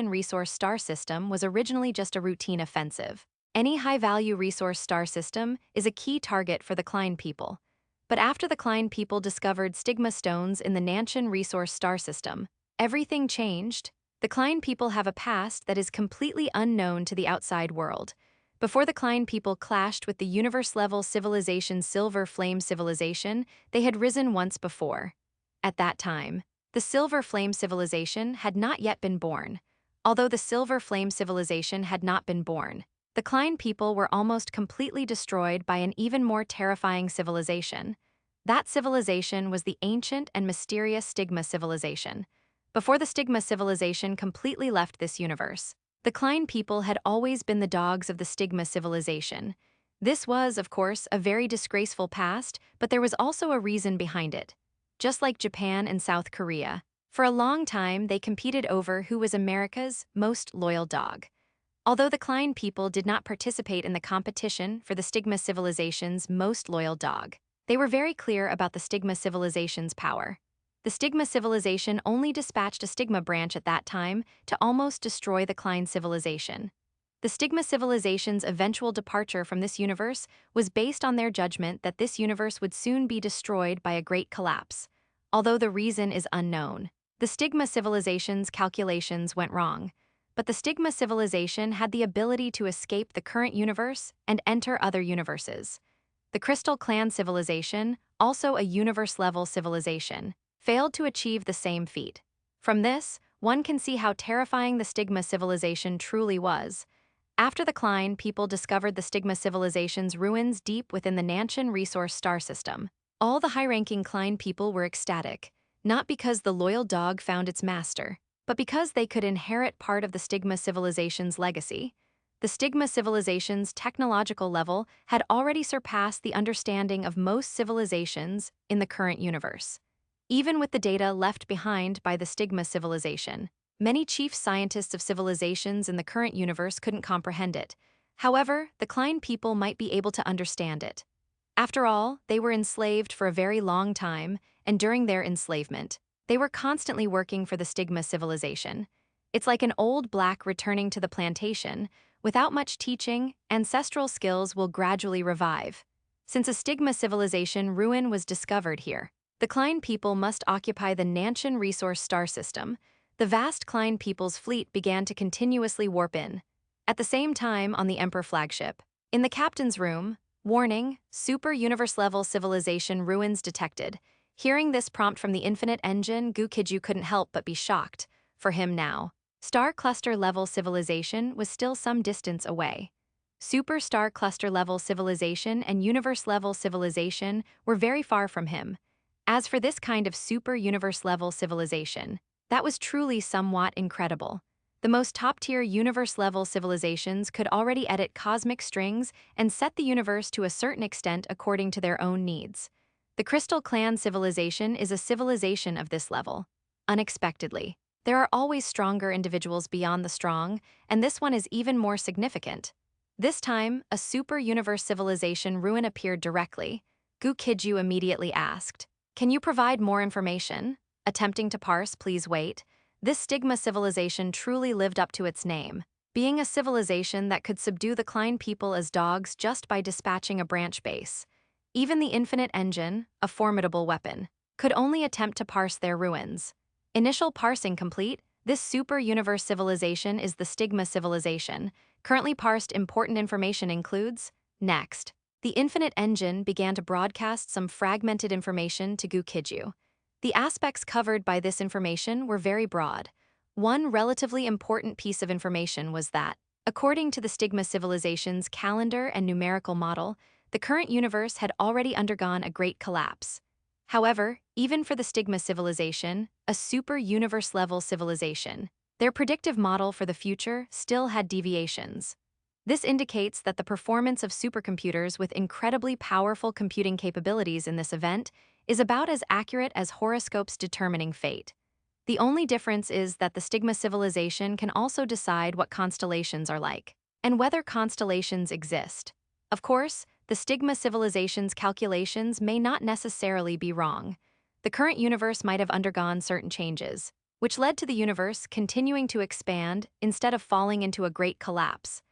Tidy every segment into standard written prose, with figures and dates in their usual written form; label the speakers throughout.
Speaker 1: resource star system was originally just a routine offensive. Any high-value resource star system is a key target for the Klein people. But after the Klein people discovered stigma stones in the Nanshan resource star system, everything changed. The Klein people have a past that is completely unknown to the outside world. Before the Klein people clashed with the universe-level civilization Silver Flame Civilization, they had risen once before. At that time, the Silver Flame Civilization had not yet been born. Although the Silver Flame Civilization had not been born, the Klein people were almost completely destroyed by an even more terrifying civilization. That civilization was the ancient and mysterious Stigma Civilization. Before the Stigma Civilization completely left this universe, the Klein people had always been the dogs of the Stigma Civilization. This was, of course, a very disgraceful past, but there was also a reason behind it. Just like Japan and South Korea, for a long time they competed over who was America's most loyal dog. Although the Klein people did not participate in the competition for the Stigma Civilization's most loyal dog, they were very clear about the Stigma Civilization's power. The Stigma Civilization only dispatched a Stigma branch at that time to almost destroy the Klein Civilization. The Stigma Civilization's eventual departure from this universe was based on their judgment that this universe would soon be destroyed by a great collapse. Although the reason is unknown, the Stigma Civilization's calculations went wrong. But the Stigma Civilization had the ability to escape the current universe and enter other universes. The Crystal Clan Civilization, also a universe-level civilization, failed to achieve the same feat. From this, one can see how terrifying the Stigma Civilization truly was. After the Klein people discovered the Stigma Civilization's ruins deep within the Nanshan resource star system, all the high-ranking Klein people were ecstatic, not because the loyal dog found its master, but because they could inherit part of the Stigma Civilization's legacy. The Stigma Civilization's technological level had already surpassed the understanding of most civilizations in the current universe. Even with the data left behind by the Stigma Civilization, many chief scientists of civilizations in the current universe couldn't comprehend it. However, the Klein people might be able to understand it. After all, they were enslaved for a very long time, and during their enslavement, they were constantly working for the Stigma Civilization. It's like an old black returning to the plantation. Without much teaching, ancestral skills will gradually revive. Since a Stigma Civilization ruin was discovered here, the Klein people must occupy the Nanshan resource star system. The vast Klein people's fleet began to continuously warp in. At the same time, on the Emperor flagship, in the captain's room, warning, super universe-level civilization ruins detected. Hearing this prompt from the Infinite Engine, Gu Qijue couldn't help but be shocked. For him now, Star Cluster-level civilization was still some distance away. Super Star Cluster-level civilization and Universe-level civilization were very far from him. As for this kind of super universe-level civilization, that was truly somewhat incredible. The most top-tier universe-level civilizations could already edit cosmic strings and set the universe to a certain extent according to their own needs. The Crystal Clan civilization is a civilization of this level. Unexpectedly, there are always stronger individuals beyond the strong, and this one is even more significant. This time, a super universe civilization ruin appeared directly. Gu Qijue immediately asked, "Can you provide more information?" Attempting to parse, please wait. This Stigma civilization truly lived up to its name, being a civilization that could subdue the Klein people as dogs just by dispatching a branch base. Even the Infinite Engine, a formidable weapon, could only attempt to parse their ruins. Initial parsing complete, this super universe civilization is the Stigma civilization. Currently parsed important information includes, next, the Infinite Engine began to broadcast some fragmented information to Gu Qijue. The aspects covered by this information were very broad. One relatively important piece of information was that, according to the Stigma civilization's calendar and numerical model, the current universe had already undergone a great collapse. However, even for the Stigma civilization, a super universe-level civilization, their predictive model for the future still had deviations. This indicates that the performance of supercomputers with incredibly powerful computing capabilities in this event is about as accurate as horoscopes determining fate. The only difference is that the Stigma civilization can also decide what constellations are like, and whether constellations exist. Of course, the Stigma civilization's calculations may not necessarily be wrong. The current universe might have undergone certain changes. which led to the universe continuing to expand instead of falling into a great collapse.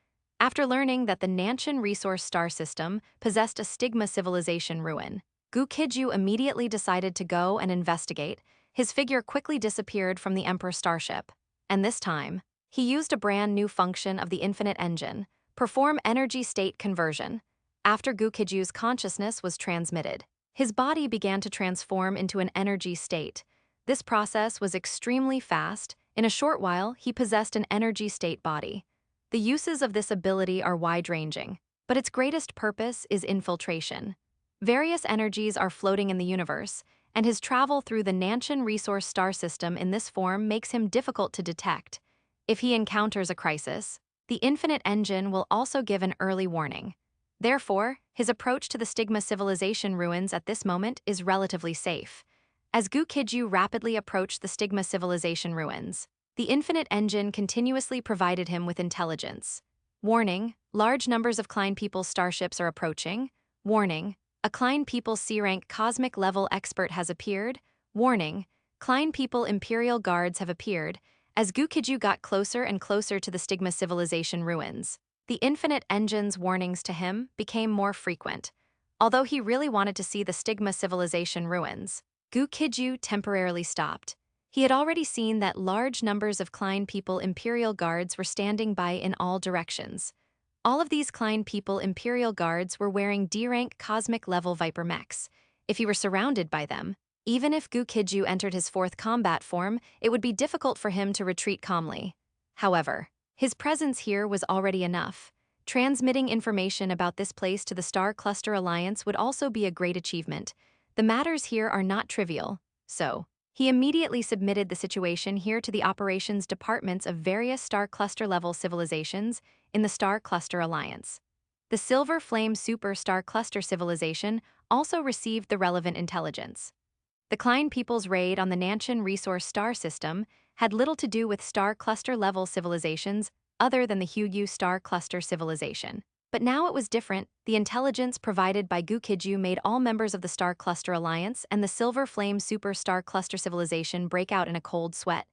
Speaker 1: After learning that the Nanshan resource star system possessed a stigma civilization ruin, Gu Qijue immediately decided to go and investigate. His figure quickly disappeared from the Emperor starship, and this time, he used a brand new function of the infinite engine, perform energy state conversion. After Gu Qijue's consciousness was transmitted, his body began to transform into an energy state. This process was extremely fast. In a short while, he possessed an energy state body. The uses of this ability are wide-ranging, but its greatest purpose is infiltration. Various energies are floating in the universe, and his travel through the Nanshan resource star system in this form makes him difficult to detect. If he encounters a crisis, the infinite engine will also give an early warning. Therefore, his approach to the Stigma civilization ruins at this moment is relatively safe. As Gu Qijue rapidly approached the Stigma civilization ruins, the infinite engine continuously provided him with intelligence. Warning: large numbers of Klein People's starships are approaching. Warning: a Klein People C-rank cosmic level expert has appeared. Warning: Klein People Imperial Guards have appeared. As Gu Qijue got closer and closer to the Stigma civilization ruins, the infinite engine's warnings to him became more frequent. Although he really wanted to see the Stigma civilization ruins, Gu Qijue temporarily stopped. He had already seen that large numbers of Klein People Imperial Guards were standing by in all directions. All of these Klein People Imperial Guards were wearing D-rank cosmic level Viper mechs. If he were surrounded by them, even if Gu Qijue entered his fourth combat form, it would be difficult for him to retreat calmly. However, his presence here was already enough. Transmitting information about this place to the Star Cluster Alliance would also be a great achievement. The matters here are not trivial, so he immediately submitted the situation here to the operations departments of various Star Cluster-level civilizations in the Star Cluster Alliance. The Silver Flame Super Star Cluster civilization also received the relevant intelligence. The Klein People's raid on the Nanshan resource star system had little to do with Star Cluster-level civilizations other than the Gu Star Cluster civilization. But now it was different. The intelligence provided by Gu Qijue made all members of the Star Cluster Alliance and the Silver Flame Super Star Cluster civilization break out in a cold sweat.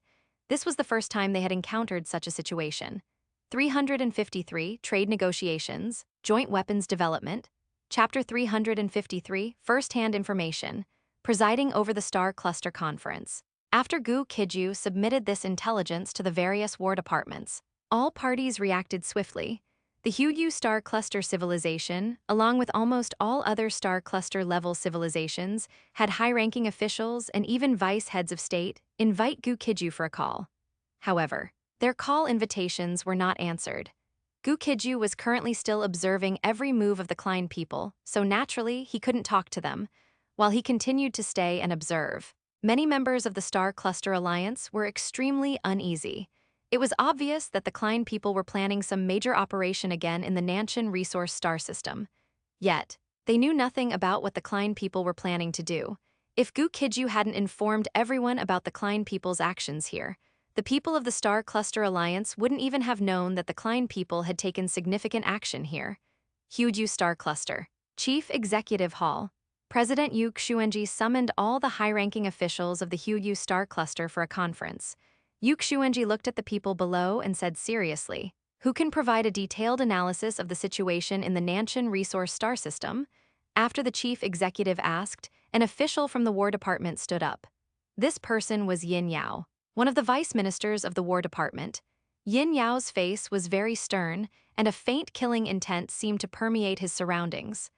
Speaker 1: This was the first time they had encountered such a situation. 353 Trade Negotiations, Joint Weapons Development, Chapter 353 First-Hand Information, presiding over the Star Cluster Conference. After Gu Qijue submitted this intelligence to the various war departments, all parties reacted swiftly. The Gu Star Cluster civilization, along with almost all other Star Cluster-level civilizations, had high-ranking officials and even vice-heads of state invite Gu Qijue for a call. However, their call invitations were not answered. Gu Qijue was currently still observing every move of the Klein people, so naturally he couldn't talk to them. While he continued to stay and observe, many members of the Star Cluster Alliance were extremely uneasy. It was obvious that the Klein people were planning some major operation again in the Nanshan resource star system. Yet, they knew nothing about what the Klein people were planning to do. If Gu Qijue hadn't informed everyone about the Klein people's actions here, the people of the Star Cluster Alliance wouldn't even have known that the Klein people had taken significant action here. Gu Star Cluster Chief Executive Hall. President Gu Qijue summoned all the high-ranking officials of the Gu Star Cluster for a conference. Gu Qijue looked at the people below and said seriously, "Who can provide a detailed analysis of the situation in the Nanshan resource star system?" After the chief executive asked, an official from the War Department stood up. This person was Yin Yao, one of the vice ministers of the War Department. Yin Yao's face was very stern, and a faint killing intent seemed to permeate his surroundings.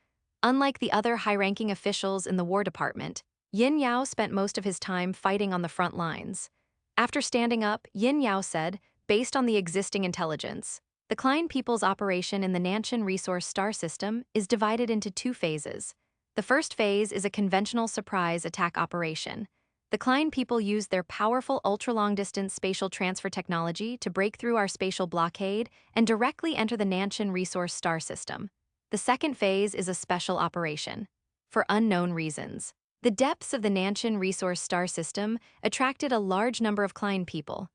Speaker 1: Unlike the other high-ranking officials in the War Department, Yin Yao spent most of his time fighting on the front lines. After standing up, Yin Yao said, based on the existing intelligence, the Klein people's operation in the Nanshan resource star system is divided into two phases. The first phase is a conventional surprise attack operation. The Klein people used their powerful ultra-long-distance spatial transfer technology to break through our spatial blockade and directly enter the Nanshan resource star system. The second phase is a special operation. For unknown reasons, the depths of the Nanshan resource star system attracted a large number of Klein people.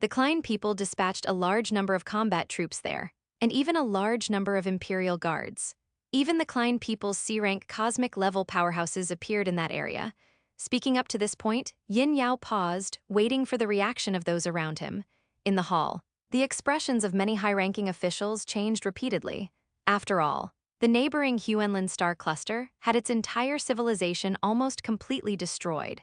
Speaker 1: The Klein people dispatched a large number of combat troops there, and even a large number of Imperial Guards. Even the Klein people's C-rank cosmic level powerhouses appeared in that area. Speaking up to this point, Yin Yao paused, waiting for the reaction of those around him. In the hall, the expressions of many high-ranking officials changed repeatedly. After all, the neighboring Huenlin star cluster had its entire civilization almost completely destroyed.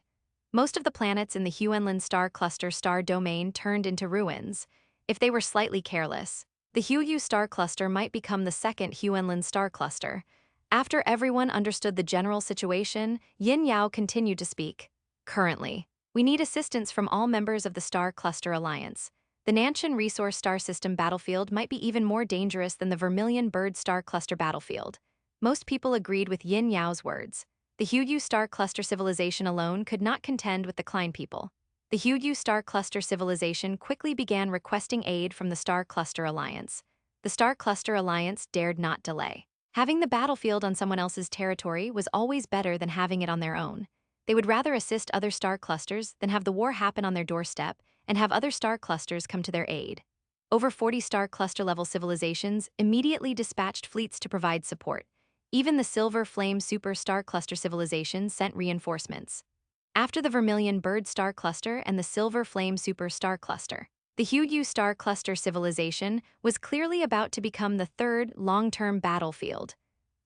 Speaker 1: Most of the planets in the Huenlin star cluster star domain turned into ruins. If they were slightly careless, the Huyu star cluster might become the second Huenlin star cluster. After everyone understood the general situation, Yin Yao continued to speak. Currently, we need assistance from all members of the Star Cluster Alliance. The Nanshan Resource Star System battlefield might be even more dangerous than the Vermilion Bird Star Cluster battlefield. Most people agreed with Yin Yao's words. The Huyu Star Cluster civilization alone could not contend with the Klein people. The Huyu Star Cluster civilization quickly began requesting aid from the Star Cluster Alliance. The Star Cluster Alliance dared not delay. Having the battlefield on someone else's territory was always better than having it on their own. They would rather assist other star clusters than have the war happen on their doorstep and have other star clusters come to their aid. Over 40 star cluster-level civilizations immediately dispatched fleets to provide support. Even the Silver Flame Super Star Cluster civilization sent reinforcements. After the Vermilion Bird Star Cluster and the Silver Flame Super Star Cluster, the Huyu Star Cluster civilization was clearly about to become the third long-term battlefield.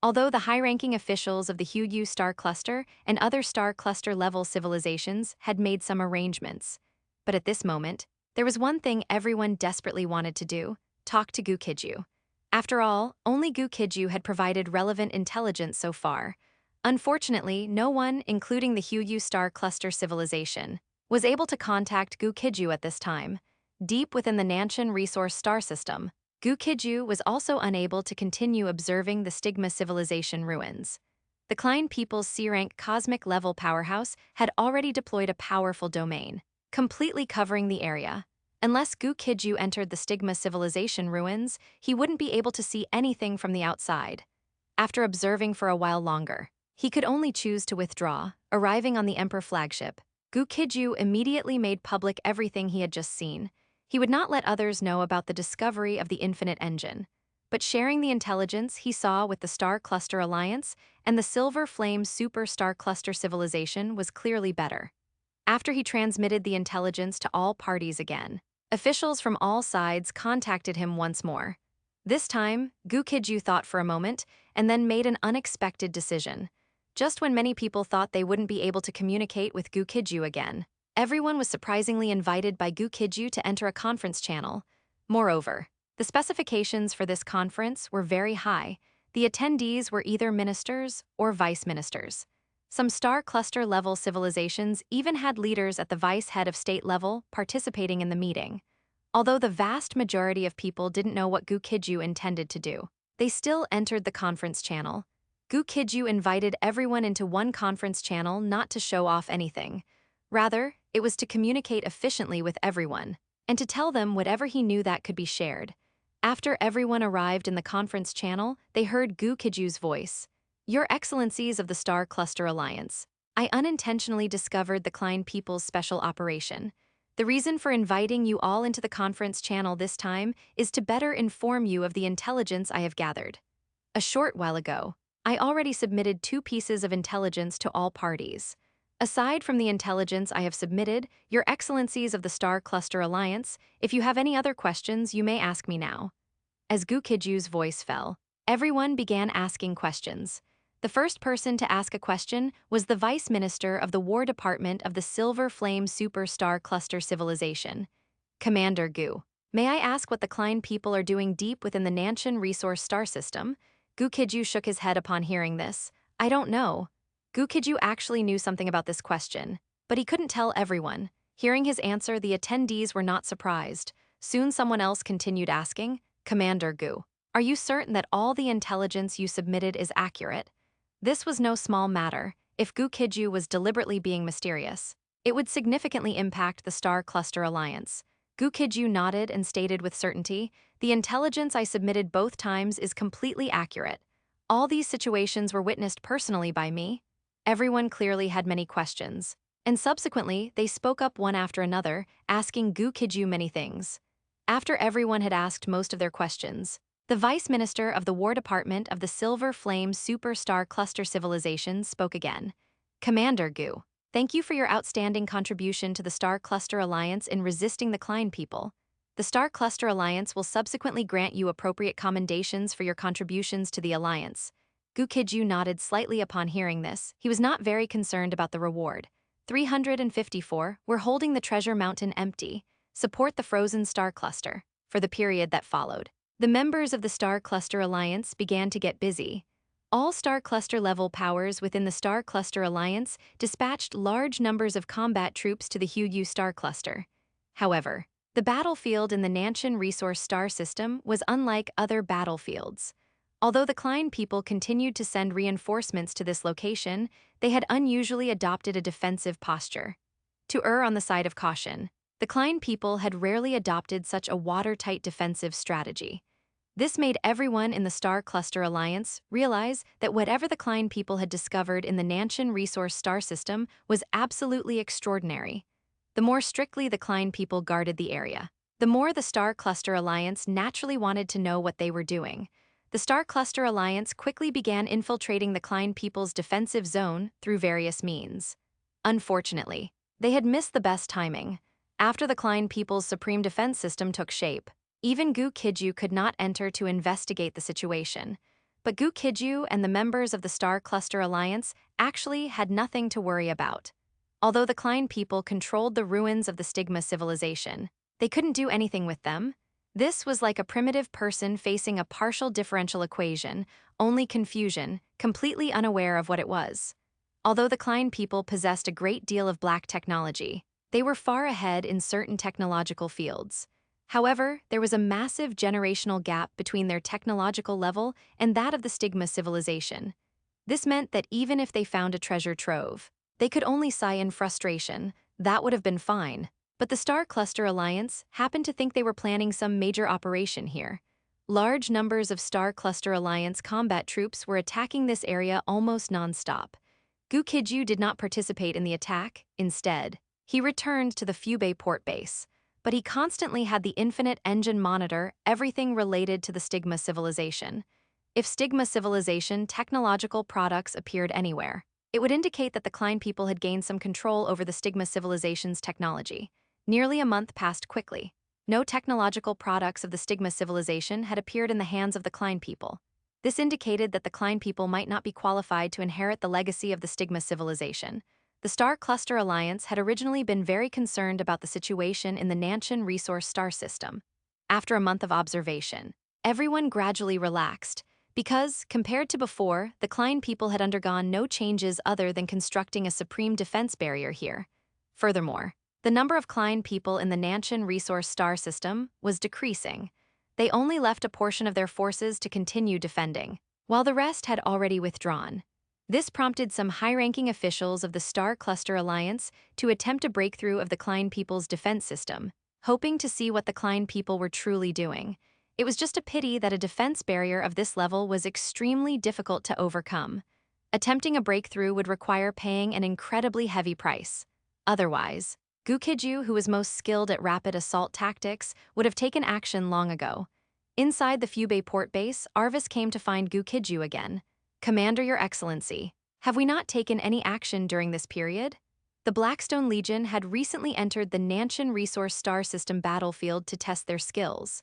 Speaker 1: Although the high-ranking officials of the Huyu Star Cluster and other Star Cluster-level civilizations had made some arrangements. But at this moment, there was one thing everyone desperately wanted to do: talk to Gu Qijue. After all, only Gu Qijue had provided relevant intelligence so far. Unfortunately, no one, including the Huyu Star Cluster civilization, was able to contact Gu Qijue at this time. Deep within the Nanshan Resource Star System, Gu Qijue was also unable to continue observing the Stigma civilization ruins. The Klein people's C-rank cosmic-level powerhouse had already deployed a powerful domain, completely covering the area. Unless Gu Qijue entered the Stigma civilization ruins, he wouldn't be able to see anything from the outside. After observing for a while longer, he could only choose to withdraw. Arriving on the Emperor flagship, Gu Qijue immediately made public everything he had just seen. He would not let others know about the discovery of the Infinite Engine, but sharing the intelligence he saw with the Star Cluster Alliance and the Silver Flame Super Star Cluster civilization was clearly better. After he transmitted the intelligence to all parties again, officials from all sides contacted him once more. This time, Gu Qijue thought for a moment and then made an unexpected decision. Just when many people thought they wouldn't be able to communicate with Gu Qijue again, everyone was surprisingly invited by Gu Qijue to enter a conference channel. Moreover, the specifications for this conference were very high. The attendees were either ministers or vice ministers. Some star cluster-level civilizations even had leaders at the vice head of state level participating in the meeting. Although the vast majority of people didn't know what Gu Qijue intended to do, they still entered the conference channel. Gu Qijue invited everyone into one conference channel not to show off anything. Rather, it was to communicate efficiently with everyone, and to tell them whatever he knew that could be shared. After everyone arrived in the conference channel, they heard Gu Qijue's voice. "Your Excellencies of the Star Cluster Alliance, I unintentionally discovered the Klein people's special operation. The reason for inviting you all into the conference channel this time is to better inform you of the intelligence I have gathered. A short while ago, I already submitted 2 pieces of intelligence to all parties. Aside from the intelligence I have submitted, Your Excellencies of the Star Cluster Alliance, if you have any other questions, you may ask me now." As Gu Qijue's voice fell, everyone began asking questions. The first person to ask a question was the Vice Minister of the War Department of the Silver Flame Super Star Cluster Civilization. "Commander Gu, may I ask what the Klein people are doing deep within the Nanshan Resource Star System?" Gu Qijue shook his head upon hearing this. "I don't know." Gu Qijue actually knew something about this question, but he couldn't tell everyone. Hearing his answer, the attendees were not surprised. Soon someone else continued asking, "Commander Gu, are you certain that all the intelligence you submitted is accurate?" This was no small matter. If Gu Qijue was deliberately being mysterious, it would significantly impact the Star Cluster Alliance. Gu Qijue nodded and stated with certainty, "The intelligence I submitted both times is completely accurate. All these situations were witnessed personally by me." Everyone clearly had many questions, and subsequently they spoke up one after another, asking Gu Qijue many things. After everyone had asked most of their questions, the Vice Minister of the War Department of the Silver Flame Super Star Cluster Civilization spoke again. "Commander Gu, Thank you for your outstanding contribution to the Star Cluster Alliance in resisting the Klein people. The Star Cluster Alliance will subsequently grant you appropriate commendations for your contributions to the Alliance. Gu Qijue nodded slightly upon hearing this. He was not very concerned about the reward. 354 were holding the treasure mountain empty. Support the frozen star cluster. For the period that followed, the members of the Star Cluster Alliance began to get busy. All Star Cluster level powers within the Star Cluster Alliance dispatched large numbers of combat troops to the Gu Qijue Star Cluster. However, the battlefield in the Nanshan Resource Star System was unlike other battlefields. Although the Klein people continued to send reinforcements to this location, they had unusually adopted a defensive posture. To err on the side of caution, the Klein people had rarely adopted such a watertight defensive strategy. This made everyone in the Star Cluster Alliance realize that whatever the Klein people had discovered in the Nanshan Resource Star System was absolutely extraordinary. The more strictly the Klein people guarded the area, the more the Star Cluster Alliance naturally wanted to know what they were doing. The Star Cluster Alliance quickly began infiltrating the Klein people's defensive zone through various means. Unfortunately, they had missed the best timing. After the Klein people's supreme defense system took shape, even Gu Qijue could not enter to investigate the situation. But Gu Qijue and the members of the Star Cluster Alliance actually had nothing to worry about. Although the Klein people controlled the ruins of the Stigma civilization, they couldn't do anything with them. This was like a primitive person facing a partial differential equation, only confusion, completely unaware of what it was. Although the Klein people possessed a great deal of black technology, they were far ahead in certain technological fields. However, there was a massive generational gap between their technological level and that of the Stigma civilization. This meant that even if they found a treasure trove, they could only sigh in frustration. That would have been fine. But the Star Cluster Alliance happened to think they were planning some major operation here. Large numbers of Star Cluster Alliance combat troops were attacking this area almost non-stop. Gu Qijue did not participate in the attack. Instead, he returned to the Fubei port base. But he constantly had the infinite engine monitor everything related to the Stigma civilization. If Stigma civilization technological products appeared anywhere, it would indicate that the Klein people had gained some control over the Stigma civilization's technology. Nearly a month passed quickly. No technological products of the Stigma civilization had appeared in the hands of the Klein people. This indicated that the Klein people might not be qualified to inherit the legacy of the Stigma civilization. The Star Cluster Alliance had originally been very concerned about the situation in the Nanshan Resource Star System. After a month of observation, everyone gradually relaxed, because, compared to before, the Klein people had undergone no changes other than constructing a supreme defense barrier here. Furthermore, the number of Klein people in the Nanshan Resource Star System was decreasing. They only left a portion of their forces to continue defending, while the rest had already withdrawn. This prompted some high-ranking officials of the Star Cluster Alliance to attempt a breakthrough of the Klein people's defense system, hoping to see what the Klein people were truly doing. It was just a pity that a defense barrier of this level was extremely difficult to overcome. Attempting a breakthrough would require paying an incredibly heavy price. Otherwise, Gu Qijue, who was most skilled at rapid assault tactics, would have taken action long ago. Inside the Fubei port base, Arvis came to find Gu Qijue again. "Commander, Your Excellency, have we not taken any action during this period?" The Blackstone Legion had recently entered the Nanshan Resource Star System battlefield to test their skills.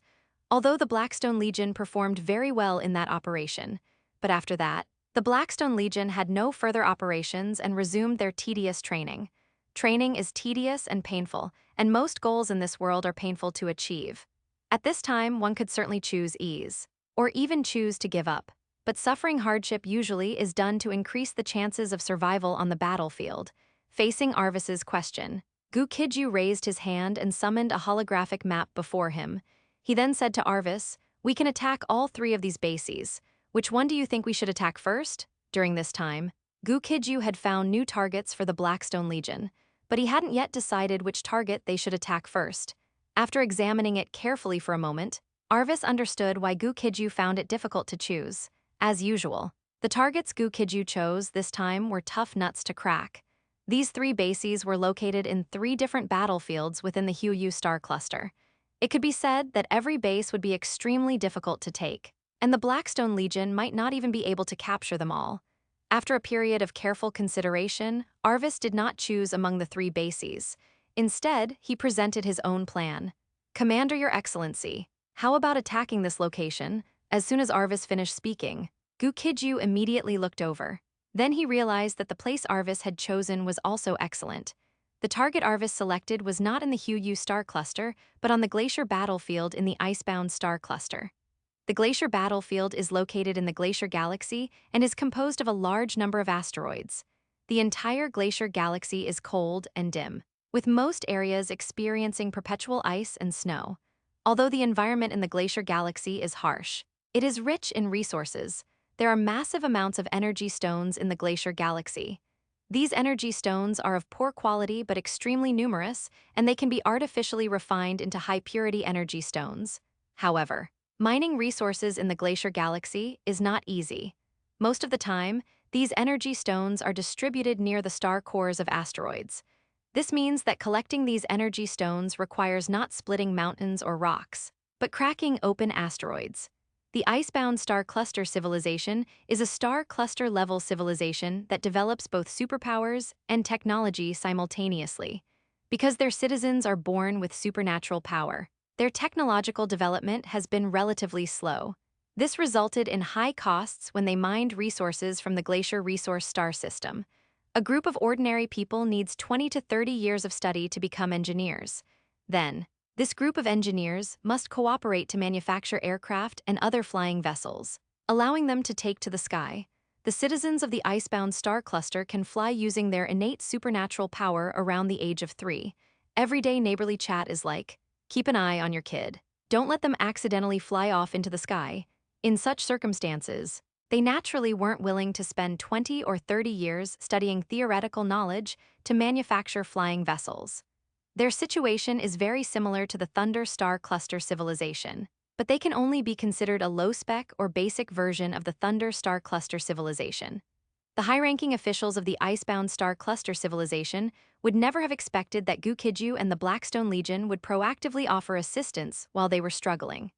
Speaker 1: Although the Blackstone Legion performed very well in that operation, but after that, the Blackstone Legion had no further operations and resumed their tedious training. Training is tedious and painful, and most goals in this world are painful to achieve. At this time, one could certainly choose ease, or even choose to give up. But suffering hardship usually is done to increase the chances of survival on the battlefield. Facing Arvis's question, Gu Qijue raised his hand and summoned a holographic map before him. He then said to Arvis, "We can attack all three of these bases. Which one do you think we should attack first?" During this time, Gu Qijue had found new targets for the Blackstone Legion, but he hadn't yet decided which target they should attack first. After examining it carefully for a moment, Arvis understood why Gu Qijue found it difficult to choose. As usual, the targets Gu Qijue chose this time were tough nuts to crack. These three bases were located in 3 different battlefields within the Gu Qijue star cluster. It could be said that every base would be extremely difficult to take, and the Blackstone Legion might not even be able to capture them all. After a period of careful consideration, Arvis did not choose among the three bases. Instead, he presented his own plan. "Commander, Your Excellency, how about attacking this location?" As soon as Arvis finished speaking, Gu Qijue immediately looked over. Then he realized that the place Arvis had chosen was also excellent. The target Arvis selected was not in the Hu star cluster, but on the glacier battlefield in the icebound star cluster. The glacier battlefield is located in the Glacier Galaxy and is composed of a large number of asteroids. The entire Glacier Galaxy is cold and dim, with most areas experiencing perpetual ice and snow. Although the environment in the Glacier Galaxy is harsh, it is rich in resources. There are massive amounts of energy stones in the Glacier Galaxy. These energy stones are of poor quality but extremely numerous, and they can be artificially refined into high-purity energy stones. However, mining resources in the Glacier Galaxy is not easy. Most of the time, these energy stones are distributed near the star cores of asteroids. This means that collecting these energy stones requires not splitting mountains or rocks, but cracking open asteroids. The Icebound Star Cluster civilization is a star cluster-level civilization that develops both superpowers and technology simultaneously. Because their citizens are born with supernatural power, their technological development has been relatively slow. This resulted in high costs when they mined resources from the Glacier Resource Star System. A group of ordinary people needs 20 to 30 years of study to become engineers. Then, this group of engineers must cooperate to manufacture aircraft and other flying vessels, allowing them to take to the sky. The citizens of the Icebound Star Cluster can fly using their innate supernatural power around the age of 3. Everyday neighborly chat is like, "Keep an eye on your kid. Don't let them accidentally fly off into the sky." In such circumstances, they naturally weren't willing to spend 20 or 30 years studying theoretical knowledge to manufacture flying vessels. Their situation is very similar to the Thunder Star Cluster civilization, but they can only be considered a low-spec or basic version of the Thunder Star Cluster civilization. The high-ranking officials of the Icebound Star Cluster civilization would never have expected that Gu Qijue and the Blackstone Legion would proactively offer assistance while they were struggling.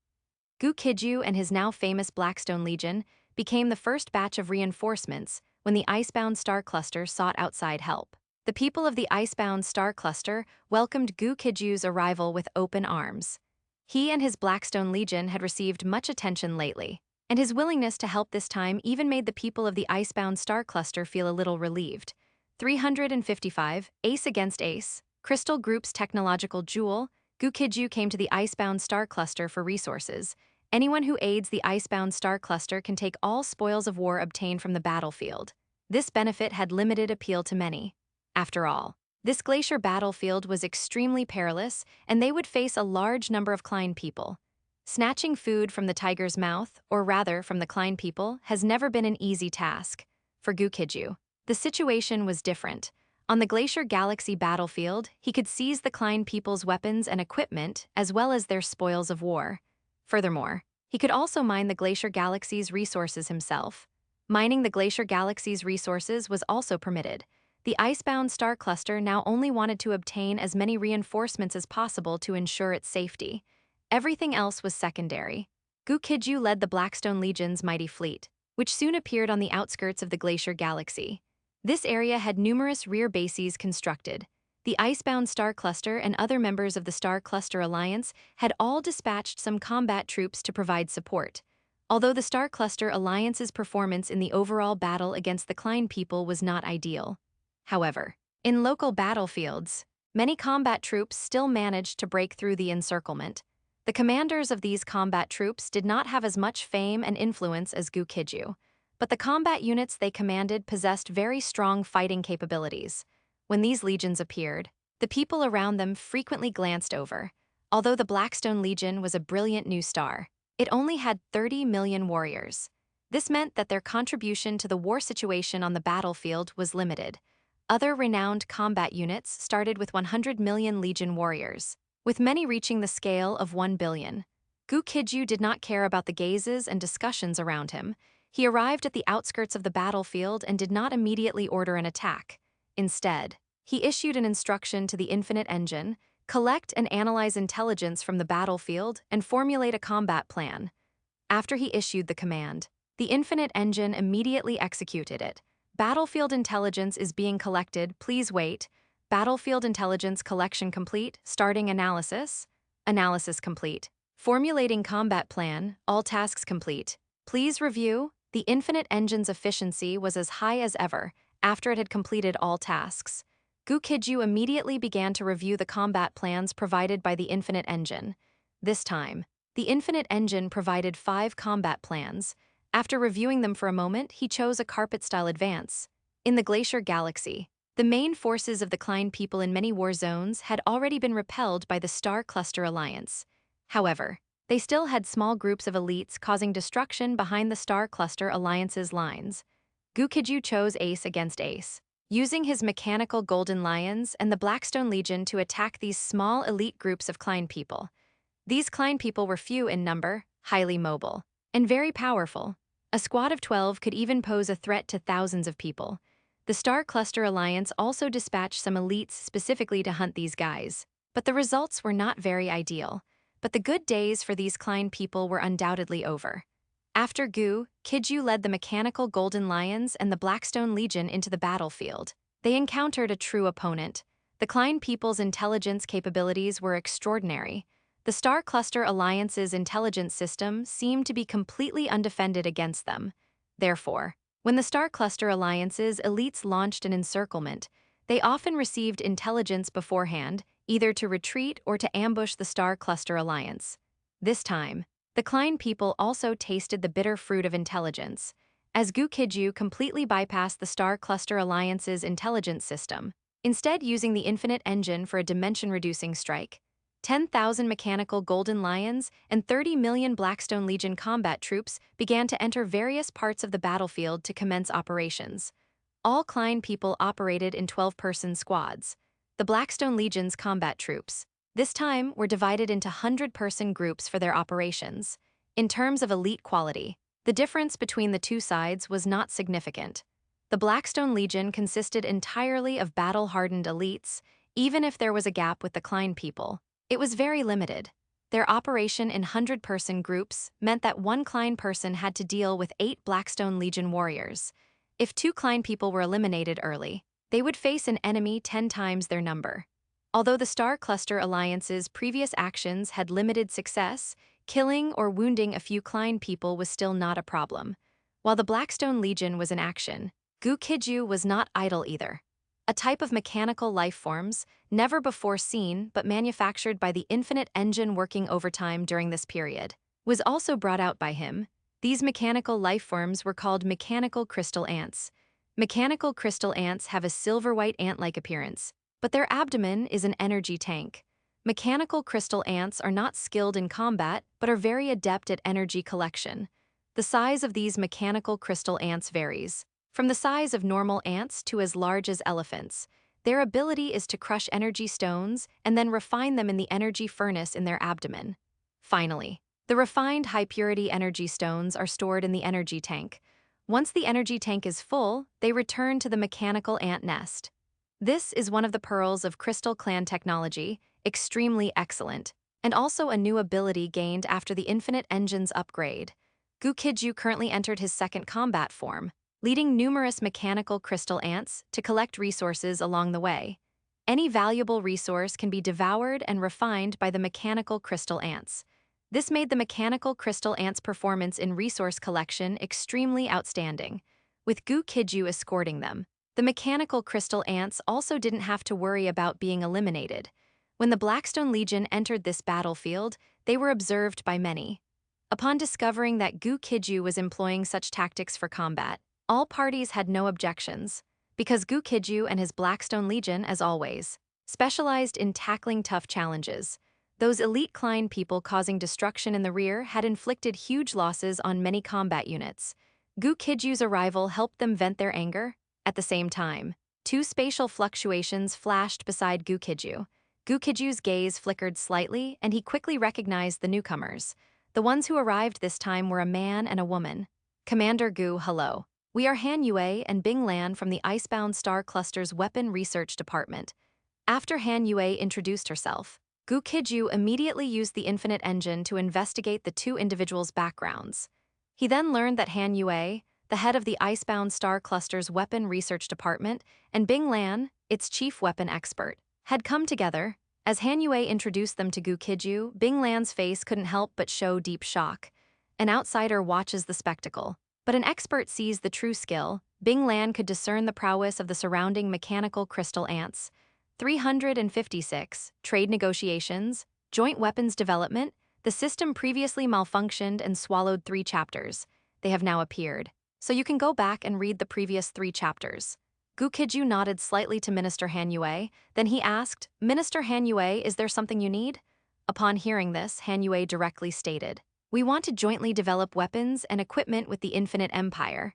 Speaker 1: Gu Qijue and his now famous Blackstone Legion became the first batch of reinforcements when the Icebound Star Cluster sought outside help. The people of the Icebound Star Cluster welcomed Gu Qijue's arrival with open arms. He and his Blackstone Legion had received much attention lately, and his willingness to help this time even made the people of the Icebound Star Cluster feel a little relieved. 355, Ace Against Ace, Crystal Group's technological jewel, Gu Qijue came to the Icebound Star Cluster for resources. Anyone who aids the Icebound Star Cluster can take all spoils of war obtained from the battlefield. This benefit had limited appeal to many. After all, this glacier battlefield was extremely perilous, and they would face a large number of Klein people. Snatching food from the tiger's mouth, or rather from the Klein people, has never been an easy task. For Gu Qijue, the situation was different. On the Glacier Galaxy battlefield, he could seize the Klein people's weapons and equipment, as well as their spoils of war. Furthermore, he could also mine the Glacier Galaxy's resources himself. Mining the Glacier Galaxy's resources was also permitted. The Icebound Star Cluster now only wanted to obtain as many reinforcements as possible to ensure its safety. Everything else was secondary. Gu Qijue led the Blackstone Legion's mighty fleet, which soon appeared on the outskirts of the Glacier Galaxy. This area had numerous rear bases constructed. The Icebound Star Cluster and other members of the Star Cluster Alliance had all dispatched some combat troops to provide support. Although the Star Cluster Alliance's performance in the overall battle against the Klein people was not ideal. However, in local battlefields, many combat troops still managed to break through the encirclement. The commanders of these combat troops did not have as much fame and influence as Gu Qijue, but the combat units they commanded possessed very strong fighting capabilities. When these legions appeared, the people around them frequently glanced over. Although the Blackstone Legion was a brilliant new star, it only had 30 million warriors. This meant that their contribution to the war situation on the battlefield was limited. Other renowned combat units started with 100 million Legion warriors, with many reaching the scale of 1 billion. Gu Qijue did not care about the gazes and discussions around him. He arrived at the outskirts of the battlefield and did not immediately order an attack. Instead, he issued an instruction to the Infinite Engine: collect and analyze intelligence from the battlefield and formulate a combat plan. After he issued the command, the Infinite Engine immediately executed it. Battlefield intelligence is being collected, please wait. Battlefield intelligence collection complete, starting analysis. Analysis complete. Formulating combat plan, all tasks complete. Please review. The Infinite Engine's efficiency was as high as ever after it had completed all tasks. Gu Qijue immediately began to review the combat plans provided by the Infinite Engine. This time, the Infinite Engine provided 5 combat plans. After reviewing them for a moment, he chose a carpet-style advance. In the Glacier Galaxy, the main forces of the Klein people in many war zones had already been repelled by the Star Cluster Alliance. However, they still had small groups of elites causing destruction behind the Star Cluster Alliance's lines. Gu Qijue chose Ace against Ace, using his mechanical Golden Lions and the Blackstone Legion to attack these small elite groups of Klein people. These Klein people were few in number, highly mobile, and very powerful. A squad of 12 could even pose a threat to thousands of people. The Star Cluster Alliance also dispatched some elites specifically to hunt these guys, but the results were not very ideal. But the good days for these Klein people were undoubtedly over. After Gu Qijue led the mechanical Golden Lions and the Blackstone Legion into the battlefield, they encountered a true opponent. The Klein people's intelligence capabilities were extraordinary. The Star Cluster Alliance's intelligence system seemed to be completely undefended against them. Therefore, when the Star Cluster Alliance's elites launched an encirclement, they often received intelligence beforehand, either to retreat or to ambush the Star Cluster Alliance. This time, the Klein people also tasted the bitter fruit of intelligence, as Gu Qijue completely bypassed the Star Cluster Alliance's intelligence system, instead using the Infinite Engine for a dimension-reducing strike. 10,000 mechanical Golden Lions and 30 million Blackstone Legion combat troops began to enter various parts of the battlefield to commence operations. All Klein people operated in 12-person squads. The Blackstone Legion's combat troops, this time, were divided into 100-person groups for their operations. In terms of elite quality, the difference between the two sides was not significant. The Blackstone Legion consisted entirely of battle-hardened elites, even if there was a gap with the Klein people. It was very limited. Their operation in 100-person groups meant that one Klein person had to deal with 8 Blackstone Legion warriors. If 2 Klein people were eliminated early, they would face an enemy 10 times their number. Although the Star Cluster Alliance's previous actions had limited success, killing or wounding a few Klein people was still not a problem. While the Blackstone Legion was in action, Gu Qijue was not idle either. A type of mechanical life forms, never before seen but manufactured by the Infinite Engine working overtime during this period, was also brought out by him. These mechanical life forms were called mechanical crystal ants. Mechanical crystal ants have a silver-white ant-like appearance, but their abdomen is an energy tank. Mechanical crystal ants are not skilled in combat, but are very adept at energy collection. The size of these mechanical crystal ants varies, from the size of normal ants to as large as elephants. Their ability is to crush energy stones and then refine them in the energy furnace in their abdomen. Finally, the refined high-purity energy stones are stored in the energy tank. Once the energy tank is full, they return to the mechanical ant nest. This is one of the pearls of Crystal Clan technology, extremely excellent, and also a new ability gained after the Infinite Engine's upgrade. Gu Qijue currently entered his second combat form, leading numerous mechanical crystal ants to collect resources along the way. Any valuable resource can be devoured and refined by the mechanical crystal ants. This made the mechanical crystal ants' performance in resource collection extremely outstanding. With Gu Qijue escorting them, the mechanical crystal ants also didn't have to worry about being eliminated. When the Blackstone Legion entered this battlefield, they were observed by many. Upon discovering that Gu Qijue was employing such tactics for combat, all parties had no objections, because Gu Qijue and his Blackstone Legion, as always, specialized in tackling tough challenges. Those elite Klein people causing destruction in the rear had inflicted huge losses on many combat units. Gu Qijue's arrival helped them vent their anger. At the same time, 2 spatial fluctuations flashed beside Gu Qijue. Gu Qijue's gaze flickered slightly, and he quickly recognized the newcomers. The ones who arrived this time were a man and a woman. Commander Gu, hello. We are Han Yue and Bing Lan from the Icebound Star Cluster's Weapon Research Department. After Han Yue introduced herself, Gu Qijue immediately used the Infinite Engine to investigate the 2 individuals' backgrounds. He then learned that Han Yue, the head of the Icebound Star Cluster's weapon research department, and Bing Lan, its chief weapon expert, had come together. As Han Yue introduced them to Gu Qijue, Bing Lan's face couldn't help but show deep shock. An outsider watches the spectacle, but an expert sees the true skill. Bing Lan could discern the prowess of the surrounding mechanical crystal ants. 356. Trade negotiations, joint weapons development. The system previously malfunctioned and swallowed 3 chapters. They have now appeared, so you can go back and read the previous 3 chapters. Gu Qijue nodded slightly to Minister Han Yue, then he asked, "Minister Han Yue, is there something you need?" Upon hearing this, Han Yue directly stated, "We want to jointly develop weapons and equipment with the Infinite Empire."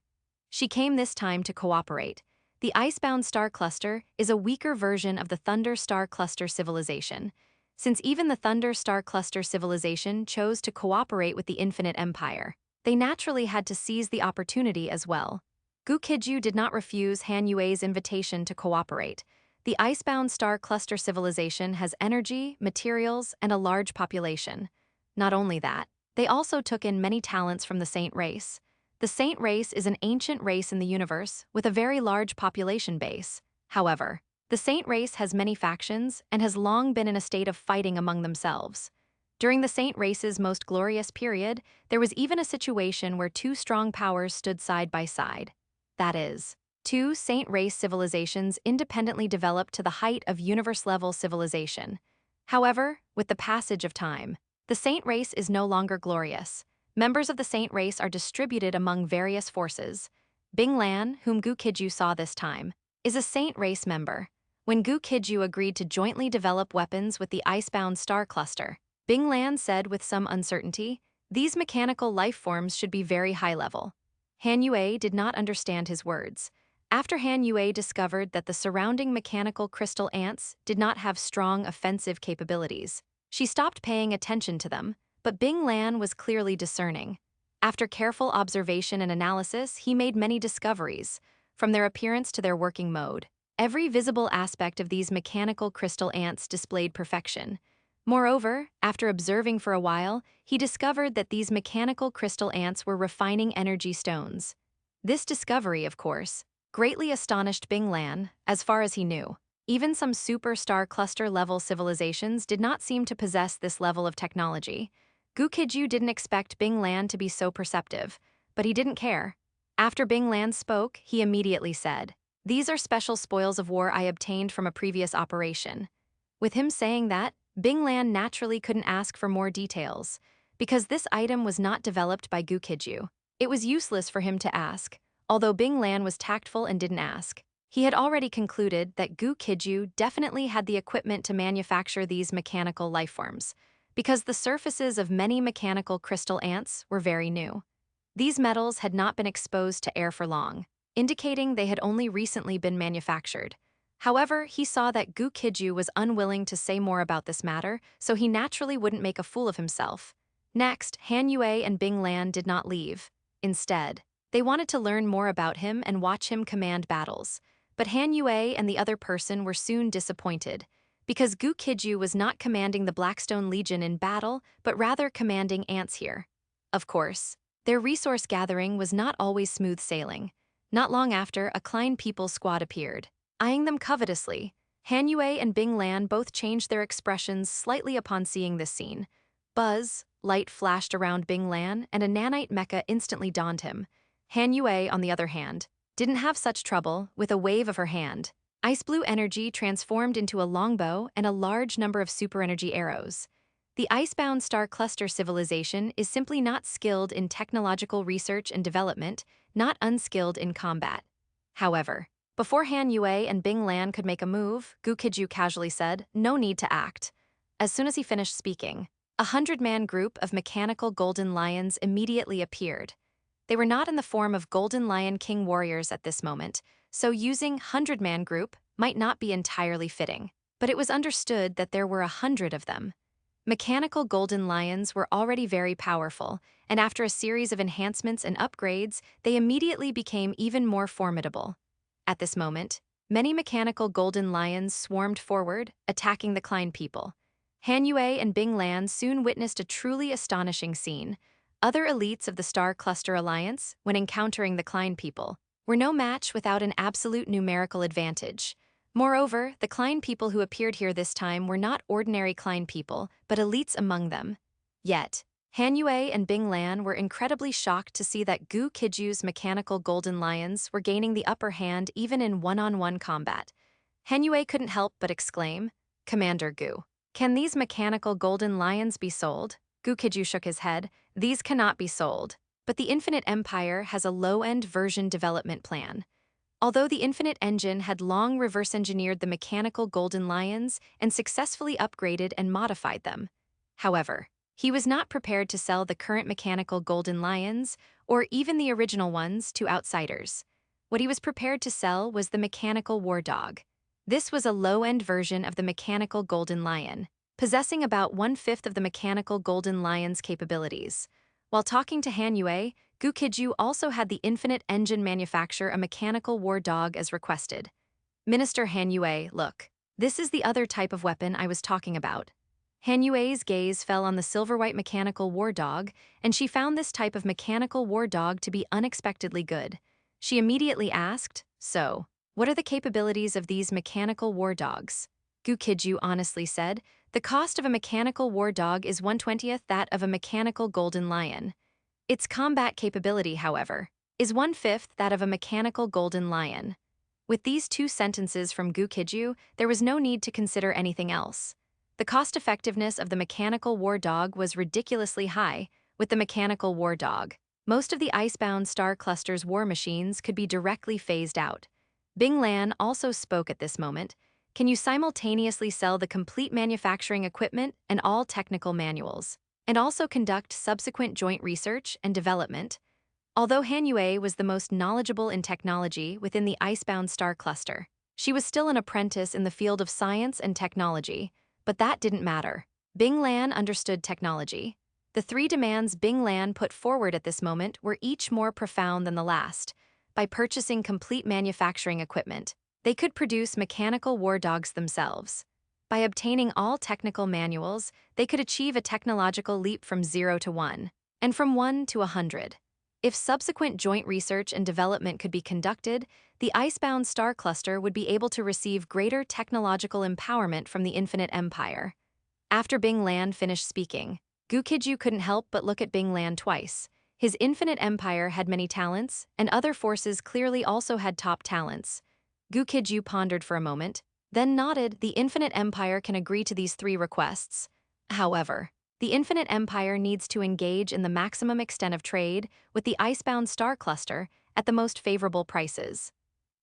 Speaker 1: She came this time to cooperate. The Icebound Star Cluster is a weaker version of the Thunder Star Cluster civilization. Since even the Thunder Star Cluster civilization chose to cooperate with the Infinite Empire, they naturally had to seize the opportunity as well. Gu Qijue did not refuse Han Yue's invitation to cooperate. The Icebound Star Cluster civilization has energy, materials, and a large population. Not only that, they also took in many talents from the Saint race. The Saint race is an ancient race in the universe with a very large population base. However, the Saint race has many factions and has long been in a state of fighting among themselves. During the Saint race's most glorious period, there was even a situation where 2 strong powers stood side by side. That is, 2 Saint race civilizations independently developed to the height of universe-level civilization. However, with the passage of time, the Saint race is no longer glorious. Members of the Saint race are distributed among various forces. Bing Lan, whom Gu Qijue saw this time, is a Saint race member. When Gu Qijue agreed to jointly develop weapons with the Icebound Star Cluster, Bing Lan said with some uncertainty, "These mechanical life forms should be very high level." Han Yue did not understand his words. After Han Yue discovered that the surrounding mechanical crystal ants did not have strong offensive capabilities, she stopped paying attention to them, but Bing Lan was clearly discerning. After careful observation and analysis, he made many discoveries, from their appearance to their working mode. Every visible aspect of these mechanical crystal ants displayed perfection. Moreover, after observing for a while, he discovered that these mechanical crystal ants were refining energy stones. This discovery, of course, greatly astonished Bing Lan, as far as he knew. Even some super-star cluster-level civilizations did not seem to possess this level of technology. Gu Qijue didn't expect Bing Lan to be so perceptive, but he didn't care. After Bing Lan spoke, he immediately said, "These are special spoils of war I obtained from a previous operation." With him saying that, Bing Lan naturally couldn't ask for more details. Because this item was not developed by Gu Qijue, it was useless for him to ask. Although Bing Lan was tactful and didn't ask, he had already concluded that Gu Qijue definitely had the equipment to manufacture these mechanical lifeforms, because the surfaces of many mechanical crystal ants were very new. These metals had not been exposed to air for long, indicating they had only recently been manufactured. However, he saw that Gu Qijue was unwilling to say more about this matter, so he naturally wouldn't make a fool of himself. Next, Han Yue and Bing Lan did not leave. Instead, they wanted to learn more about him and watch him command battles. But Han Yue and the other person were soon disappointed, because Gu Qijue was not commanding the Blackstone Legion in battle, but rather commanding ants here. Of course, their resource gathering was not always smooth sailing. Not long after, a Klein people squad appeared. Eyeing them covetously, Han Yue and Bing Lan both changed their expressions slightly upon seeing this scene. Buzz, light flashed around Bing Lan, and a nanite mecha instantly donned him. Han Yue, on the other hand, didn't have such trouble. With a wave of her hand, ice blue energy transformed into a longbow and a large number of super energy arrows. The Icebound Star Cluster civilization is simply not skilled in technological research and development, not unskilled in combat. However, before Han Yue and Bing Lan could make a move, Gu Qijue casually said, "No need to act." As soon as he finished speaking, a 100-man group of mechanical golden lions immediately appeared. They were not in the form of Golden Lion King warriors at this moment, so using 100-man group might not be entirely fitting, but it was understood that there were 100 of them. Mechanical golden lions were already very powerful, and after a series of enhancements and upgrades, they immediately became even more formidable. At this moment, many mechanical golden lions swarmed forward, attacking the Klein people. Han Yue and Bing Lan soon witnessed a truly astonishing scene. Other elites of the Star Cluster Alliance, when encountering the Klein people, were no match without an absolute numerical advantage. Moreover, the Klein people who appeared here this time were not ordinary Klein people, but elites among them. Yet, Han Yue and Bing Lan were incredibly shocked to see that Gu Qijue's mechanical golden lions were gaining the upper hand even in one-on-one combat. Han Yue couldn't help but exclaim, "Commander Gu, can these mechanical golden lions be sold?" Gu Qijue shook his head. "These cannot be sold, but the Infinite Empire has a low-end version development plan." Although the Infinite Engine had long reverse-engineered the mechanical golden lions and successfully upgraded and modified them. However, he was not prepared to sell the current mechanical golden lions, or even the original ones, to outsiders. What he was prepared to sell was the mechanical war dog. This was a low-end version of the mechanical golden lion, possessing about 1/5 of the mechanical golden lion's capabilities. While talking to Han Yue, Gu Qijue also had the Infinite Engine manufacture a mechanical war dog as requested. "Minister Han Yue, look. This is the other type of weapon I was talking about." Han Yue's gaze fell on the silver-white mechanical war dog, and she found this type of mechanical war dog to be unexpectedly good. She immediately asked, "So, what are the capabilities of these mechanical war dogs?" Gu Qijue honestly said, "The cost of a mechanical war dog is 1/20th that of a mechanical golden lion. Its combat capability, however, is 1/5 that of a mechanical golden lion." With these two sentences from Gu Qijue, there was no need to consider anything else. The cost-effectiveness of the mechanical war dog was ridiculously high. With the mechanical war dog, most of the icebound star cluster's war machines could be directly phased out. Bing Lan also spoke at this moment. "Can you simultaneously sell the complete manufacturing equipment and all technical manuals, and also conduct subsequent joint research and development?" Although Han Yue was the most knowledgeable in technology within the icebound star cluster, she was still an apprentice in the field of science and technology. But that didn't matter. Bing Lan understood technology. The three demands Bing Lan put forward at this moment were each more profound than the last. By purchasing complete manufacturing equipment, they could produce mechanical war dogs themselves. By obtaining all technical manuals, they could achieve a technological leap from 0 to 1, and from 1 to 100. If subsequent joint research and development could be conducted, the icebound star cluster would be able to receive greater technological empowerment from the Infinite Empire. After Bing Lan finished speaking, Gu Qijue couldn't help but look at Bing Lan twice. His Infinite Empire had many talents, and other forces clearly also had top talents. Gu Qijue pondered for a moment, then nodded. The Infinite Empire can agree to these three requests. However, the Infinite Empire needs to engage in the maximum extent of trade with the icebound star cluster at the most favorable prices.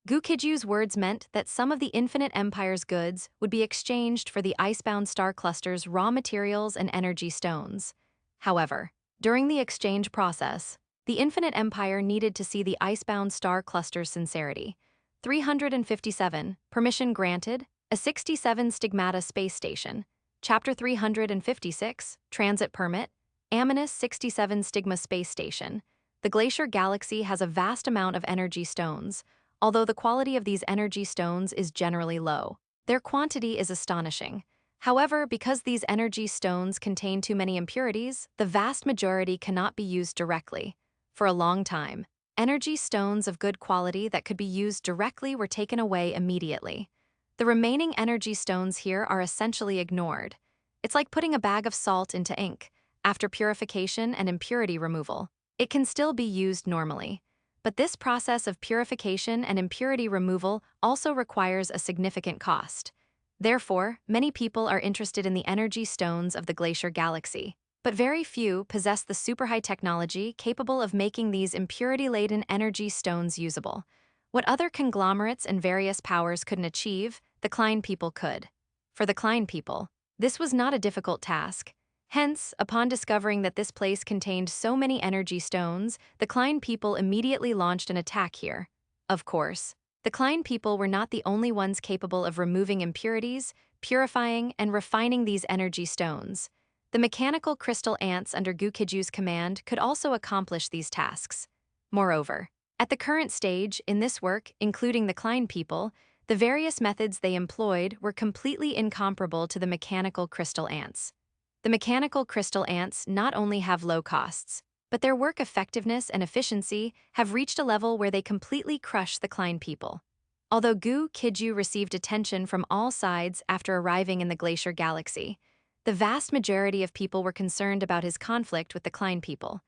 Speaker 1: Gu Qijue's words meant that some of the Infinite Empire's goods would be exchanged for the icebound star cluster's raw materials and energy stones. However, during the exchange process, the Infinite Empire needed to see the icebound star cluster's sincerity. 357, permission granted, a 67 Stigmata space station. Chapter 356, Transit Permit, Aminus 67 Stigma Space Station. The Glacier Galaxy has a vast amount of energy stones, although the quality of these energy stones is generally low. Their quantity is astonishing. However, because these energy stones contain too many impurities, the vast majority cannot be used directly. For a long time, energy stones of good quality that could be used directly were taken away immediately. The remaining energy stones here are essentially ignored. It's like putting a bag of salt into ink. After purification and impurity removal, it can still be used normally. But this process of purification and impurity removal also requires a significant cost. Therefore, many people are interested in the energy stones of the Glacier Galaxy, but very few possess the super-high technology capable of making these impurity-laden energy stones usable. What other conglomerates and various powers couldn't achieve, the Klein people could. For the Klein people, this was not a difficult task. Hence, upon discovering that this place contained so many energy stones, the Klein people immediately launched an attack here. Of course, the Klein people were not the only ones capable of removing impurities, purifying, and refining these energy stones. The mechanical crystal ants under Gu Qijue's command could also accomplish these tasks. Moreover, at the current stage, in this work, including the Klein people, the various methods they employed were completely incomparable to the mechanical crystal ants. The mechanical crystal ants not only have low costs, but their work effectiveness and efficiency have reached a level where they completely crush the Klein people. Although Gu Qijue received attention from all sides after arriving in the Glacier Galaxy, the vast majority of people were concerned about his conflict with the Klein people.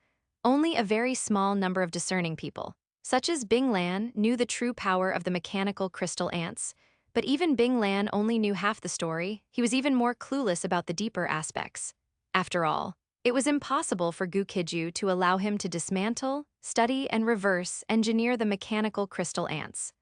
Speaker 1: Only a very small number of discerning people, such as Bing Lan, knew the true power of the mechanical crystal ants. But even Bing Lan only knew half the story. He was even more clueless about the deeper aspects. After all, it was impossible for Gu Qijue to allow him to dismantle, study, and reverse engineer the mechanical crystal ants.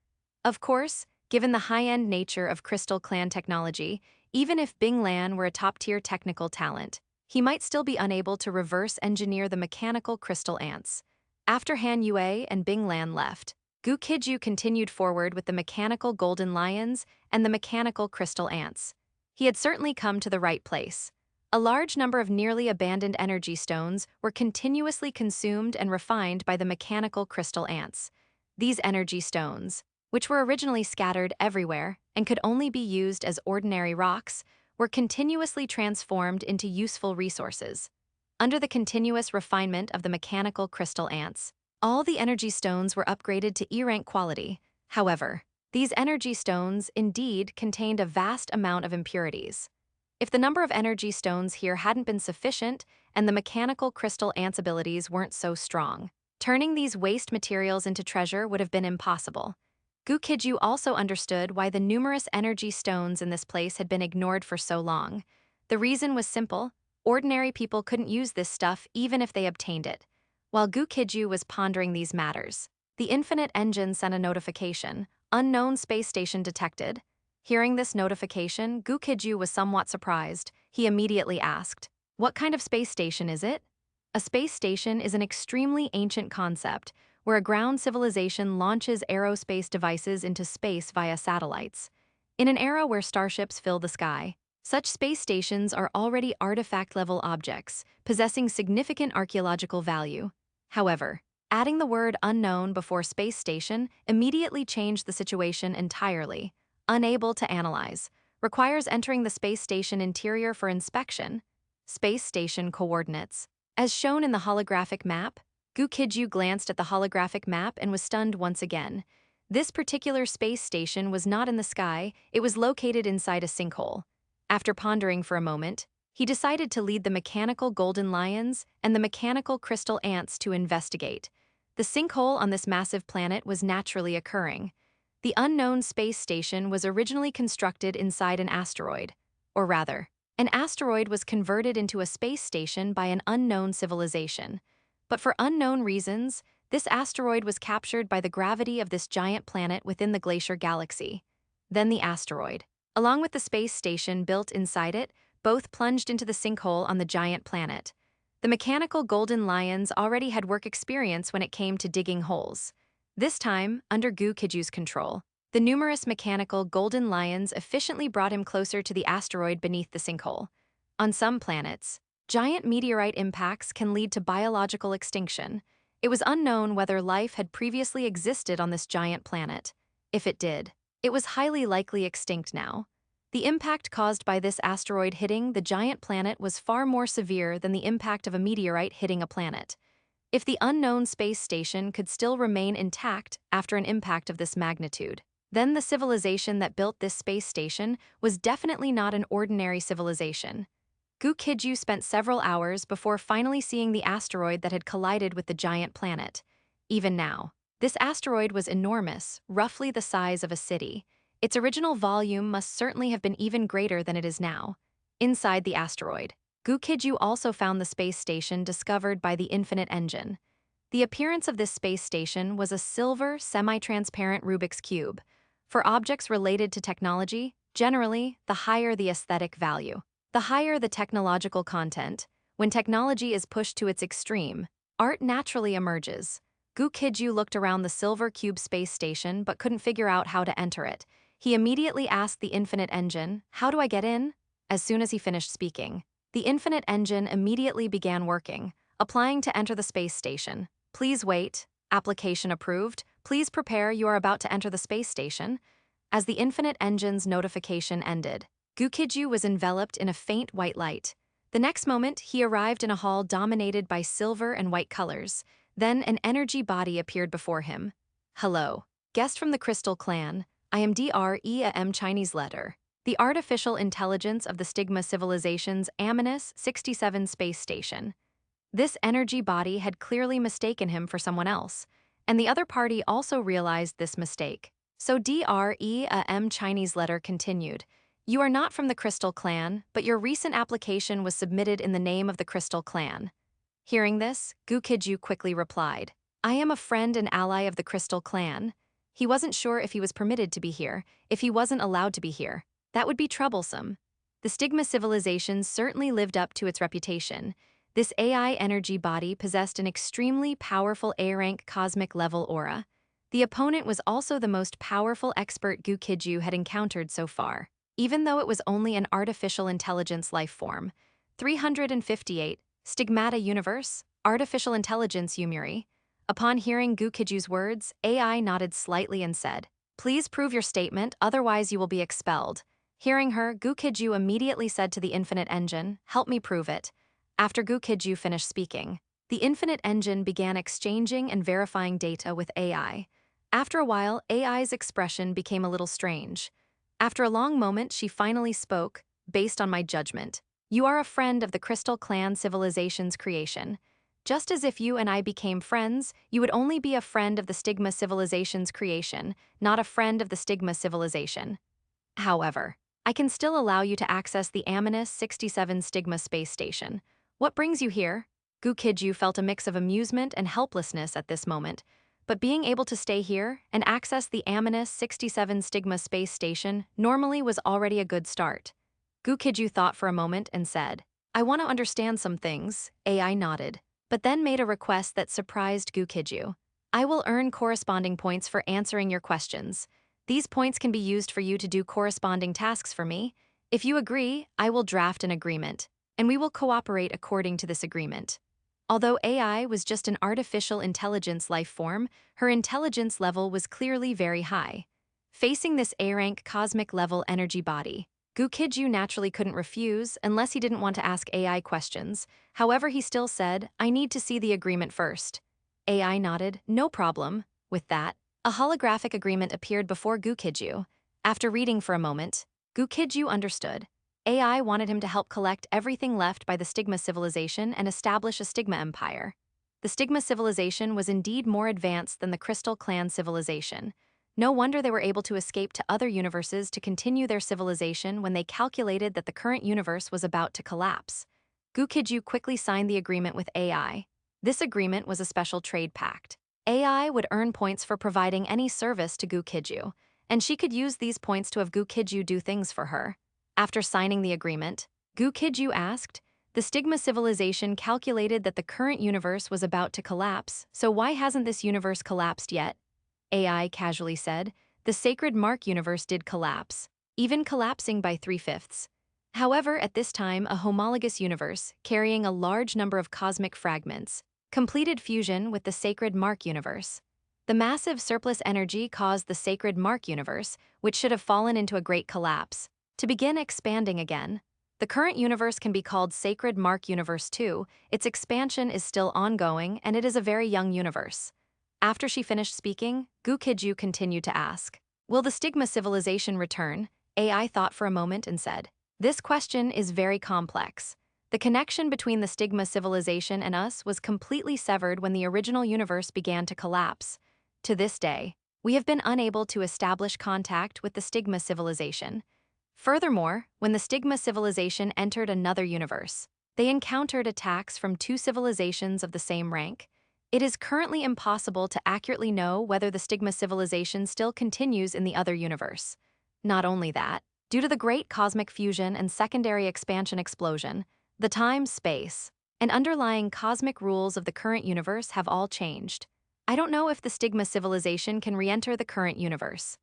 Speaker 1: Of course, given the high-end nature of Crystal Clan technology, even if Bing Lan were a top-tier technical talent, he might still be unable to reverse engineer the mechanical crystal ants. After Han Yue and Bing Lan left, Gu Qijue continued forward with the mechanical golden lions and the mechanical crystal ants. He had certainly come to the right place. A large number of nearly abandoned energy stones were continuously consumed and refined by the mechanical crystal ants. These energy stones, which were originally scattered everywhere and could only be used as ordinary rocks, were continuously transformed into useful resources. Under the continuous refinement of the mechanical crystal ants, all the energy stones were upgraded to E-rank quality. However, these energy stones indeed contained a vast amount of impurities. If the number of energy stones here hadn't been sufficient and the mechanical crystal ants' abilities weren't so strong, turning these waste materials into treasure would have been impossible. Gu Qijue also understood why the numerous energy stones in this place had been ignored for so long. The reason was simple: ordinary people couldn't use this stuff even if they obtained it. While Gu Qijue was pondering these matters, the Infinite Engine sent a notification: unknown space station detected. Hearing this notification, Gu Qijue was somewhat surprised. He immediately asked, "What kind of space station is it?" A space station is an extremely ancient concept where a ground civilization launches aerospace devices into space via satellites. In an era where starships fill the sky, such space stations are already artifact-level objects, possessing significant archaeological value. However, adding the word unknown before space station immediately changed the situation entirely. Unable to analyze, requires entering the space station interior for inspection. Space station coordinates. As shown in the holographic map, Gu Qijue glanced at the holographic map and was stunned once again. This particular space station was not in the sky, it was located inside a sinkhole. After pondering for a moment, he decided to lead the mechanical golden lions and the mechanical crystal ants to investigate. The sinkhole on this massive planet was naturally occurring. The unknown space station was originally constructed inside an asteroid. Or rather, an asteroid was converted into a space station by an unknown civilization. But for unknown reasons, this asteroid was captured by the gravity of this giant planet within the Glacier Galaxy. Then the asteroid, along with the space station built inside it, both plunged into the sinkhole on the giant planet. The mechanical golden lions already had work experience when it came to digging holes. This time, under Gu Qijue's control, the numerous mechanical golden lions efficiently brought him closer to the asteroid beneath the sinkhole. On some planets, giant meteorite impacts can lead to biological extinction. It was unknown whether life had previously existed on this giant planet. If it did, it was highly likely extinct now. The impact caused by this asteroid hitting the giant planet was far more severe than the impact of a meteorite hitting a planet. If the unknown space station could still remain intact after an impact of this magnitude, then the civilization that built this space station was definitely not an ordinary civilization. Gu Qijue spent several hours before finally seeing the asteroid that had collided with the giant planet. Even now, this asteroid was enormous, roughly the size of a city. Its original volume must certainly have been even greater than it is now. Inside the asteroid, Gu Qijue also found the space station discovered by the Infinite Engine. The appearance of this space station was a silver, semi-transparent Rubik's Cube. For objects related to technology, generally, the higher the aesthetic value, the higher the technological content. When technology is pushed to its extreme, art naturally emerges. Gu Qijue looked around the silver cube space station but couldn't figure out how to enter it. He immediately asked the Infinite Engine, "How do I get in?" As soon as he finished speaking, the Infinite Engine immediately began working, applying to enter the space station. "Please wait. Application approved. Please prepare, you are about to enter the space station." As the Infinite Engine's notification ended, Gu Qijue was enveloped in a faint white light. The next moment, he arrived in a hall dominated by silver and white colors. Then an energy body appeared before him. Hello. Guest from the Crystal Clan. I am DREAM Chinese letter. The artificial intelligence of the Stigma Civilization's Amanus 67 space station. This energy body had clearly mistaken him for someone else, and the other party also realized this mistake. So DREAM Chinese letter continued. You are not from the Crystal Clan, but your recent application was submitted in the name of the Crystal Clan. Hearing this, Gu Qijue quickly replied, I am a friend and ally of the Crystal Clan. He wasn't sure if he was permitted to be here, if he wasn't allowed to be here. That would be troublesome. The Stigma Civilization certainly lived up to its reputation. This AI energy body possessed an extremely powerful A-rank cosmic level aura. The opponent was also the most powerful expert Gu Qijue had encountered so far, even though it was only an artificial intelligence life form. 358, Stigmata Universe, Artificial Intelligence Yumiri. Upon hearing Gu Qijue's words, AI nodded slightly and said, Please prove your statement, otherwise you will be expelled. Hearing her, Gu Qijue immediately said to the Infinite Engine, Help me prove it. After Gu Qijue finished speaking, the Infinite Engine began exchanging and verifying data with AI. After a while, AI's expression became a little strange. After a long moment, she finally spoke, based on my judgment. You are a friend of the Crystal Clan Civilization's creation. Just as if you and I became friends, you would only be a friend of the Stigma Civilization's creation, not a friend of the Stigma Civilization. However, I can still allow you to access the Amanus 67 Stigma space station. What brings you here? Gu Qijue felt a mix of amusement and helplessness at this moment, but being able to stay here and access the Amanus 67 Stigma space station normally was already a good start. Gu Qijue thought for a moment and said, I want to understand some things. AI nodded, but then made a request that surprised Gu Qijue. I will earn corresponding points for answering your questions. These points can be used for you to do corresponding tasks for me. If you agree, I will draft an agreement, and we will cooperate according to this agreement. Although AI was just an artificial intelligence life form, her intelligence level was clearly very high. Facing this A-rank cosmic level energy body, Gu Qijue naturally couldn't refuse unless he didn't want to ask AI questions. However, he still said, I need to see the agreement first. AI nodded, no problem. With that, a holographic agreement appeared before Gu Qijue. After reading for a moment, Gu Qijue understood. AI wanted him to help collect everything left by the Stigma Civilization and establish a Stigma Empire. The Stigma Civilization was indeed more advanced than the Crystal Clan Civilization. No wonder they were able to escape to other universes to continue their civilization when they calculated that the current universe was about to collapse. Gu Qijue quickly signed the agreement with AI. This agreement was a special trade pact. AI would earn points for providing any service to Gu Qijue, and she could use these points to have Gu Qijue do things for her. After signing the agreement, Gu Qijue asked, the Stigma Civilization calculated that the current universe was about to collapse, so why hasn't this universe collapsed yet? AI casually said, the Sacred Mark universe did collapse, even collapsing by 3/5. However, at this time, a homologous universe, carrying a large number of cosmic fragments, completed fusion with the Sacred Mark universe. The massive surplus energy caused the Sacred Mark universe, which should have fallen into a great collapse, to begin expanding again. The current universe can be called Sacred Mark Universe 2, its expansion is still ongoing, and it is a very young universe. After she finished speaking, Gu Qijue continued to ask, will the Stigma Civilization return? AI thought for a moment and said, this question is very complex. The connection between the Stigma Civilization and us was completely severed when the original universe began to collapse. To this day, we have been unable to establish contact with the Stigma Civilization. Furthermore, when the Stigma Civilization entered another universe, they encountered attacks from two civilizations of the same rank. It is currently impossible to accurately know whether the Stigma Civilization still continues in the other universe. Not only that, due to the great cosmic fusion and secondary expansion explosion, the time, space, and underlying cosmic rules of the current universe have all changed. I don't know if the Stigma Civilization can re-enter the current universe.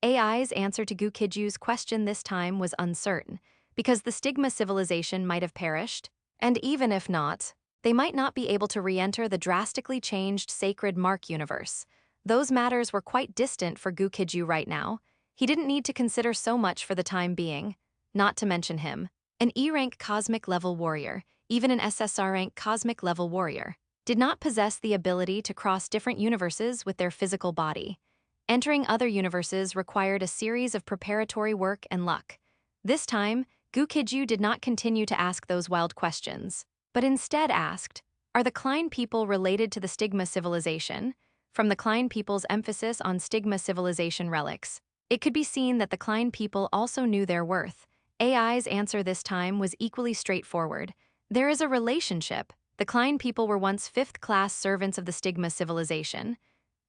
Speaker 1: AI's answer to Gu Qijue's question this time was uncertain, because the Stigma Civilization might have perished, and even if not, they might not be able to re-enter the drastically changed Sacred Mark universe. Those matters were quite distant for Gu Qijue right now. He didn't need to consider so much for the time being. Not to mention him, An E-rank cosmic level warrior, even an SSR rank cosmic level warrior, did not possess the ability to cross different universes with their physical body. Entering other universes required a series of preparatory work and luck. This time, Gu Qijue did not continue to ask those wild questions, but instead asked, are the Klein people related to the Stigma civilization? From the Klein people's emphasis on Stigma civilization relics, it could be seen that the Klein people also knew their worth. AI's answer this time was equally straightforward. There is a relationship. The Klein people were once fifth-class servants of the Stigma civilization.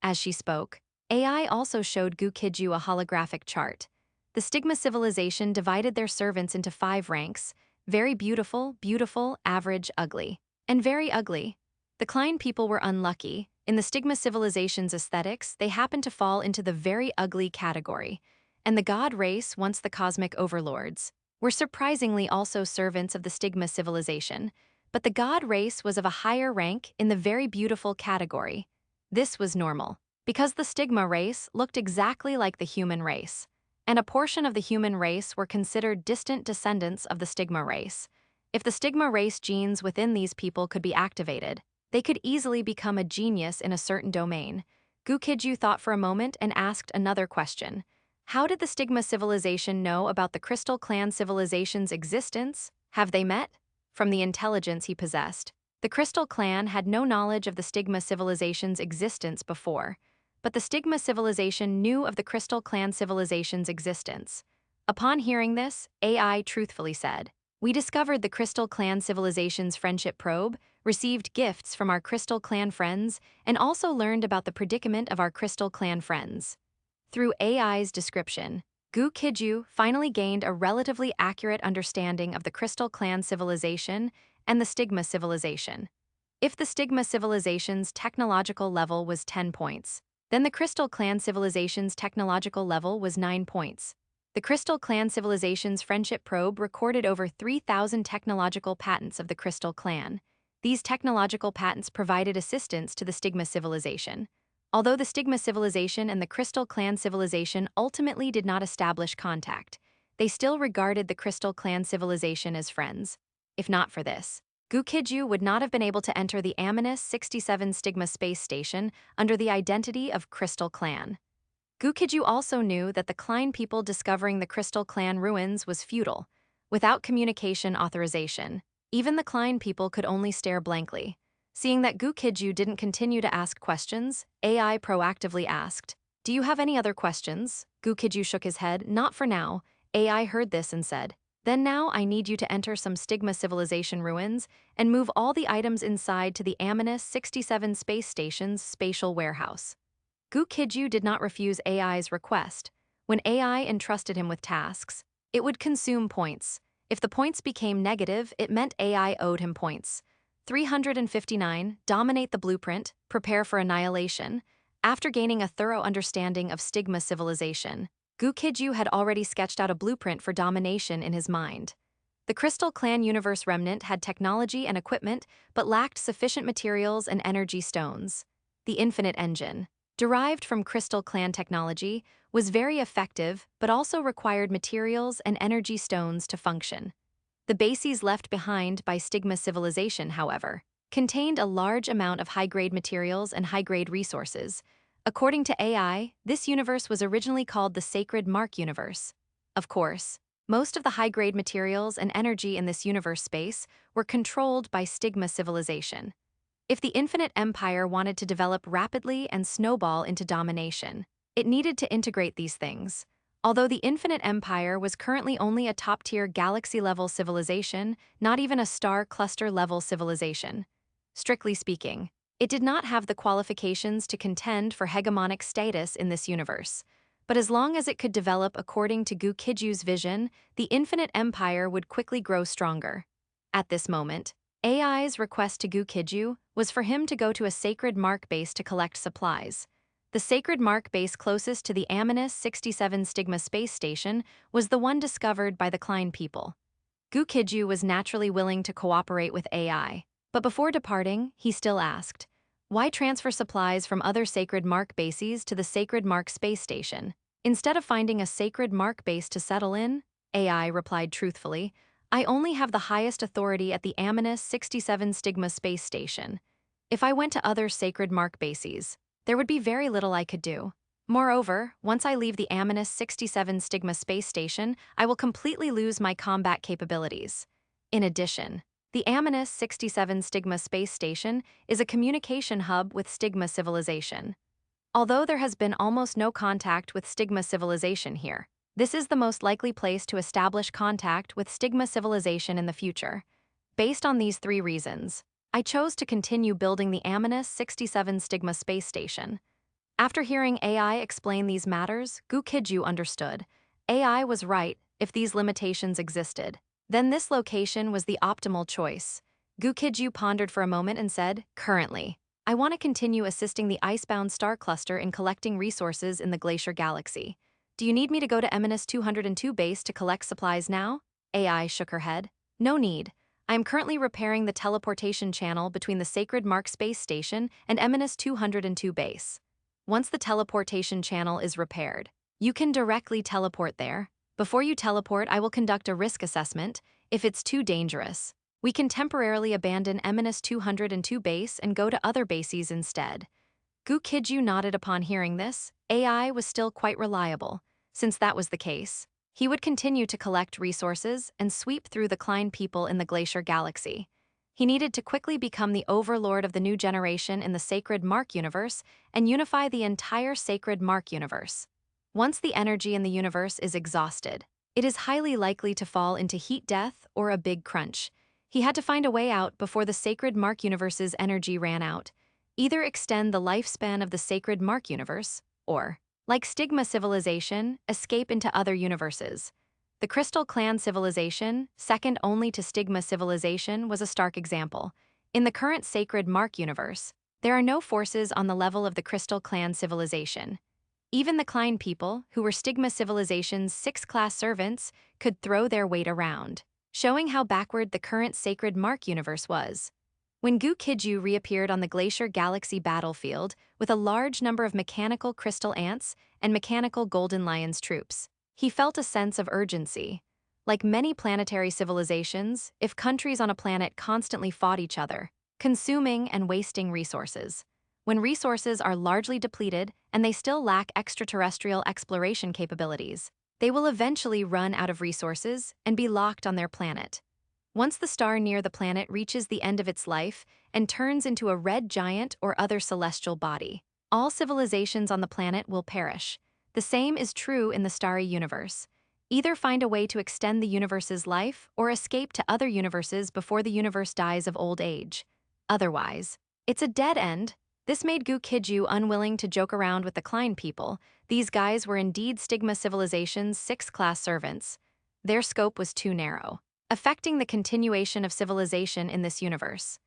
Speaker 1: As she spoke, AI also showed Gu Qijue a holographic chart. The Stigma civilization divided their servants into 5 ranks: very beautiful, beautiful, average, ugly, and very ugly. The Klein people were unlucky. In the Stigma civilization's aesthetics, they happened to fall into the very ugly category. And the god race, once the cosmic overlords, were surprisingly also servants of the Stigma civilization, but the god race was of a higher rank in the very beautiful category. This was normal, because the Stigma race looked exactly like the human race, and a portion of the human race were considered distant descendants of the Stigma race. If the Stigma race genes within these people could be activated, they could easily become a genius in a certain domain. Gu Qijue thought for a moment and asked another question. How did the Stigma civilization know about the Crystal Clan civilization's existence? Have they met? From the intelligence he possessed, the Crystal Clan had no knowledge of the Stigma civilization's existence before, but the Stigma civilization knew of the Crystal Clan civilization's existence. Upon hearing this, AI truthfully said, "We discovered the Crystal Clan civilization's friendship probe, received gifts from our Crystal Clan friends, and also learned about the predicament of our Crystal Clan friends." Through AI's description, Gu Qijue finally gained a relatively accurate understanding of the Crystal Clan civilization and the Stigma civilization. If the Stigma civilization's technological level was 10 points, then the Crystal Clan civilization's technological level was 9 points. The Crystal Clan civilization's friendship probe recorded over 3,000 technological patents of the Crystal Clan. These technological patents provided assistance to the Stigma civilization. Although the Stigma civilization and the Crystal Clan civilization ultimately did not establish contact, they still regarded the Crystal Clan civilization as friends. If not for this, Gu Qijue would not have been able to enter the Amanus 67 Stigma space station under the identity of Crystal Clan. Gu Qijue also knew that the Klein people discovering the Crystal Clan ruins was futile. Without communication authorization, even the Klein people could only stare blankly. Seeing that Gu Qijue didn't continue to ask questions, AI proactively asked, "Do you have any other questions?" Gu Qijue shook his head, "Not for now." AI heard this and said, "Then now I need you to enter some Stigma civilization ruins and move all the items inside to the Amanus 67 space station's spatial warehouse." Gu Qijue did not refuse AI's request. When AI entrusted him with tasks, it would consume points. If the points became negative, it meant AI owed him points. 359, dominate the blueprint, prepare for annihilation. After gaining a thorough understanding of Stigma civilization, Gu Qijue had already sketched out a blueprint for domination in his mind. The Crystal Clan universe remnant had technology and equipment, but lacked sufficient materials and energy stones. The Infinite Engine, derived from Crystal Clan technology, was very effective, but also required materials and energy stones to function. The bases left behind by Stigma civilization, however, contained a large amount of high-grade materials and high-grade resources. According to AI, this universe was originally called the Sacred Mark universe. Of course, most of the high-grade materials and energy in this universe space were controlled by Stigma civilization. If the Infinite Empire wanted to develop rapidly and snowball into domination, it needed to integrate these things. Although the Infinite Empire was currently only a top-tier galaxy-level civilization, not even a star cluster-level civilization. Strictly speaking, it did not have the qualifications to contend for hegemonic status in this universe. But as long as it could develop according to Gu Qijue's vision, the Infinite Empire would quickly grow stronger. At this moment, AI's request to Gu Qijue was for him to go to a Sacred Mark base to collect supplies. The Sacred Mark base closest to the Amanus 67 Stigma space station was the one discovered by the Klein people. Gu Qijue was naturally willing to cooperate with AI, but before departing, he still asked, "Why transfer supplies from other Sacred Mark bases to the Sacred Mark space station? Instead of finding a Sacred Mark base to settle in?" AI replied truthfully, I only have the highest authority at the Amanus 67 Stigma space station. If I went to other sacred mark bases, there would be very little I could do. Moreover, once I leave the Amanus 67 Stigma space station, I will completely lose my combat capabilities. In addition, the Amanus 67 Stigma space station is a communication hub with Stigma civilization. Although there has been almost no contact with Stigma civilization here, this is the most likely place to establish contact with Stigma civilization in the future. Based on these three reasons, I chose to continue building the Amanus 67 Stigma space station. After hearing AI explain these matters, Gu Qijue understood. AI was right if these limitations existed. Then this location was the optimal choice. Gu Qijue pondered for a moment and said, "Currently, I want to continue assisting the Icebound Star Cluster in collecting resources in the Glacier Galaxy. Do you need me to go to Eminus 202 base to collect supplies now?" AI shook her head. "No need. I am currently repairing the teleportation channel between the Sacred Mark space station and Eminus 202 base. Once the teleportation channel is repaired, you can directly teleport there. Before you teleport, I will conduct a risk assessment. If it's too dangerous, we can temporarily abandon Eminus 202 base and go to other bases instead." Gu Qijue nodded upon hearing this. AI was still quite reliable. Since that was the case, he would continue to collect resources and sweep through the Klein people in the Glacier Galaxy. He needed to quickly become the overlord of the new generation in the Sacred Mark universe and unify the entire Sacred Mark universe. Once the energy in the universe is exhausted, it is highly likely to fall into heat death or a big crunch. He had to find a way out before the Sacred Mark universe's energy ran out. Either extend the lifespan of the Sacred Mark universe, or, like Stigma civilization, escape into other universes. The Crystal Clan civilization, second only to Stigma civilization, was a stark example. In the current Sacred Mark universe, there are no forces on the level of the Crystal Clan civilization. Even the Klein people, who were Stigma civilization's 6th-class servants, could throw their weight around, showing how backward the current Sacred Mark universe was. When Gu Qijue reappeared on the Glacier Galaxy battlefield with a large number of mechanical crystal ants and mechanical golden lions troops, he felt a sense of urgency. Like many planetary civilizations, if countries on a planet constantly fought each other, consuming and wasting resources. When resources are largely depleted and they still lack extraterrestrial exploration capabilities, they will eventually run out of resources and be locked on their planet. Once the star near the planet reaches the end of its life and turns into a red giant or other celestial body, all civilizations on the planet will perish. The same is true in the starry universe. Either find a way to extend the universe's life or escape to other universes before the universe dies of old age. Otherwise, it's a dead end. This made Gu Qijue unwilling to joke around with the Klein people. These guys were indeed Stigma civilization's 6th-class servants. Their scope was too narrow, affecting the continuation of civilization in this universe.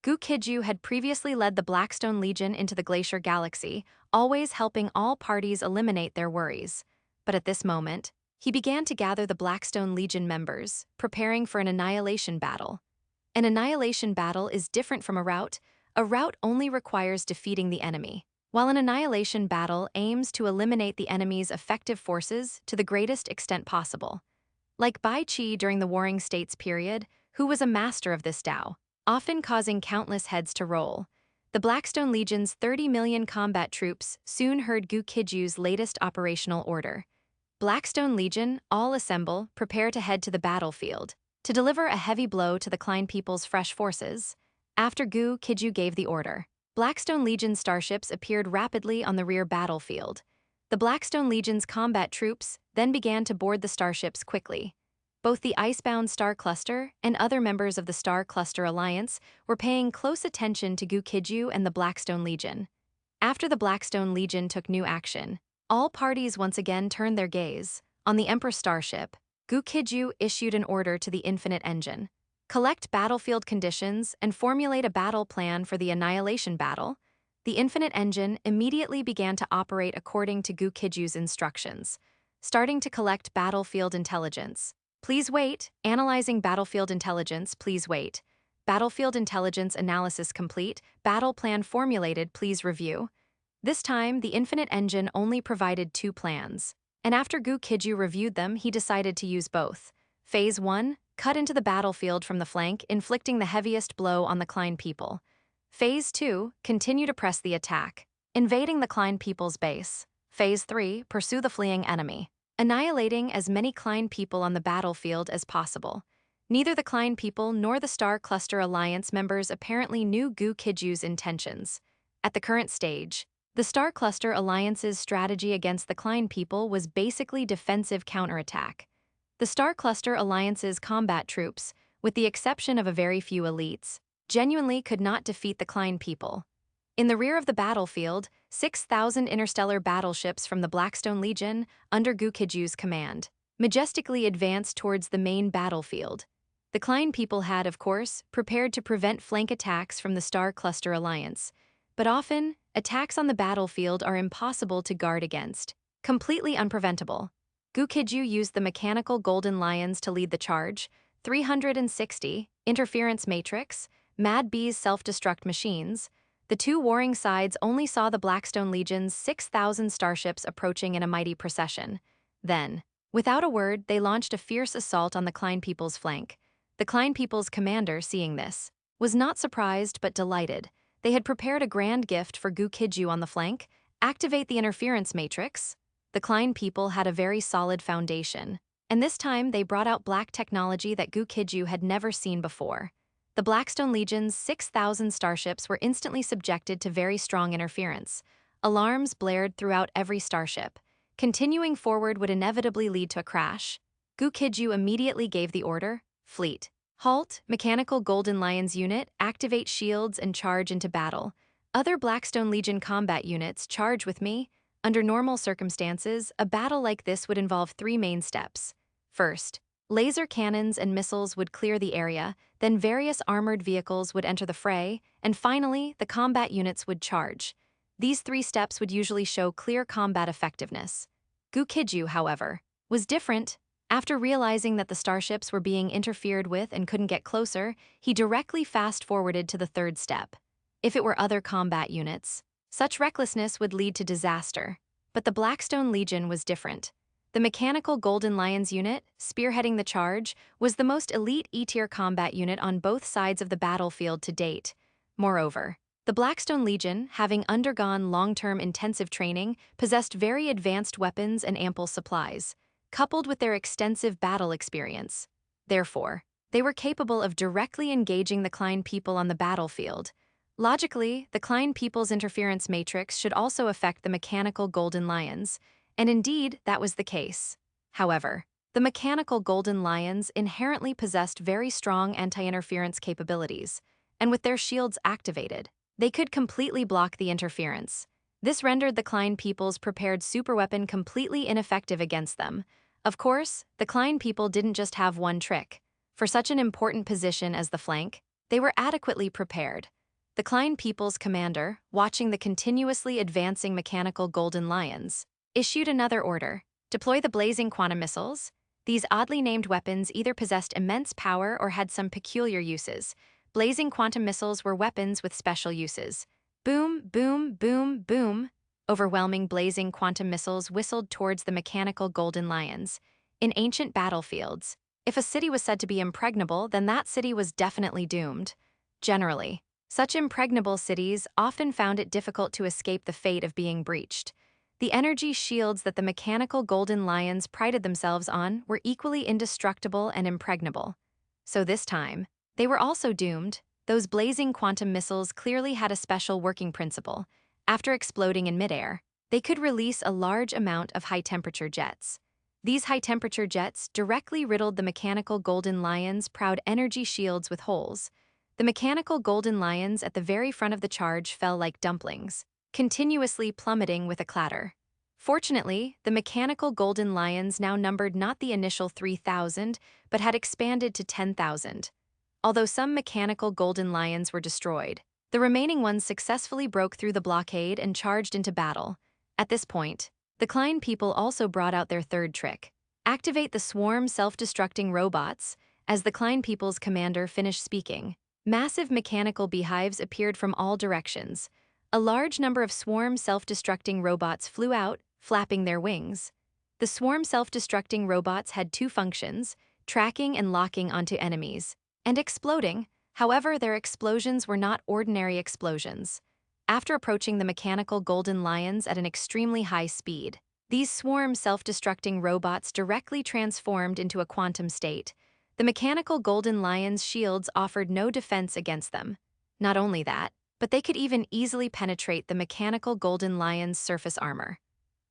Speaker 1: Gu Qijue had previously led the Blackstone Legion into the Glacier Galaxy, always helping all parties eliminate their worries. But at this moment, he began to gather the Blackstone Legion members, preparing for an annihilation battle. An annihilation battle is different from a rout. A rout only requires defeating the enemy, while an annihilation battle aims to eliminate the enemy's effective forces to the greatest extent possible. Like Bai Qi during the Warring States period, who was a master of this Tao, often causing countless heads to roll, the Blackstone Legion's 30 million combat troops soon heard Gu Qijue's latest operational order. Blackstone Legion, all assemble, prepare to head to the battlefield, to deliver a heavy blow to the Klein people's fresh forces. After Gu Qijue gave the order, Blackstone Legion starships appeared rapidly on the rear battlefield. The Blackstone Legion's combat troops then began to board the starships quickly. Both the Icebound Star Cluster and other members of the Star Cluster Alliance were paying close attention to Gu Qijue and the Blackstone Legion. After the Blackstone Legion took new action, all parties once again turned their gaze. On the Emperor starship, Gu Qijue issued an order to the Infinite Engine. Collect battlefield conditions and formulate a battle plan for the annihilation battle. The Infinite Engine immediately began to operate according to Gu Qijue's instructions, starting to collect battlefield intelligence. Please wait. Analyzing battlefield intelligence. Please wait. Battlefield intelligence analysis complete. Battle plan formulated. Please review. This time, the Infinite Engine only provided 2 plans, and after Gu Qijue reviewed them, he decided to use both. Phase 1, cut into the battlefield from the flank, inflicting the heaviest blow on the Klein people. Phase 2, continue to press the attack, invading the Klein people's base. Phase 3, pursue the fleeing enemy, annihilating as many Klein people on the battlefield as possible. Neither the Klein people nor the Star Cluster Alliance members apparently knew Gu Qijue's intentions. At the current stage, the Star Cluster Alliance's strategy against the Klein people was basically defensive counterattack. The Star Cluster Alliance's combat troops, with the exception of a very few elites, genuinely could not defeat the Klein people. In the rear of the battlefield, 6,000 interstellar battleships from the Blackstone Legion, under Gu Qijue's command, majestically advanced towards the main battlefield. The Klein people had, of course, prepared to prevent flank attacks from the Star Cluster Alliance, but often, attacks on the battlefield are impossible to guard against, completely unpreventable. Gu Qijue used the mechanical Golden Lions to lead the charge, 360, Interference Matrix, Mad Bee's self-destruct machines. The two warring sides only saw the Blackstone Legion's 6,000 starships approaching in a mighty procession. Then, without a word, they launched a fierce assault on the Klein people's flank. The Klein people's commander, seeing this, was not surprised but delighted. They had prepared a grand gift for Gu Qijue on the flank: activate the interference matrix. The Klein people had a very solid foundation, and this time they brought out black technology that Gu Qijue had never seen before. The Blackstone Legion's 6,000 starships were instantly subjected to very strong interference. Alarms blared throughout every starship. Continuing forward would inevitably lead to a crash. Gu Qijue immediately gave the order: fleet, halt, mechanical Golden Lions unit, activate shields and charge into battle. Other Blackstone Legion combat units, charge with me. Under normal circumstances, a battle like this would involve 3 main steps. First, laser cannons and missiles would clear the area, then various armored vehicles would enter the fray, and finally, the combat units would charge. These 3 steps would usually show clear combat effectiveness. Gu Qijue, however, was different. After realizing that the starships were being interfered with and couldn't get closer, he directly fast-forwarded to the 3rd step. If it were other combat units, such recklessness would lead to disaster. But the Blackstone Legion was different. The mechanical Golden Lions unit, spearheading the charge, was the most elite E-tier combat unit on both sides of the battlefield to date. Moreover, the Blackstone Legion, having undergone long-term intensive training, possessed very advanced weapons and ample supplies, coupled with their extensive battle experience. Therefore, they were capable of directly engaging the Klein people on the battlefield. Logically, the Klein people's interference matrix should also affect the mechanical Golden Lions, and indeed, that was the case. However, the mechanical Golden Lions inherently possessed very strong anti-interference capabilities, and with their shields activated, they could completely block the interference. This rendered the Klein people's prepared superweapon completely ineffective against them. Of course, the Klein people didn't just have one trick. For such an important position as the flank, they were adequately prepared. The Klein people's commander, watching the continuously advancing mechanical Golden Lions, issued another order: deploy the blazing quantum missiles. These oddly named weapons either possessed immense power or had some peculiar uses. Blazing quantum missiles were weapons with special uses. Boom, boom, boom, boom. Overwhelming blazing quantum missiles whistled towards the mechanical Golden Lions. In ancient battlefields, if a city was said to be impregnable, then that city was definitely doomed. Generally, such impregnable cities often found it difficult to escape the fate of being breached. The energy shields that the mechanical Golden Lions prided themselves on were equally indestructible and impregnable. So this time, they were also doomed. Those blazing quantum missiles clearly had a special working principle. After exploding in midair, they could release a large amount of high-temperature jets. These high-temperature jets directly riddled the mechanical Golden Lions' proud energy shields with holes. The mechanical Golden Lions at the very front of the charge fell like dumplings, continuously plummeting with a clatter. Fortunately, the mechanical Golden Lions now numbered not the initial 3,000, but had expanded to 10,000. Although some mechanical Golden Lions were destroyed, the remaining ones successfully broke through the blockade and charged into battle. At this point, the Klein people also brought out their 3rd trick: activate the swarm self-destructing robots. As the Klein people's commander finished speaking, massive mechanical beehives appeared from all directions. A large number of swarm self-destructing robots flew out, flapping their wings. The swarm self-destructing robots had 2 functions: tracking and locking onto enemies, and exploding. However, their explosions were not ordinary explosions. After approaching the mechanical golden lions at an extremely high speed, these swarm self-destructing robots directly transformed into a quantum state. The mechanical golden lions' shields offered no defense against them. Not only that, but they could even easily penetrate the mechanical golden lions' surface armor.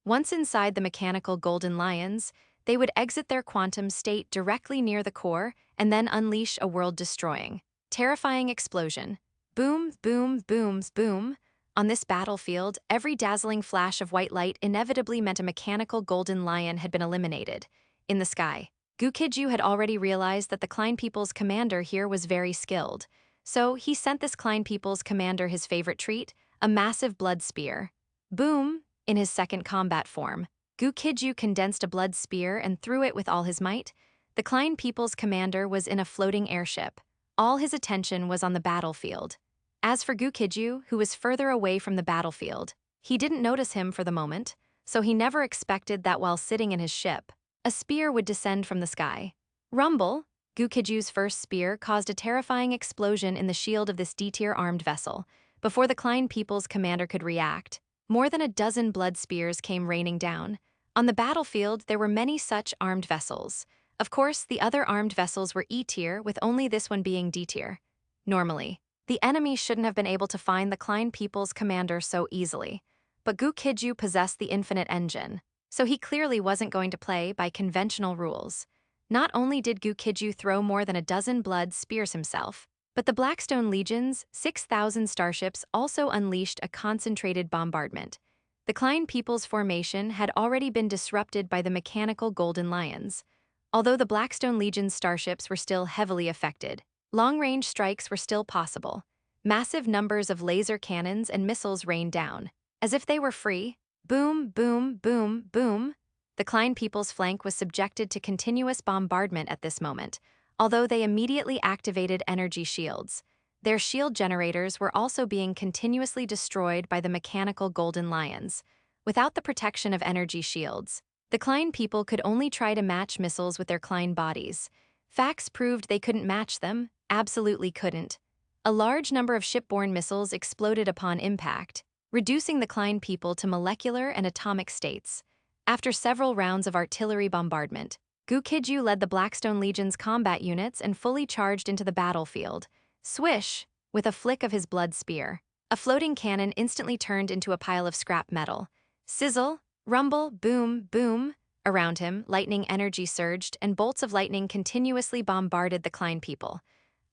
Speaker 1: Once inside the mechanical golden lions, they would exit their quantum state directly near the core and then unleash a world-destroying, terrifying explosion. Boom, boom, booms, boom. On this battlefield, every dazzling flash of white light inevitably meant a mechanical golden lion had been eliminated. In the sky, Gu Qijue had already realized that the Klein people's commander here was very skilled, so he sent this Klein people's commander his favorite treat, a massive blood spear. Boom! In his second combat form, Gu Qijue condensed a blood spear and threw it with all his might. The Klein people's commander was in a floating airship. All his attention was on the battlefield. As for Gu Qijue, who was further away from the battlefield, he didn't notice him for the moment, so he never expected that while sitting in his ship, a spear would descend from the sky. Rumble! Gu Qijue's first spear caused a terrifying explosion in the shield of this D-tier armed vessel. Before the Klein people's commander could react, more than a dozen blood spears came raining down. On the battlefield, there were many such armed vessels. Of course, the other armed vessels were E-tier, with only this one being D-tier. Normally, the enemy shouldn't have been able to find the Klein people's commander so easily. But Gu Qijue possessed the infinite engine, so he clearly wasn't going to play by conventional rules. Not only did Gu Qijue throw more than a dozen blood spears himself, but the Blackstone Legion's 6,000 starships also unleashed a concentrated bombardment. The Klein people's formation had already been disrupted by the mechanical golden lions. Although the Blackstone Legion's starships were still heavily affected, long-range strikes were still possible. Massive numbers of laser cannons and missiles rained down. As if they were free, boom, boom, boom, boom. The Klein people's flank was subjected to continuous bombardment at this moment, although they immediately activated energy shields. Their shield generators were also being continuously destroyed by the mechanical golden lions. Without the protection of energy shields, the Klein people could only try to match missiles with their Klein bodies. Facts proved they couldn't match them, absolutely couldn't. A large number of shipborne missiles exploded upon impact, reducing the Klein people to molecular and atomic states. After several rounds of artillery bombardment, Gu Qijue led the Blackstone Legion's combat units and fully charged into the battlefield. Swish! With a flick of his blood spear, a floating cannon instantly turned into a pile of scrap metal. Sizzle! Rumble! Boom! Boom! Around him, lightning energy surged and bolts of lightning continuously bombarded the Klein people.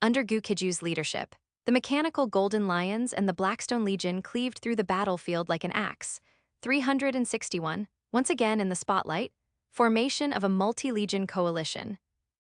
Speaker 1: Under Gu Qijue's leadership, the mechanical golden lions and the Blackstone Legion cleaved through the battlefield like an axe. 361, once again in the spotlight, formation of a multi-legion coalition.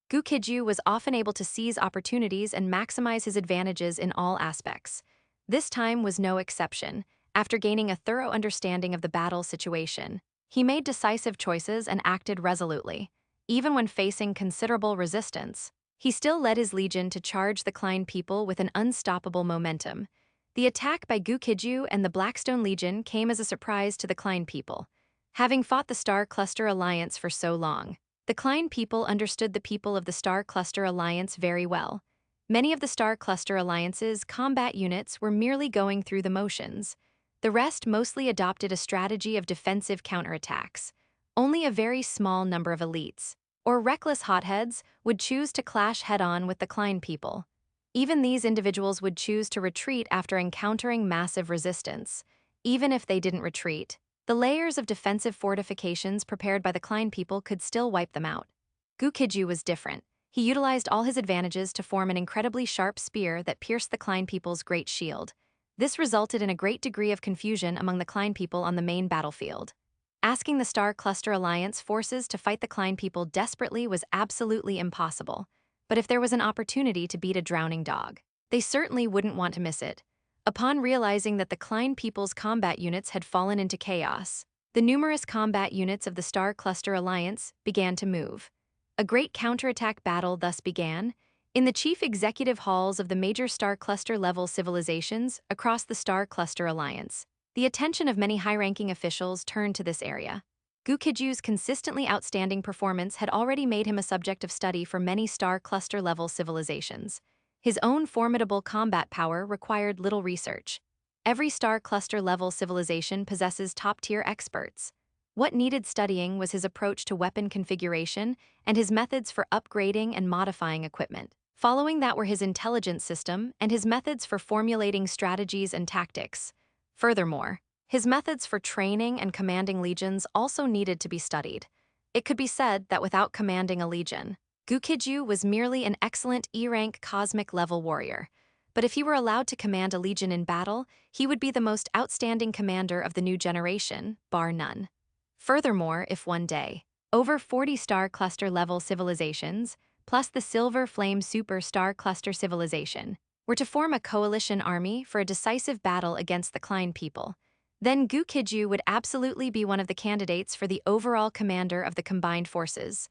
Speaker 1: Gu Qijue was often able to seize opportunities and maximize his advantages in all aspects. This time was no exception. After gaining a thorough understanding of the battle situation, he made decisive choices and acted resolutely. Even when facing considerable resistance, he still led his legion to charge the Klein people with an unstoppable momentum. The attack by Gu Qijue and the Blackstone Legion came as a surprise to the Klein people. Having fought the Star Cluster Alliance for so long, the Klein people understood the people of the Star Cluster Alliance very well. Many of the Star Cluster Alliance's combat units were merely going through the motions. The rest mostly adopted a strategy of defensive counterattacks. Only a very small number of elites, or reckless hotheads, would choose to clash head-on with the Klein people. Even these individuals would choose to retreat after encountering massive resistance. Even if they didn't retreat, the layers of defensive fortifications prepared by the Klein people could still wipe them out. Gu Qijue was different. He utilized all his advantages to form an incredibly sharp spear that pierced the Klein people's great shield. This resulted in a great degree of confusion among the Klein people on the main battlefield. Asking the Star Cluster Alliance forces to fight the Klein people desperately was absolutely impossible. But if there was an opportunity to beat a drowning dog, they certainly wouldn't want to miss it. Upon realizing that the Klein people's combat units had fallen into chaos, the numerous combat units of the Star Cluster Alliance began to move. A great counterattack battle thus began in the chief executive halls of the major Star Cluster-level civilizations across the Star Cluster Alliance. The attention of many high-ranking officials turned to this area. Gu Qijue's consistently outstanding performance had already made him a subject of study for many star cluster-level civilizations. His own formidable combat power required little research. Every star cluster-level civilization possesses top-tier experts. What needed studying was his approach to weapon configuration and his methods for upgrading and modifying equipment. Following that were his intelligence system and his methods for formulating strategies and tactics. Furthermore, his methods for training and commanding legions also needed to be studied. It could be said that without commanding a legion, Gu Qijue was merely an excellent E-rank cosmic-level warrior. But if he were allowed to command a legion in battle, he would be the most outstanding commander of the new generation, bar none. Furthermore, if one day, over 40 star cluster-level civilizations, plus the Silver Flame Super Star Cluster civilization, were to form a coalition army for a decisive battle against the Klein people, then Gu Qijue would absolutely be one of the candidates for the overall commander of the combined forces.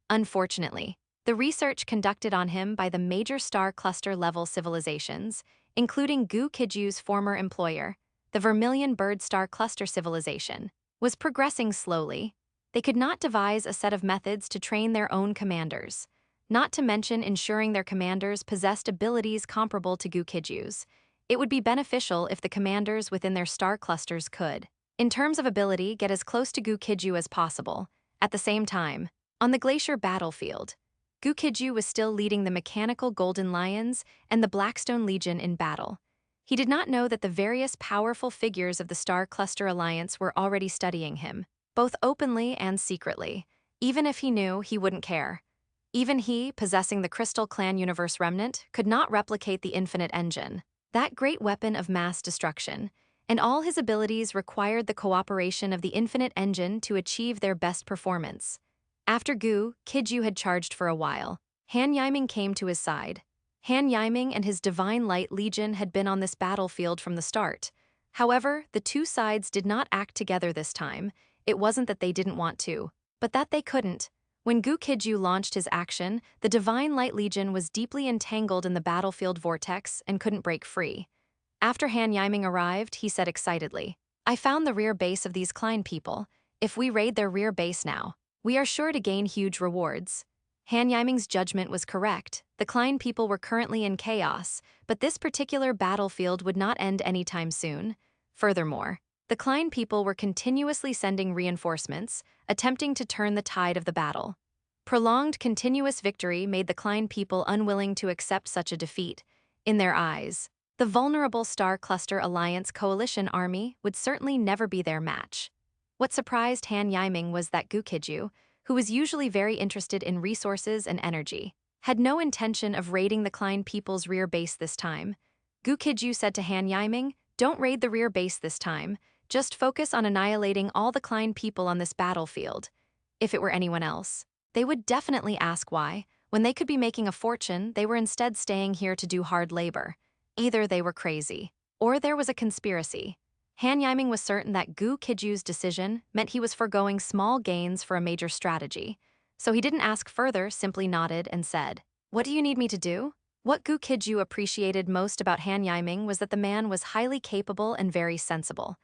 Speaker 1: Unfortunately, the research conducted on him by the major star cluster-level civilizations, including Gu Qijue's former employer, the Vermilion Bird Star Cluster civilization, was progressing slowly. They could not devise a set of methods to train their own commanders, not to mention ensuring their commanders possessed abilities comparable to Gu Qijue's. It would be beneficial if the commanders within their star clusters could, in terms of ability, get as close to Gu Qijue as possible. At the same time, on the Glacier battlefield, Gu Qijue was still leading the Mechanical Golden Lions and the Blackstone Legion in battle. He did not know that the various powerful figures of the Star Cluster Alliance were already studying him, both openly and secretly. Even if he knew, he wouldn't care. Even he, possessing the Crystal Clan Universe Remnant, could not replicate the Infinite Engine, that great weapon of mass destruction, and all his abilities required the cooperation of the Infinite Engine to achieve their best performance. After Gu Qijue had charged for a while, Han Yiming came to his side. Han Yiming and his Divine Light Legion had been on this battlefield from the start. However, the two sides did not act together this time. It wasn't that they didn't want to, but that they couldn't. When Gu Qijue launched his action, the Divine Light Legion was deeply entangled in the battlefield vortex and couldn't break free. After Han Yiming arrived, he said excitedly, "I found the rear base of these Klein people. If we raid their rear base now, we are sure to gain huge rewards." Han Yiming's judgment was correct. The Klein people were currently in chaos, but this particular battlefield would not end anytime soon. Furthermore, the Klein people were continuously sending reinforcements, attempting to turn the tide of the battle. Prolonged continuous victory made the Klein people unwilling to accept such a defeat. In their eyes, the vulnerable Star Cluster Alliance coalition army would certainly never be their match. What surprised Han Yiming was that Gu Qijue, who was usually very interested in resources and energy, had no intention of raiding the Klein people's rear base this time. Gu Qijue said to Han Yiming, "Don't raid the rear base this time. Just focus on annihilating all the Klein people on this battlefield." If it were anyone else, they would definitely ask why. When they could be making a fortune, they were instead staying here to do hard labor. Either they were crazy, or there was a conspiracy. Han Yiming was certain that Gu Qijue's decision meant he was foregoing small gains for a major strategy. So he didn't ask further, simply nodded and said, "What do you need me to do?" What Gu Qijue appreciated most about Han Yiming was that the man was highly capable and very sensible.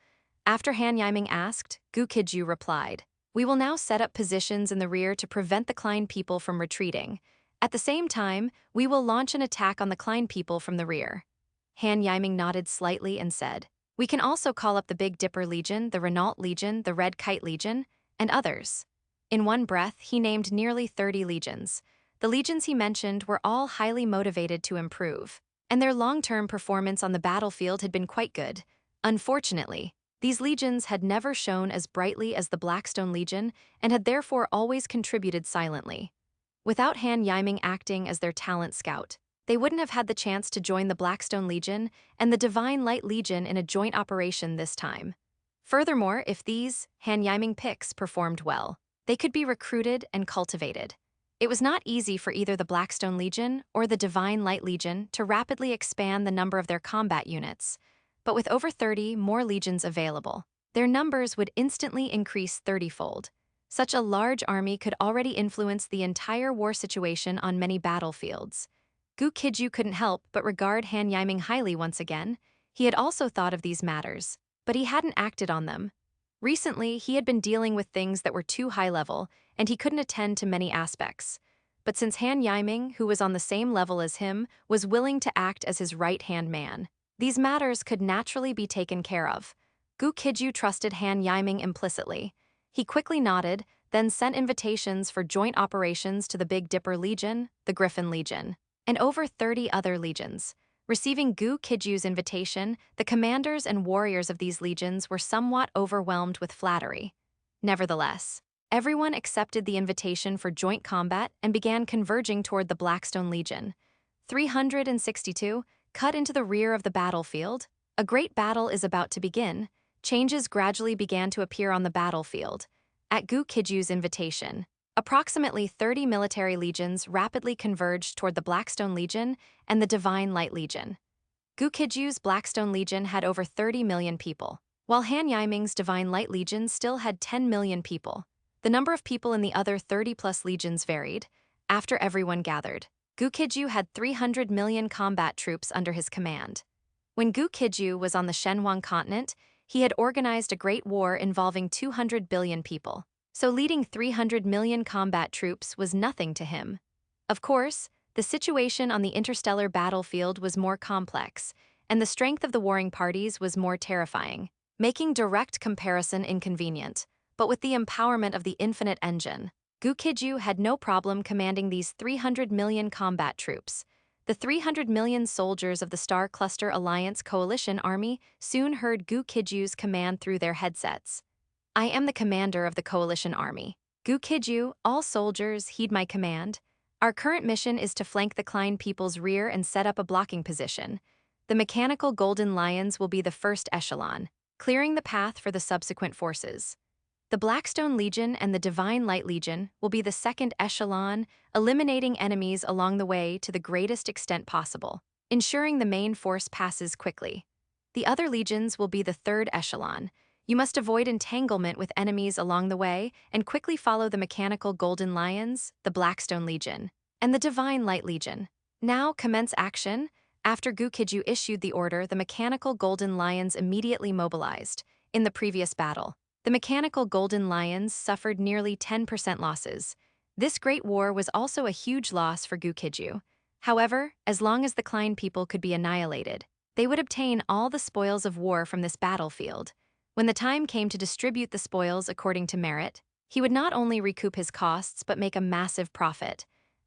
Speaker 1: After Han Yiming asked, Gu Qijue replied, "We will now set up positions in the rear to prevent the Klein people from retreating. At the same time, we will launch an attack on the Klein people from the rear." Han Yiming nodded slightly and said, "We can also call up the Big Dipper Legion, the Renault Legion, the Red Kite Legion, and others." In one breath, he named nearly 30 legions. The legions he mentioned were all highly motivated to improve, and their long-term performance on the battlefield had been quite good. Unfortunately, these legions had never shone as brightly as the Blackstone Legion and had therefore always contributed silently. Without Han Yiming acting as their talent scout, they wouldn't have had the chance to join the Blackstone Legion and the Divine Light Legion in a joint operation this time. Furthermore, if these Han Yiming picks performed well, they could be recruited and cultivated. It was not easy for either the Blackstone Legion or the Divine Light Legion to rapidly expand the number of their combat units, but with over 30 more legions available, their numbers would instantly increase 30-fold. Such a large army could already influence the entire war situation on many battlefields. Gu Qijue couldn't help but regard Han Yiming highly once again. He had also thought of these matters, but he hadn't acted on them. Recently, he had been dealing with things that were too high level, and he couldn't attend to many aspects. But since Han Yiming, who was on the same level as him, was willing to act as his right-hand man, these matters could naturally be taken care of. Gu Qijue trusted Han Yiming implicitly. He quickly nodded, then sent invitations for joint operations to the Big Dipper Legion, the Griffin Legion, and over 30 other legions. Receiving Gu Qijue's invitation, the commanders and warriors of these legions were somewhat overwhelmed with flattery. Nevertheless, everyone accepted the invitation for joint combat and began converging toward the Blackstone Legion. 362, cut into the rear of the battlefield. A great battle is about to begin. Changes gradually began to appear on the battlefield. At Gu Qijue's invitation, approximately 30 military legions rapidly converged toward the Blackstone Legion and the Divine Light Legion. Gu Qijue's Blackstone Legion had over 30 million people, while Han Yiming's Divine Light Legion still had 10 million people. The number of people in the other 30-plus legions varied. After everyone gathered, Gu Qijue had 300 million combat troops under his command. When Gu Qijue was on the Shenhuang continent, he had organized a great war involving 200 billion people, so leading 300 million combat troops was nothing to him. Of course, the situation on the interstellar battlefield was more complex, and the strength of the warring parties was more terrifying, making direct comparison inconvenient. But with the empowerment of the infinite engine, Gu Qijue had no problem commanding these 300 million combat troops. The 300 million soldiers of the Star Cluster Alliance Coalition Army soon heard Gu Qijue's command through their headsets. I am the commander of the Coalition Army. Gu Qijue, all soldiers, heed my command. Our current mission is to flank the Klein people's rear and set up a blocking position. The mechanical Golden Lions will be the first echelon, clearing the path for the subsequent forces. The Blackstone Legion and the Divine Light Legion will be the second echelon, eliminating enemies along the way to the greatest extent possible, ensuring the main force passes quickly. The other legions will be the third echelon. You must avoid entanglement with enemies along the way and quickly follow the mechanical Golden Lions, the Blackstone Legion, and the Divine Light Legion. Now commence action. After Gu Qijue issued the order, the mechanical Golden Lions immediately mobilized. In the previous battle, the mechanical Golden Lions suffered nearly 10% losses. This great war was also a huge loss for Gu Qijue. However, as long as the Klein people could be annihilated, they would obtain all the spoils of war from this battlefield. When the time came to distribute the spoils according to merit, he would not only recoup his costs but make a massive profit.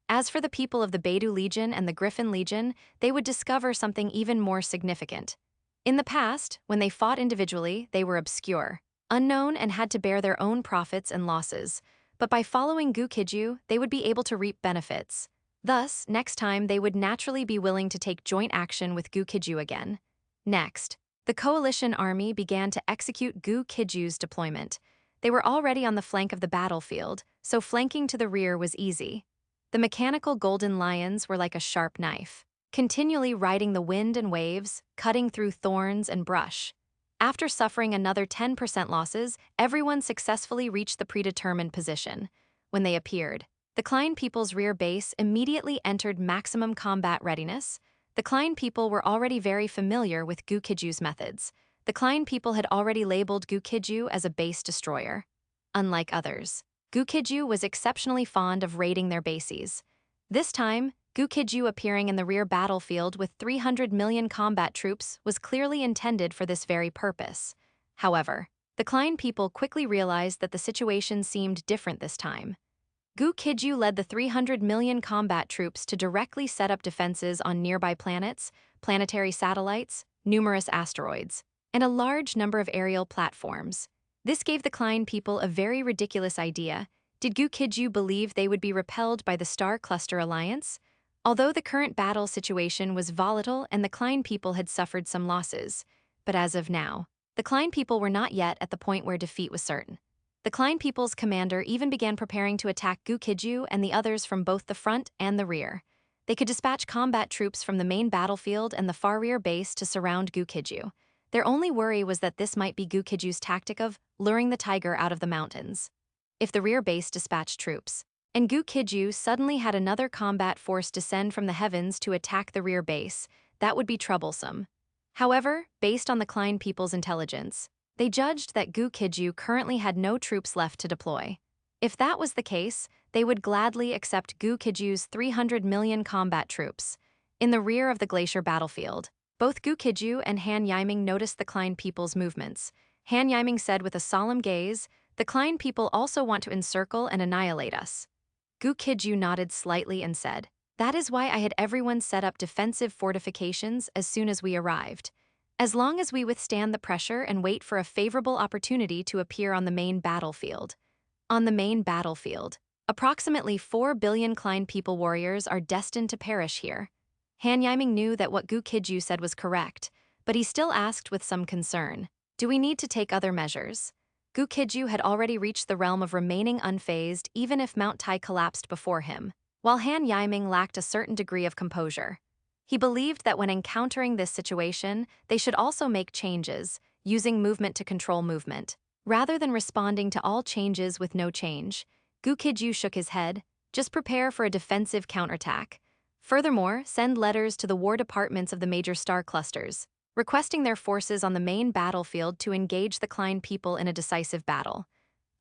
Speaker 1: As for the people of the Beidou Legion and the Griffin Legion, they would discover something even more significant. In the past, when they fought individually, they were obscure, unknown, and had to bear their own profits and losses. But by following Gu Qijue, they would be able to reap benefits. Thus, next time they would naturally be willing to take joint action with Gu Qijue again. Next, the Coalition Army began to execute Gu Qijue's deployment. They were already on the flank of the battlefield, so flanking to the rear was easy. The mechanical Golden Lions were like a sharp knife, continually riding the wind and waves, cutting through thorns and brush. After suffering another 10% losses, everyone successfully reached the predetermined position. When they appeared, the Klein people's rear base immediately entered maximum combat readiness. The Klein people were already very familiar with Gu Qijue's methods. The Klein people had already labeled Gu Qijue as a base destroyer. Unlike others, Gu Qijue was exceptionally fond of raiding their bases. This time, Gu Qijue appearing in the rear battlefield with 300 million combat troops was clearly intended for this very purpose. However, the Klein people quickly realized that the situation seemed different this time. Gu Qijue led the 300 million combat troops to directly set up defenses on nearby planets, planetary satellites, numerous asteroids, and a large number of aerial platforms. This gave the Klein people a very ridiculous idea. Did Gu Qijue believe they would be repelled by the Star Cluster Alliance? Although the current battle situation was volatile and the Klein people had suffered some losses, but as of now, the Klein people were not yet at the point where defeat was certain. The Klein people's commander even began preparing to attack Gu Qijue and the others from both the front and the rear. They could dispatch combat troops from the main battlefield and the far rear base to surround Gu Qijue. Their only worry was that this might be Gu Qijue's tactic of luring the tiger out of the mountains. If the rear base dispatched troops, and Gu Qijue suddenly had another combat force descend from the heavens to attack the rear base, that would be troublesome. However, based on the Klein people's intelligence, They judged that Gu Qijue currently had no troops left to deploy. If that was the case, they would gladly accept Gu Qijue's 300 million combat troops. In the rear of the glacier battlefield, both Gu Qijue and Han Yiming noticed the Klein people's movements. Han Yiming said with a solemn gaze, "The Klein people also want to encircle and annihilate us." Gu Qijue nodded slightly and said, "That is why I had everyone set up defensive fortifications as soon as we arrived. As long as we withstand the pressure and wait for a favorable opportunity to appear on the main battlefield." On the main battlefield, approximately 4 billion Klein people warriors are destined to perish here. Han Yiming knew that what Gu Qijue said was correct, but he still asked with some concern, "Do we need to take other measures?" Gu Qijue had already reached the realm of remaining unfazed even if Mount Tai collapsed before him, while Han Yiming lacked a certain degree of composure. He believed that when encountering this situation, they should also make changes, using movement to control movement. Rather than responding to all changes with no change, Gu Qijue shook his head, "Just prepare for a defensive counterattack. Furthermore, send letters to the war departments of the major star clusters, requesting their forces on the main battlefield to engage the Klein people in a decisive battle."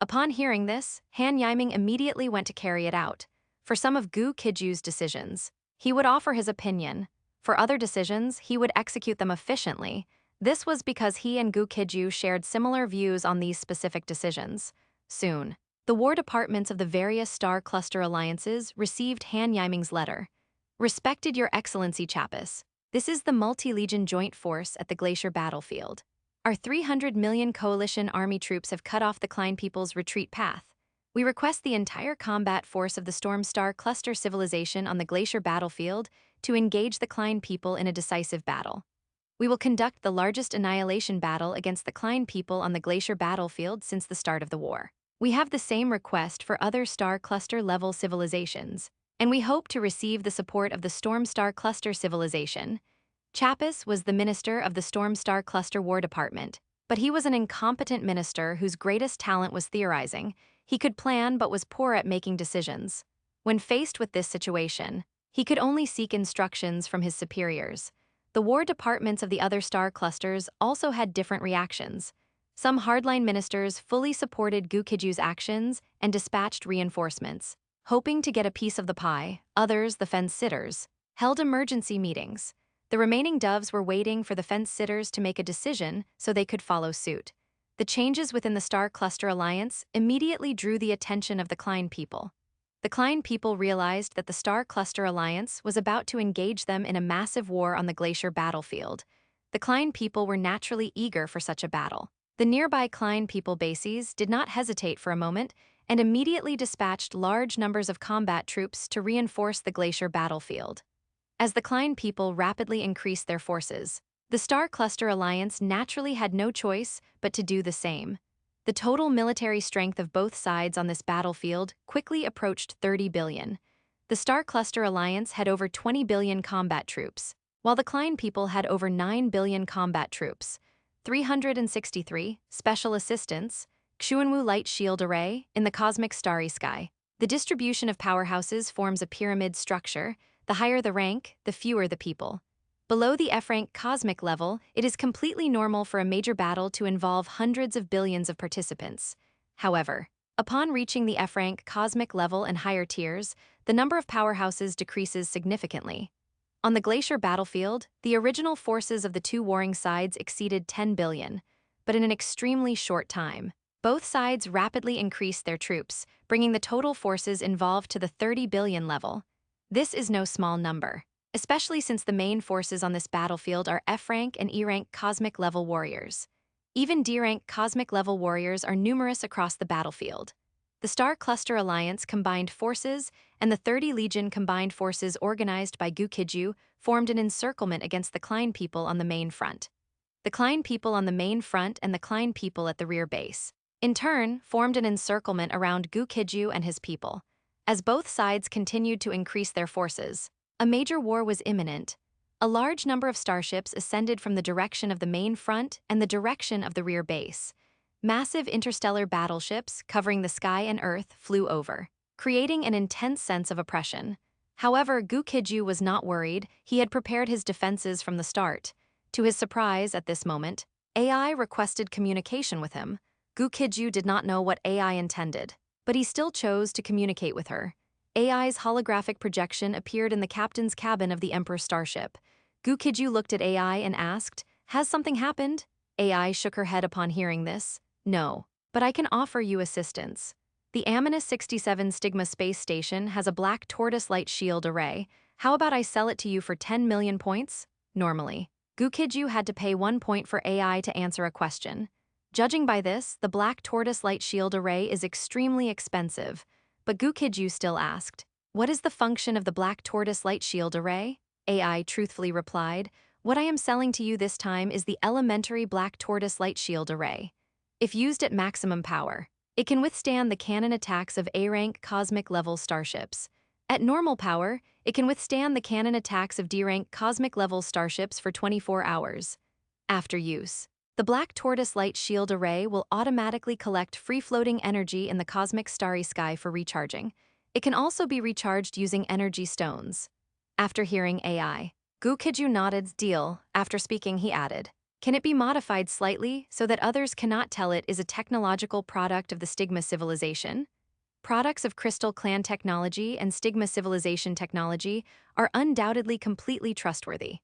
Speaker 1: Upon hearing this, Han Yiming immediately went to carry it out. For some of Gu Qijue's decisions, he would offer his opinion. For other decisions, he would execute them efficiently. This was because he and Gu Qijue shared similar views on these specific decisions. Soon, the war departments of the various star cluster alliances received Han Yiming's letter. "Respected Your Excellency Chappus, this is the multi-legion joint force at the glacier battlefield. Our 300 million coalition army troops have cut off the Klein people's retreat path. We request the entire combat force of the Storm Star cluster civilization on the glacier battlefield to engage the Klein people in a decisive battle. We will conduct the largest annihilation battle against the Klein people on the glacier battlefield since the start of the war. We have the same request for other star cluster level civilizations, and we hope to receive the support of the Storm Star cluster civilization." Chappus was the minister of the Storm Star cluster war department, but he was an incompetent minister whose greatest talent was theorizing. He could plan but was poor at making decisions. When faced with this situation, he could only seek instructions from his superiors. The war departments of the other star clusters also had different reactions. Some hardline ministers fully supported Gu Qijue's actions and dispatched reinforcements, hoping to get a piece of the pie. Others, the fence-sitters, held emergency meetings. The remaining doves were waiting for the fence-sitters to make a decision so they could follow suit. The changes within the Star Cluster Alliance immediately drew the attention of the Klein people. The Klein people realized that the Star Cluster Alliance was about to engage them in a massive war on the glacier battlefield. The Klein people were naturally eager for such a battle. The nearby Klein people bases did not hesitate for a moment and immediately dispatched large numbers of combat troops to reinforce the glacier battlefield. As the Klein people rapidly increased their forces, the Star Cluster Alliance naturally had no choice but to do the same. The total military strength of both sides on this battlefield quickly approached 30 billion. The Star Cluster Alliance had over 20 billion combat troops, while the Klein people had over 9 billion combat troops. 363 special assistants, Xuanwu Light Shield Array, in the cosmic starry sky. The distribution of powerhouses forms a pyramid structure. The higher the rank, the fewer the people. Below the F-rank cosmic level, it is completely normal for a major battle to involve hundreds of billions of participants. However, upon reaching the F-rank cosmic level and higher tiers, the number of powerhouses decreases significantly. On the glacier battlefield, the original forces of the two warring sides exceeded 10 billion, but in an extremely short time. Both sides rapidly increased their troops, bringing the total forces involved to the 30 billion level. This is no small number, especially since the main forces on this battlefield are F-rank and E-rank cosmic level warriors. Even D-rank cosmic level warriors are numerous across the battlefield. The Star Cluster Alliance combined forces and the 30 Legion combined forces organized by Gu Qijue formed an encirclement against the Klein people on the main front. The Klein people on the main front and the Klein people at the rear base, in turn, formed an encirclement around Gu Qijue and his people. As both sides continued to increase their forces, a major war was imminent. A large number of starships ascended from the direction of the main front and the direction of the rear base. Massive interstellar battleships covering the sky and Earth flew over, creating an intense sense of oppression. However, Gu Qijue was not worried. He had prepared his defenses from the start. To his surprise, at this moment, AI requested communication with him. Gu Qijue did not know what AI intended, but he still chose to communicate with her. AI's holographic projection appeared in the captain's cabin of the Emperor starship. Gu Qijue looked at AI and asked, "Has something happened?" AI shook her head upon hearing this. "No, but I can offer you assistance. The Amanus 67 Stigma space station has a black tortoise light shield array. How about I sell it to you for 10 million points?" Normally, Gu Qijue had to pay 1 point for AI to answer a question. Judging by this, the black tortoise light shield array is extremely expensive. But Gu Qijue still asked, "What is the function of the black tortoise light shield array?" AI truthfully replied, "What I am selling to you this time is the elementary black tortoise light shield array. If used at maximum power, it can withstand the cannon attacks of A-rank cosmic-level starships. At normal power, it can withstand the cannon attacks of D-rank cosmic-level starships for 24 hours. After use, the black tortoise light shield array will automatically collect free-floating energy in the cosmic starry sky for recharging. It can also be recharged using energy stones." After hearing AI, Gu Qijue nodded deal. After speaking, he added, "Can it be modified slightly so that others cannot tell it is a technological product of the Stigma civilization?" Products of Crystal Clan technology and Stigma civilization technology are undoubtedly completely trustworthy.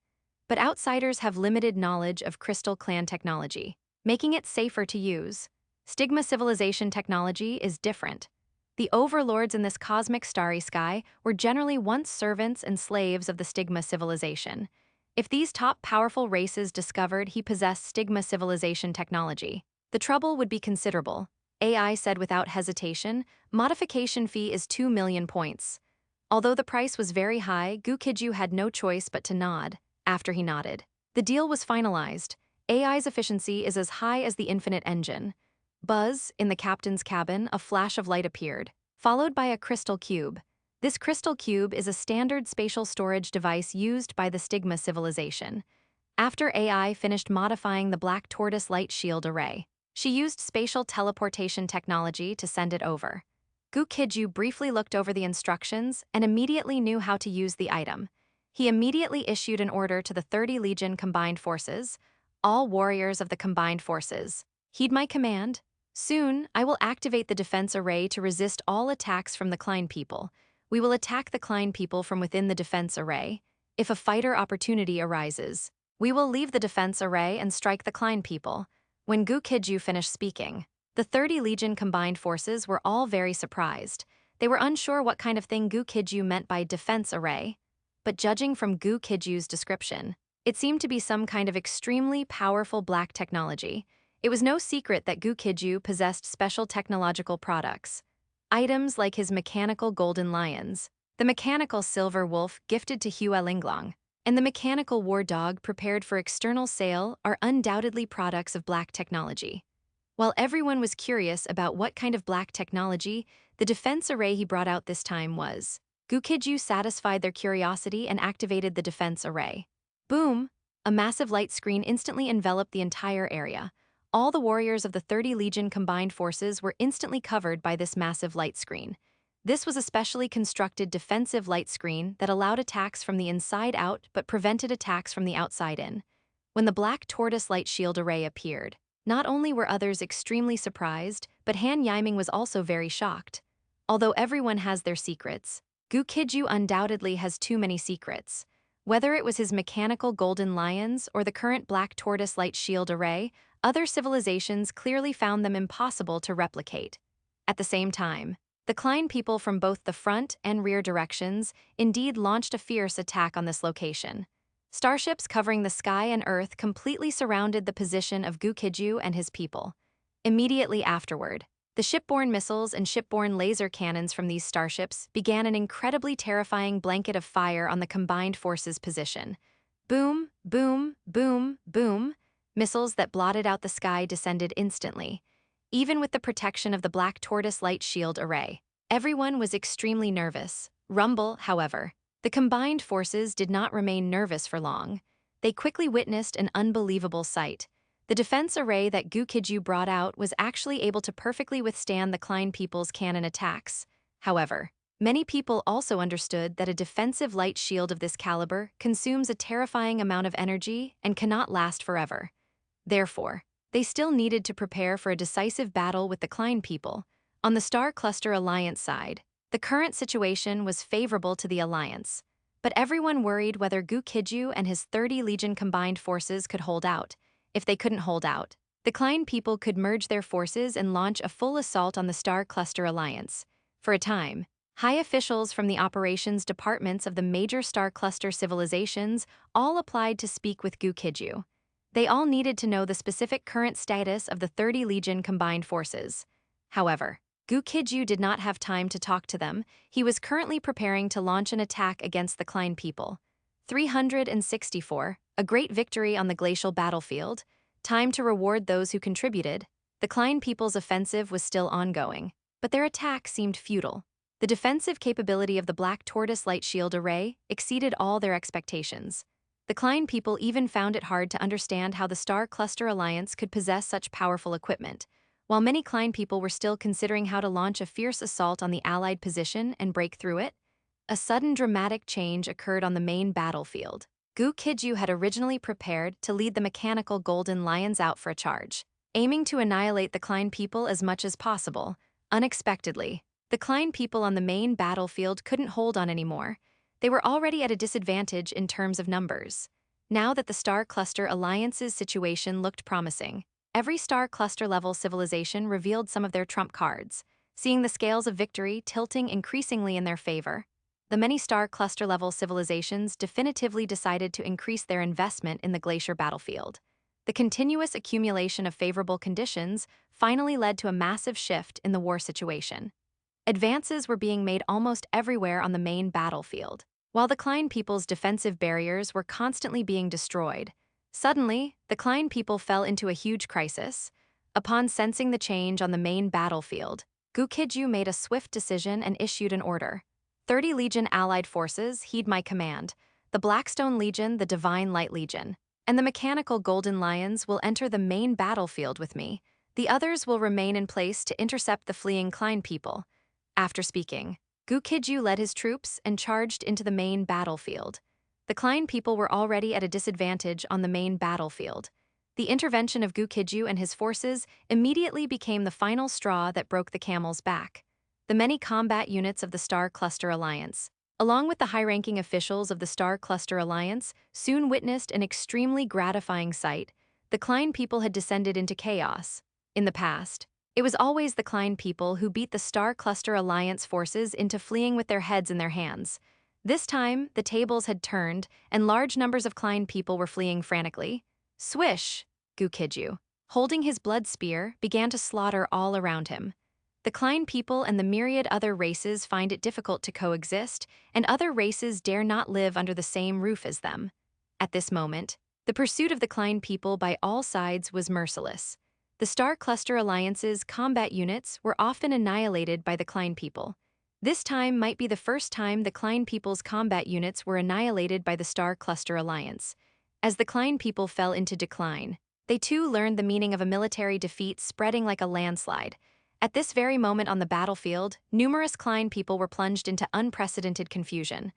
Speaker 1: But outsiders have limited knowledge of Crystal Clan technology, making it safer to use. Stigma civilization technology is different. The overlords in this cosmic starry sky were generally once servants and slaves of the Stigma civilization. If these top powerful races discovered he possessed Stigma civilization technology, the trouble would be considerable. AI said without hesitation, "Modification fee is 2 million points." Although the price was very high, Gu Qijue had no choice but to nod. After he nodded, the deal was finalized. AI's efficiency is as high as the Infinite Engine. Buzz, in the captain's cabin, a flash of light appeared, followed by a crystal cube. This crystal cube is a standard spatial storage device used by the Stigma civilization. After AI finished modifying the black tortoise light shield array, she used spatial teleportation technology to send it over. Gu Qijue briefly looked over the instructions and immediately knew how to use the item. He immediately issued an order to the 30 Legion Combined Forces. "All warriors of the Combined Forces, heed my command. Soon, I will activate the defense array to resist all attacks from the Klein people. We will attack the Klein people from within the defense array. If a fighter opportunity arises, we will leave the defense array and strike the Klein people." When Gu Qijue finished speaking, the 30 Legion Combined Forces were all very surprised. They were unsure what kind of thing Gu Qijue meant by defense array. But judging from Gu Qijue's description, it seemed to be some kind of extremely powerful black technology. It was no secret that Gu Qijue possessed special technological products. Items like his mechanical golden lions, the mechanical silver wolf gifted to Hue Linglong, and the mechanical war dog prepared for external sale are undoubtedly products of black technology. While everyone was curious about what kind of black technology the defense array he brought out this time was, Gu Qijue satisfied their curiosity and activated the defense array. Boom! A massive light screen instantly enveloped the entire area. All the warriors of the 30 Legion Combined Forces were instantly covered by this massive light screen. This was a specially constructed defensive light screen that allowed attacks from the inside out but prevented attacks from the outside in. When the black tortoise light shield array appeared, not only were others extremely surprised, but Han Yiming was also very shocked. Although everyone has their secrets, Gu Qijue undoubtedly has too many secrets. Whether it was his mechanical golden lions or the current black tortoise light shield array, other civilizations clearly found them impossible to replicate. At the same time, the Klein people from both the front and rear directions indeed launched a fierce attack on this location. Starships covering the sky and earth completely surrounded the position of Gu Qijue and his people. Immediately afterward, the shipborne missiles and shipborne laser cannons from these starships began an incredibly terrifying blanket of fire on the combined forces' position. Boom, boom, boom, boom. Missiles that blotted out the sky descended instantly. Even with the protection of the black tortoise light shield array, everyone was extremely nervous. Rumble, however, the combined forces did not remain nervous for long. They quickly witnessed an unbelievable sight. The defense array that Gu Qijue brought out was actually able to perfectly withstand the Klein people's cannon attacks. However, many people also understood that a defensive light shield of this caliber consumes a terrifying amount of energy and cannot last forever. Therefore, they still needed to prepare for a decisive battle with the Klein people. On the Star Cluster Alliance side, the current situation was favorable to the Alliance, but everyone worried whether Gu Qijue and his 30 Legion combined forces could hold out. If they couldn't hold out, the Klein people could merge their forces and launch a full assault on the Star Cluster Alliance. For a time, high officials from the operations departments of the major Star Cluster civilizations all applied to speak with Gu Qijue. They all needed to know the specific current status of the 30 Legion combined forces. However, Gu Qijue did not have time to talk to them. He was currently preparing to launch an attack against the Klein people. 364, a great victory on the glacial battlefield. Time to reward those who contributed. The Klein people's offensive was still ongoing, but their attack seemed futile. The defensive capability of the Black Tortoise Light Shield array exceeded all their expectations. The Klein people even found it hard to understand how the Star Cluster Alliance could possess such powerful equipment. While many Klein people were still considering how to launch a fierce assault on the Allied position and break through it, a sudden dramatic change occurred on the main battlefield. Gu Qijue had originally prepared to lead the mechanical Golden Lions out for a charge, aiming to annihilate the Klein people as much as possible. Unexpectedly, the Klein people on the main battlefield couldn't hold on anymore. They were already at a disadvantage in terms of numbers. Now that the Star Cluster Alliance's situation looked promising, every Star Cluster-level civilization revealed some of their trump cards, seeing the scales of victory tilting increasingly in their favor. The many Star Cluster-level civilizations definitively decided to increase their investment in the glacier battlefield. The continuous accumulation of favorable conditions finally led to a massive shift in the war situation. Advances were being made almost everywhere on the main battlefield, while the Klein people's defensive barriers were constantly being destroyed. Suddenly, the Klein people fell into a huge crisis. Upon sensing the change on the main battlefield, Gu Qijue made a swift decision and issued an order. 30 Legion Allied forces heed my command. The Blackstone Legion, the Divine Light Legion, and the Mechanical Golden Lions will enter the main battlefield with me. The others will remain in place to intercept the fleeing Klein people. After speaking, Gu Qijue led his troops and charged into the main battlefield. The Klein people were already at a disadvantage on the main battlefield. The intervention of Gu Qijue and his forces immediately became the final straw that broke the camel's back. The many combat units of the Star Cluster Alliance, along with the high-ranking officials of the Star Cluster Alliance, soon witnessed an extremely gratifying sight. The Klein people had descended into chaos. In the past, it was always the Klein people who beat the Star Cluster Alliance forces into fleeing with their heads in their hands. This time, the tables had turned, and large numbers of Klein people were fleeing frantically. Swish! Gu Qijue, holding his blood spear, began to slaughter all around him. The Klein people and the myriad other races find it difficult to coexist, and other races dare not live under the same roof as them. At this moment, the pursuit of the Klein people by all sides was merciless. The Star Cluster Alliance's combat units were often annihilated by the Klein people. This time might be the first time the Klein people's combat units were annihilated by the Star Cluster Alliance. As the Klein people fell into decline, they too learned the meaning of a military defeat spreading like a landslide. At this very moment on the battlefield, numerous Klein people were plunged into unprecedented confusion.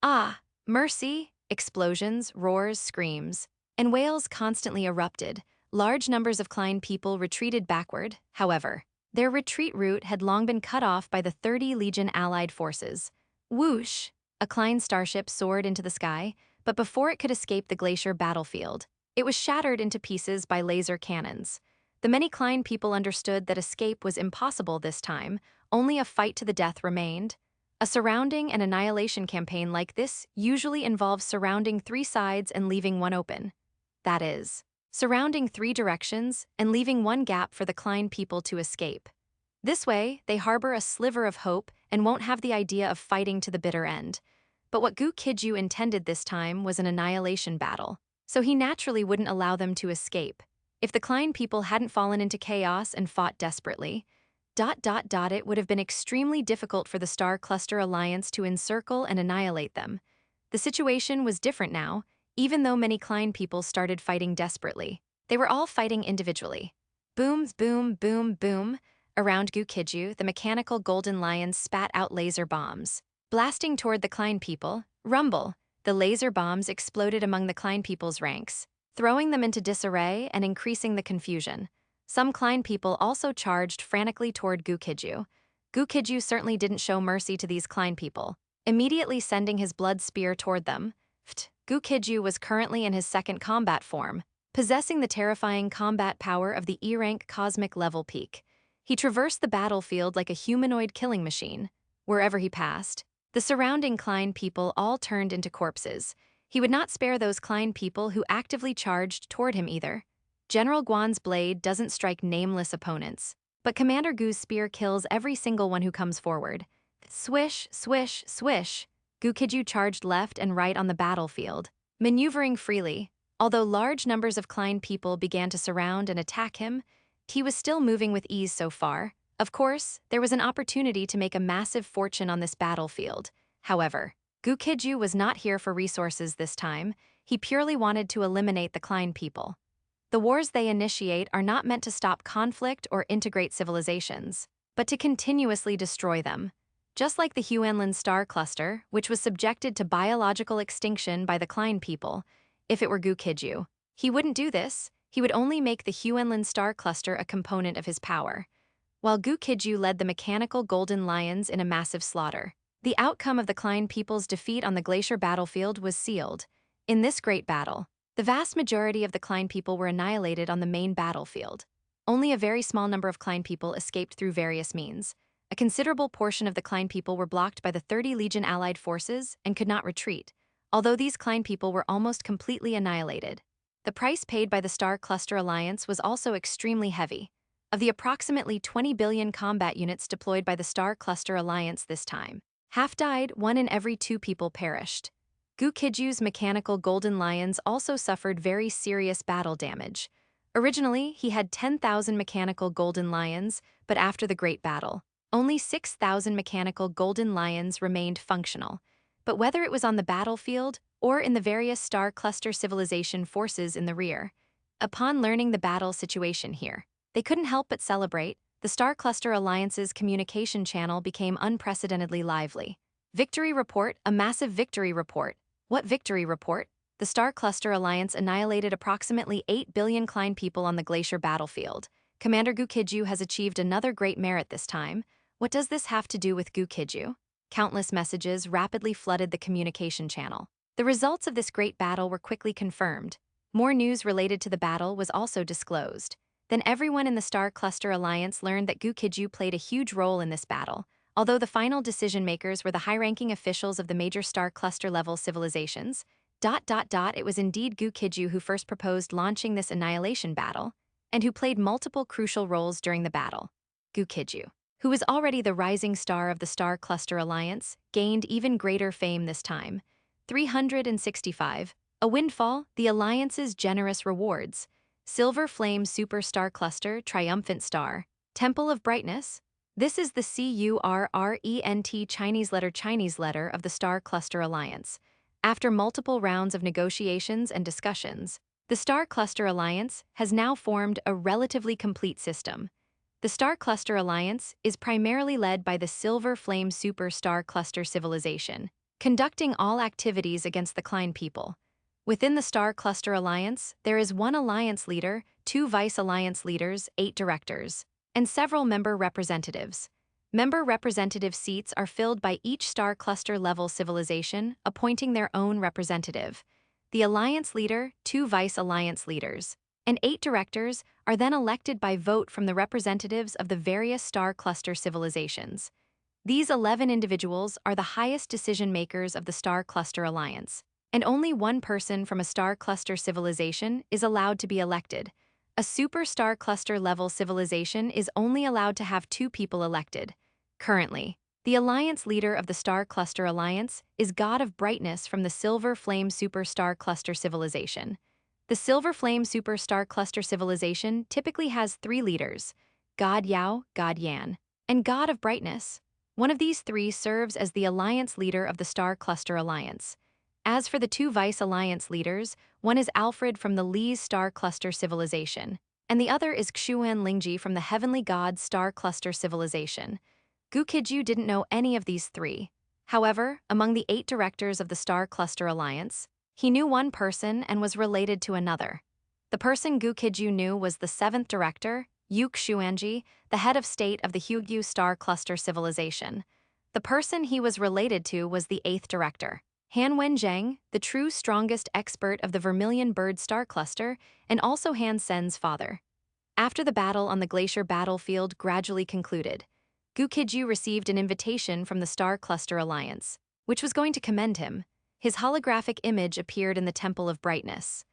Speaker 1: Ah, mercy! Explosions, roars, screams, and wails constantly erupted. Large numbers of Klein people retreated backward. However, their retreat route had long been cut off by the 30 Legion Allied forces. Whoosh! A Klein starship soared into the sky, but before it could escape the glacier battlefield, it was shattered into pieces by laser cannons. The many Klein people understood that escape was impossible this time. Only a fight to the death remained. A surrounding and annihilation campaign like this usually involves surrounding 3 sides and leaving one open. That is, surrounding 3 directions and leaving one gap for the Klein people to escape. This way, they harbor a sliver of hope and won't have the idea of fighting to the bitter end. But what Gu Qijue intended this time was an annihilation battle, so he naturally wouldn't allow them to escape. If the Klein people hadn't fallen into chaos and fought desperately, it would have been extremely difficult for the Star Cluster Alliance to encircle and annihilate them. The situation was different now. Even though many Klein people started fighting desperately, they were all fighting individually. Boom, boom, boom, boom. Around Gu Qijue, the mechanical Golden Lions spat out laser bombs. Blasting toward the Klein people, rumble! The laser bombs exploded among the Klein people's ranks. throwing them into disarray and increasing the confusion. Some Klein people also charged frantically toward Gu Qijue. Gu Qijue certainly didn't show mercy to these Klein people, immediately sending his blood spear toward them. Gu Qijue was currently in his second combat form, possessing the terrifying combat power of the E-rank cosmic level peak. He traversed the battlefield like a humanoid killing machine. Wherever he passed, the surrounding Klein people all turned into corpses. He would not spare those Klein people who actively charged toward him either. General Guan's blade doesn't strike nameless opponents, but Commander Gu's spear kills every single one who comes forward. Swish, swish, swish. Gu Qijue charged left and right on the battlefield, maneuvering freely. Although large numbers of Klein people began to surround and attack him, he was still moving with ease so far. Of course, there was an opportunity to make a massive fortune on this battlefield. However, Gu Qijue was not here for resources this time. He purely wanted to eliminate the Klein people. The wars they initiate are not meant to stop conflict or integrate civilizations, but to continuously destroy them. Just like the Huanlin star cluster, which was subjected to biological extinction by the Klein people, if it were Gu Qijue, he wouldn't do this. He would only make the Huanlin star cluster a component of his power. While Gu Qijue led the mechanical golden lions in a massive slaughter, the outcome of the Klein people's defeat on the glacier battlefield was sealed. In this great battle, the vast majority of the Klein people were annihilated on the main battlefield. Only a very small number of Klein people escaped through various means. A considerable portion of the Klein people were blocked by the 30 Legion allied forces and could not retreat, although these Klein people were almost completely annihilated. The price paid by the Star Cluster Alliance was also extremely heavy. Of the approximately 20 billion combat units deployed by the Star Cluster Alliance this time, half died, 1 in every 2 people perished. Gu Qijue's mechanical golden lions also suffered very serious battle damage. Originally, he had 10,000 mechanical golden lions, but after the Great Battle, only 6,000 mechanical golden lions remained functional. But whether it was on the battlefield or in the various Star Cluster civilization forces in the rear, upon learning the battle situation here, they couldn't help but celebrate. The Star Cluster Alliance's communication channel became unprecedentedly lively. Victory report, a massive victory report. What victory report? The Star Cluster Alliance annihilated approximately 8 billion Klein people on the glacier battlefield. Commander Gu Qijue has achieved another great merit this time. What does this have to do with Gu Qijue? Countless messages rapidly flooded the communication channel. The results of this great battle were quickly confirmed. More news related to the battle was also disclosed. Then everyone in the Star Cluster Alliance learned that Gu Qijue played a huge role in this battle. Although the final decision-makers were the high-ranking officials of the major Star Cluster-level civilizations, it was indeed Gu Qijue who first proposed launching this annihilation battle, and who played multiple crucial roles during the battle. Gu Qijue, who was already the rising star of the Star Cluster Alliance, gained even greater fame this time. 365. A windfall, the Alliance's generous rewards. Silver Flame Super Star Cluster Triumphant Star. Temple of Brightness. This is the CURRENT Chinese letter of the Star Cluster Alliance. After multiple rounds of negotiations and discussions, the Star Cluster Alliance has now formed a relatively complete system. The Star Cluster Alliance is primarily led by the Silver Flame Super Star Cluster civilization, conducting all activities against the Klein people. Within the Star Cluster Alliance, there is 1 alliance leader, 2 vice alliance leaders, 8 directors, and several member representatives. Member representative seats are filled by each Star Cluster level civilization, appointing their own representative. The alliance leader, 2 vice alliance leaders, and 8 directors are then elected by vote from the representatives of the various Star Cluster civilizations. These 11 individuals are the highest decision makers of the Star Cluster Alliance, and only 1 person from a Star Cluster civilization is allowed to be elected. A Super Star Cluster level civilization is only allowed to have 2 people elected. Currently, the alliance leader of the Star Cluster Alliance is God of Brightness from the Silver Flame Super Star Cluster civilization. The Silver Flame Super Star Cluster civilization typically has 3 leaders: God Yao, God Yan, and God of Brightness. One of these 3 serves as the alliance leader of the Star Cluster Alliance. As for the 2 vice alliance leaders, one is Alfred from the Li's Star Cluster civilization, and the other is Xuan Lingji from the Heavenly Gods Star Cluster civilization. Gu Qijue didn't know any of these 3. However, among the 8 directors of the Star Cluster Alliance, He knew one person and was related to another. The person Gu Qijue knew was the seventh director, Gu Qijue, the head of state of the Gu star cluster civilization. The person he was related to was the eighth director, Han Wenzheng, the true strongest expert of the Vermilion Bird star cluster, and also Han Sen's father. After the battle on the glacier battlefield gradually concluded, Gu Qijue received an invitation from the Star Cluster Alliance, which was going to commend him. His holographic image appeared in the Temple of Brightness.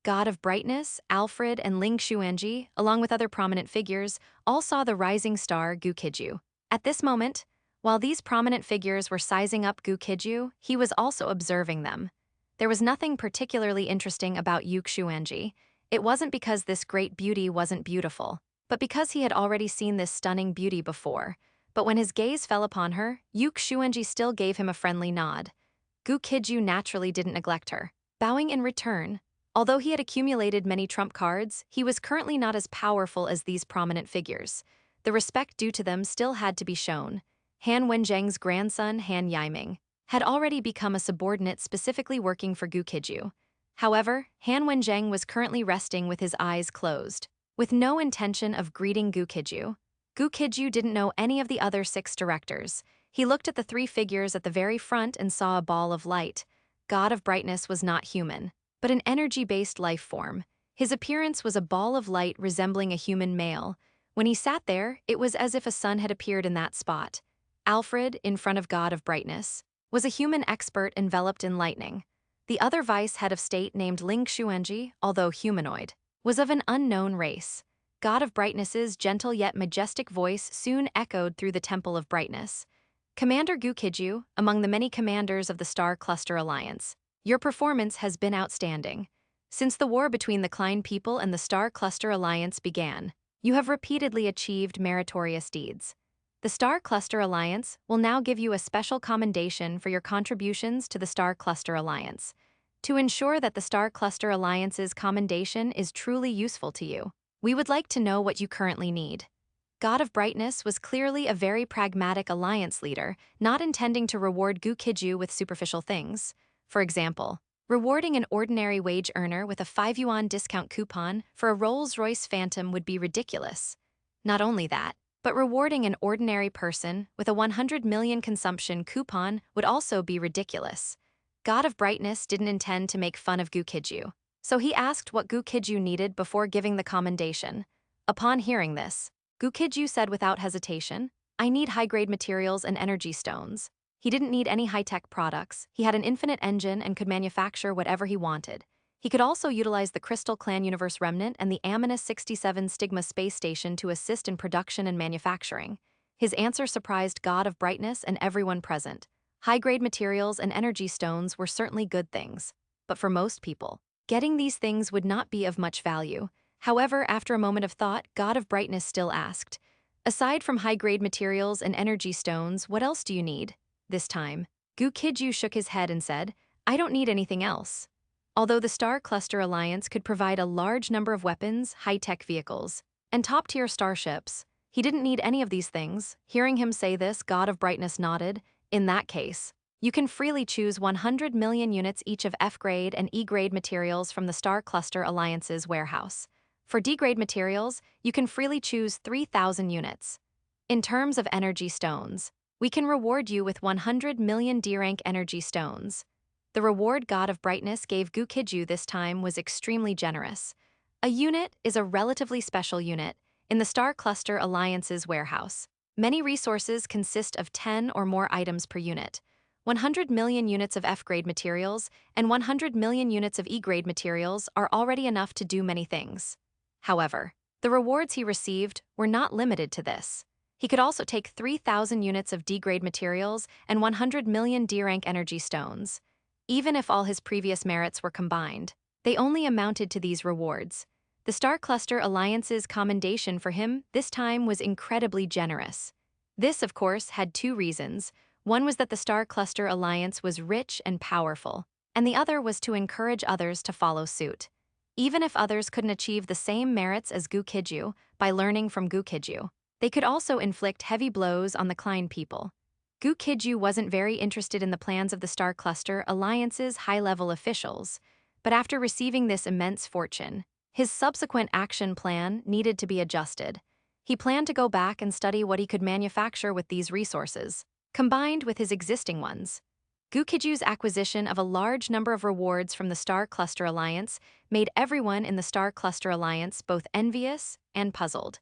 Speaker 1: God of Brightness, Alfred, and Ling Xuanji, along with other prominent figures, all saw the rising star Gu Qijue. At this moment, while these prominent figures were sizing up Gu Qijue, he was also observing them. There was nothing particularly interesting about Gu Xuanji. It wasn't because this great beauty wasn't beautiful, but because he had already seen this stunning beauty before. But when his gaze fell upon her, Gu Qijue still gave him a friendly nod. Gu Qijue naturally didn't neglect her, bowing in return. Although he had accumulated many trump cards, he was currently not as powerful as these prominent figures. The respect due to them still had to be shown. Han Wenzheng's grandson, Han Yiming, had already become a subordinate specifically working for Gu Qijue. However, Han Wenzheng was currently resting with his eyes closed, with no intention of greeting Gu Qijue. Gu Qijue didn't know any of the other 6 directors. He looked at the 3 figures at the very front and saw a ball of light. God of Brightness was not human, but an energy-based life form. His appearance was a ball of light resembling a human male. When he sat there, it was as if a sun had appeared in that spot. Alfred, in front of God of Brightness, was a human expert enveloped in lightning. The other vice head of state named Ling Xuanji, although humanoid, was of an unknown race. God of Brightness's gentle yet majestic voice soon echoed through the Temple of Brightness. Commander Gu Qijue, among the many commanders of the Star Cluster Alliance, your performance has been outstanding. Since the war between the Klein people and the Star Cluster Alliance began, you have repeatedly achieved meritorious deeds. The Star Cluster Alliance will now give you a special commendation for your contributions to the Star Cluster Alliance. To ensure that the Star Cluster Alliance's commendation is truly useful to you, we would like to know what you currently need. God of Brightness was clearly a very pragmatic alliance leader, not intending to reward Gu Qijue with superficial things. For example, rewarding an ordinary wage earner with a 5 yuan discount coupon for a Rolls-Royce Phantom would be ridiculous. Not only that, but rewarding an ordinary person with a 100 million consumption coupon would also be ridiculous. God of Brightness didn't intend to make fun of Gu Qijue, so he asked what Gu Qijue needed before giving the commendation. Upon hearing this, Gu Qijue said without hesitation, "I need high-grade materials and energy stones." He didn't need any high-tech products. He had an infinite engine and could manufacture whatever he wanted. He could also utilize the Crystal Clan Universe Remnant and the Aminus 67 Stigma space station to assist in production and manufacturing. His answer surprised God of Brightness and everyone present. High-grade materials and energy stones were certainly good things, but for most people, getting these things would not be of much value. However, after a moment of thought, God of Brightness still asked, "Aside from high-grade materials and energy stones, what else do you need?" This time, Gu Qijue shook his head and said, "I don't need anything else." Although the Star Cluster Alliance could provide a large number of weapons, high-tech vehicles, and top-tier starships, he didn't need any of these things. Hearing him say this, God of Brightness nodded. "In that case, you can freely choose 100 million units each of F-grade and E-grade materials from the Star Cluster Alliance's warehouse. For D-grade materials, you can freely choose 3,000 units. In terms of energy stones, we can reward you with 100 million D-rank energy stones." The reward God of Brightness gave Gu Qijue this time was extremely generous. A unit is a relatively special unit in the Star Cluster Alliance's warehouse. Many resources consist of 10 or more items per unit. 100 million units of F-grade materials and 100 million units of E-grade materials are already enough to do many things. However, the rewards he received were not limited to this. He could also take 3,000 units of D-grade materials and 100 million D-rank energy stones. Even if all his previous merits were combined, they only amounted to these rewards. The Star Cluster Alliance's commendation for him this time was incredibly generous. This, of course, had 2 reasons. One was that the Star Cluster Alliance was rich and powerful, and the other was to encourage others to follow suit. Even if others couldn't achieve the same merits as Gu Qijue by learning from Gu Qijue, they could also inflict heavy blows on the Klein people. Gu Qijue wasn't very interested in the plans of the Star Cluster Alliance's high-level officials, but after receiving this immense fortune, his subsequent action plan needed to be adjusted. He planned to go back and study what he could manufacture with these resources, combined with his existing ones. Gu Qijue's acquisition of a large number of rewards from the Star Cluster Alliance made everyone in the Star Cluster Alliance both envious and puzzled.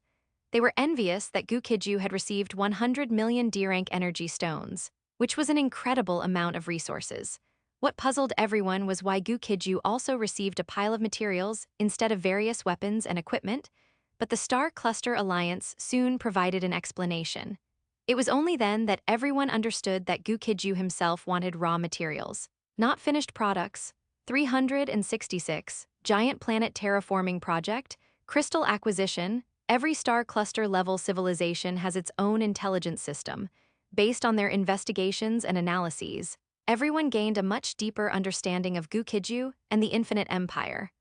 Speaker 1: They were envious that Gu Qijue had received 100 million D-rank energy stones, which was an incredible amount of resources. What puzzled everyone was why Gu Qijue also received a pile of materials instead of various weapons and equipment, but the Star Cluster Alliance soon provided an explanation. It was only then that everyone understood that Gu Qijue himself wanted raw materials, not finished products. 366, Giant Planet Terraforming Project, Crystal Acquisition. Every Star Cluster-level civilization has its own intelligence system. Based on their investigations and analyses, everyone gained a much deeper understanding of Gu Qijue and the Infinite Empire.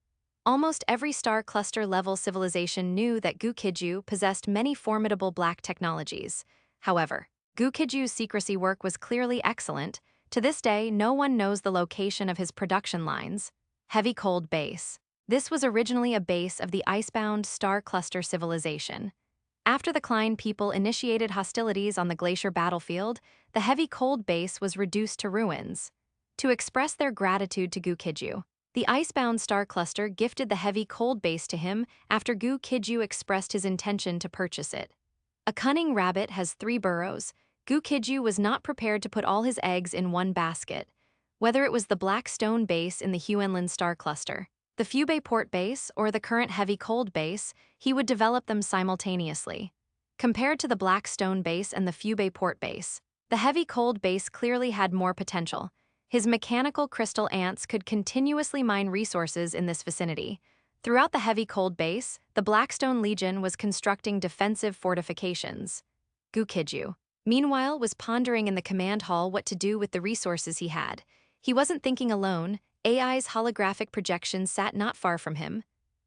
Speaker 1: Almost every Star Cluster-level civilization knew that Gu Qijue possessed many formidable black technologies. However, Gu Qijue's secrecy work was clearly excellent. To this day, no one knows the location of his production lines. Heavy Cold Base. This was originally a base of the icebound Star Cluster civilization. After the Klein people initiated hostilities on the glacier battlefield, the Heavy Cold Base was reduced to ruins. To express their gratitude to Gu Qijue, the icebound Star Cluster gifted the Heavy Cold Base to him after Gu Qijue expressed his intention to purchase it. A cunning rabbit has 3 burrows. Gu Qijue was not prepared to put all his eggs in one basket. Whether it was the Black Stone Base in the Huenlin Star Cluster, the Fubei Port Base, or the current Heavy Cold Base, he would develop them simultaneously. Compared to the Black Stone Base and the Fubei Port Base, the Heavy Cold Base clearly had more potential. His mechanical crystal ants could continuously mine resources in this vicinity. Throughout the Heavy Cold Base, the Blackstone Legion was constructing defensive fortifications. Gu Qijue, meanwhile, was pondering in the command hall what to do with the resources he had. He wasn't thinking alone. AI's holographic projection sat not far from him.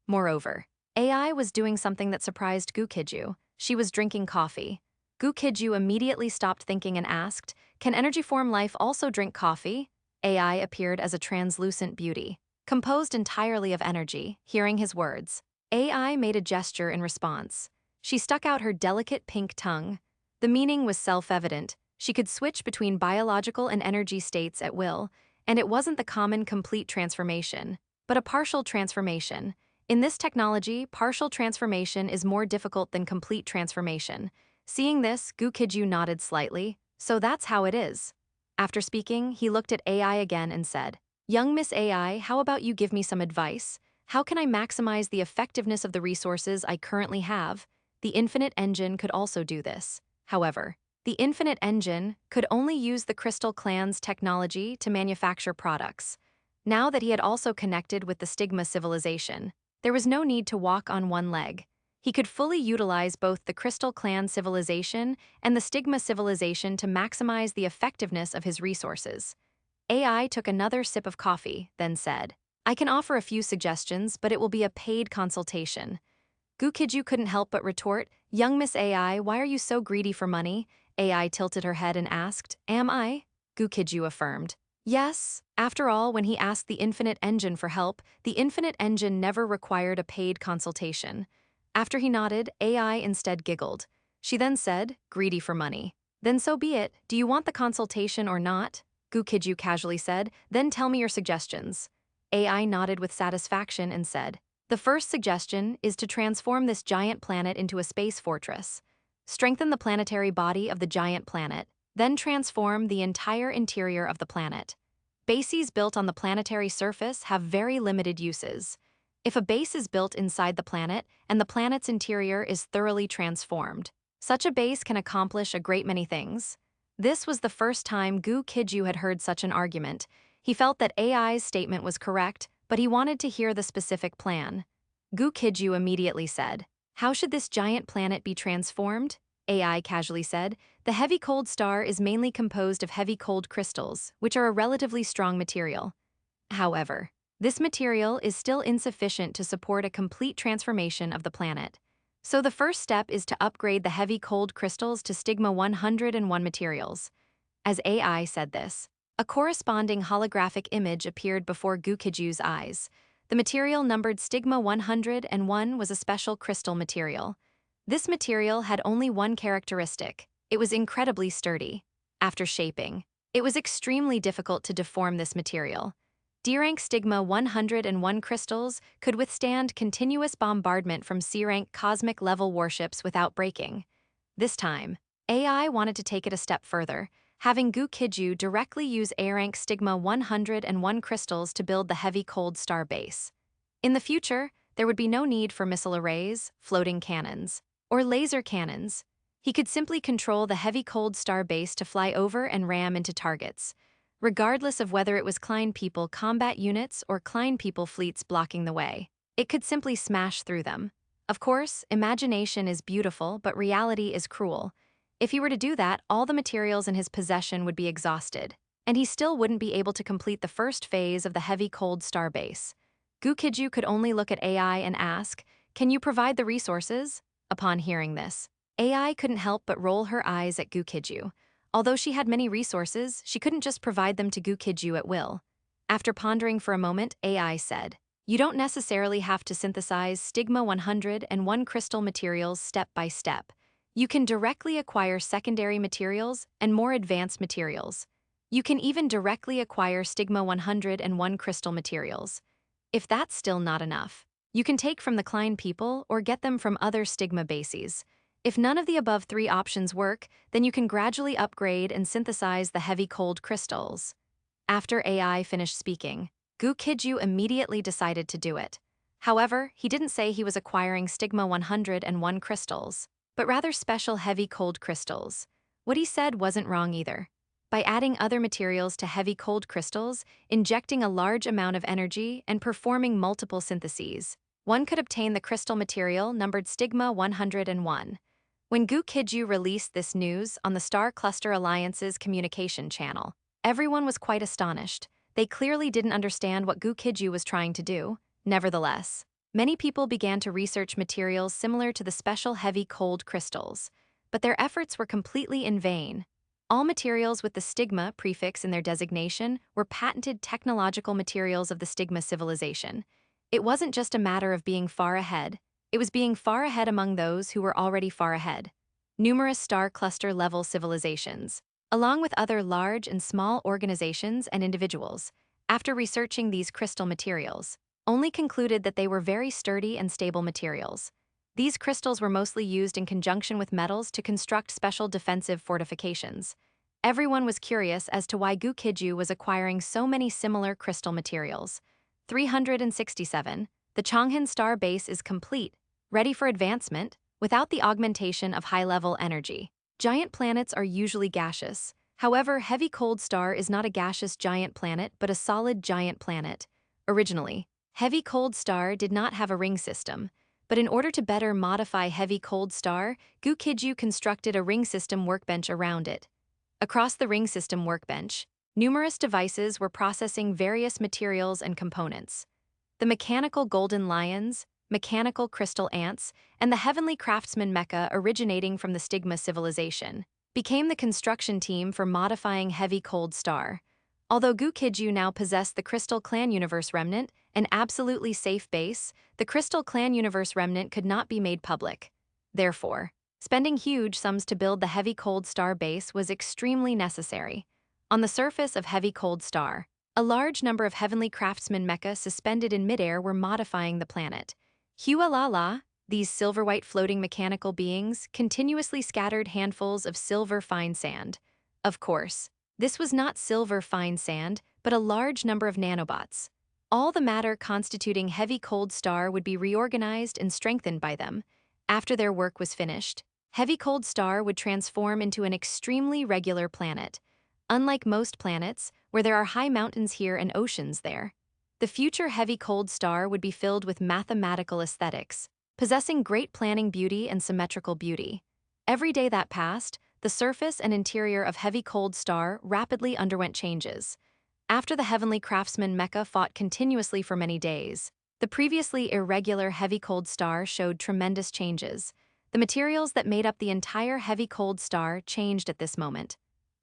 Speaker 1: Moreover, AI was doing something that surprised Gu Qijue. She was drinking coffee. Gu Qijue immediately stopped thinking and asked, "Can energy form life also drink coffee?" AI appeared as a translucent beauty, composed entirely of energy. Hearing his words, AI made a gesture in response. She stuck out her delicate pink tongue. The meaning was self-evident. She could switch between biological and energy states at will, and it wasn't the common complete transformation, but a partial transformation. In this technology, partial transformation is more difficult than complete transformation. Seeing this, Gu Qijue nodded slightly. "So that's how it is." After speaking, he looked at AI again and said, "Young Miss AI, how about you give me some advice? How can I maximize the effectiveness of the resources I currently have?" The Infinite Engine could also do this. However, the Infinite Engine could only use the Crystal Clan's technology to manufacture products. Now that he had also connected with the Stigma civilization, there was no need to walk on one leg. He could fully utilize both the Crystal Clan civilization and the Stigma civilization to maximize the effectiveness of his resources. AI took another sip of coffee, then said, "I can offer a few suggestions, but it will be a paid consultation." Gu Qijue couldn't help but retort, "Young Miss AI, why are you so greedy for money?" AI tilted her head and asked, "Am I?" Gu Qijue affirmed, "Yes." After all, when he asked the Infinite Engine for help, the Infinite Engine never required a paid consultation. After he nodded, AI instead giggled. She then said, "Greedy for money. Then so be it. Do you want the consultation or not?" Gu Qijue casually said, "Then tell me your suggestions." AI nodded with satisfaction and said, "The first suggestion is to transform this giant planet into a space fortress. Strengthen the planetary body of the giant planet, then transform the entire interior of the planet. Bases built on the planetary surface have very limited uses. If a base is built inside the planet and the planet's interior is thoroughly transformed, such a base can accomplish a great many things." This was the first time Gu Qijue had heard such an argument. He felt that AI's statement was correct, but he wanted to hear the specific plan. Gu Qijue immediately said, "How should this giant planet be transformed?" AI casually said, "The heavy cold star is mainly composed of heavy cold crystals, which are a relatively strong material. However, this material is still insufficient to support a complete transformation of the planet. So the first step is to upgrade the heavy cold crystals to Stigma 101 materials. As AI said this, a corresponding holographic image appeared before Gu Qijue's eyes. The material numbered Stigma 101 was a special crystal material. This material had only one characteristic: it was incredibly sturdy. After shaping, it was extremely difficult to deform this material. D-rank Stigma 101 crystals could withstand continuous bombardment from C-rank cosmic-level warships without breaking. This time, AI wanted to take it a step further, having Gu Qijue directly use A-rank Stigma 101 crystals to build the heavy cold star base. In the future, there would be no need for missile arrays, floating cannons, or laser cannons. He could simply control the heavy cold star base to fly over and ram into targets, regardless of whether it was Klein People combat units or Klein People fleets blocking the way. It could simply smash through them. Of course, imagination is beautiful, but reality is cruel. If he were to do that, all the materials in his possession would be exhausted, and he still wouldn't be able to complete the first phase of the heavy cold star base. Gu Qijue could only look at AI and ask, "Can you provide the resources?" Upon hearing this, AI couldn't help but roll her eyes at Gu Qijue. Although she had many resources, she couldn't just provide them to Gu Qijue at will. After pondering for a moment, AI said, "You don't necessarily have to synthesize Stigma 101 crystal materials step by step. You can directly acquire secondary materials and more advanced materials. You can even directly acquire Stigma 101 crystal materials. If that's still not enough, you can take from the Klein People or get them from other Stigma bases. If none of the above three options work, then you can gradually upgrade and synthesize the heavy cold crystals." After AI finished speaking, Gu Qijue immediately decided to do it. However, he didn't say he was acquiring Stigma 101 crystals, but rather special heavy cold crystals. What he said wasn't wrong either. By adding other materials to heavy cold crystals, injecting a large amount of energy, and performing multiple syntheses, one could obtain the crystal material numbered Stigma 101. When Gu Qijue released this news on the Star Cluster Alliance's communication channel, everyone was quite astonished. They clearly didn't understand what Gu Qijue was trying to do. Nevertheless, many people began to research materials similar to the special heavy cold crystals, but their efforts were completely in vain. All materials with the Stigma prefix in their designation were patented technological materials of the Stigma civilization. It wasn't just a matter of being far ahead, it was being far ahead among those who were already far ahead. Numerous star cluster level civilizations, along with other large and small organizations and individuals, after researching these crystal materials, only concluded that they were very sturdy and stable materials. These crystals were mostly used in conjunction with metals to construct special defensive fortifications. Everyone was curious as to why Gu Qijue was acquiring so many similar crystal materials. 367. The Chang'an star base is complete, ready for advancement, without the augmentation of high-level energy. Giant planets are usually gaseous. However, heavy cold star is not a gaseous giant planet but a solid giant planet. Originally, heavy cold star did not have a ring system, but in order to better modify heavy cold star, Gu Qijue constructed a ring system workbench around it. Across the ring system workbench, numerous devices were processing various materials and components. The mechanical golden lions, mechanical crystal ants, and the heavenly craftsman mecha originating from the Stigma civilization became the construction team for modifying heavy cold star. Although Gu Qijue now possessed the Crystal Clan Universe Remnant, an absolutely safe base, the Crystal Clan Universe Remnant could not be made public. Therefore, spending huge sums to build the heavy cold star base was extremely necessary. On the surface of heavy cold star, a large number of heavenly craftsman mecha suspended in midair were modifying the planet. Hua-la-la, these silver-white floating mechanical beings continuously scattered handfuls of silver fine sand. Of course, this was not silver fine sand, but a large number of nanobots. All the matter constituting heavy cold star would be reorganized and strengthened by them. After their work was finished, heavy cold star would transform into an extremely regular planet. Unlike most planets, where there are high mountains here and oceans there, the future heavy cold star would be filled with mathematical aesthetics, possessing great planning beauty and symmetrical beauty. Every day that passed, the surface and interior of heavy cold star rapidly underwent changes. After the heavenly craftsman mecha fought continuously for many days, the previously irregular heavy cold star showed tremendous changes. The materials that made up the entire heavy cold star changed at this moment.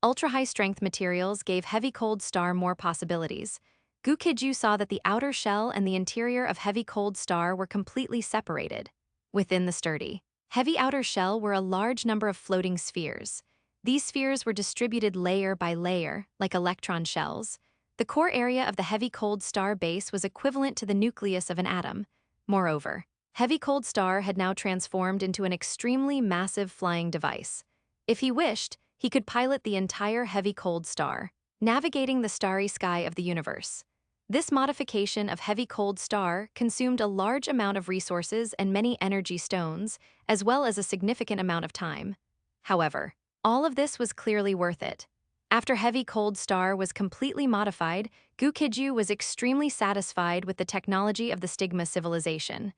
Speaker 1: Ultra-high-strength materials gave Heavy Cold Star more possibilities. Gu Qijue saw that the outer shell and the interior of Heavy Cold Star were completely separated. Within the sturdy, heavy outer shell were a large number of floating spheres. These spheres were distributed layer by layer, like electron shells. The core area of the Heavy Cold Star base was equivalent to the nucleus of an atom. Moreover, Heavy Cold Star had now transformed into an extremely massive flying device. If he wished, he could pilot the entire Heavy Cold Star, navigating the starry sky of the universe. This modification of Heavy Cold Star consumed a large amount of resources and many energy stones, as well as a significant amount of time. However, all of this was clearly worth it. After Heavy Cold Star was completely modified, Gu Qijue was extremely satisfied with the technology of the Stigma civilization.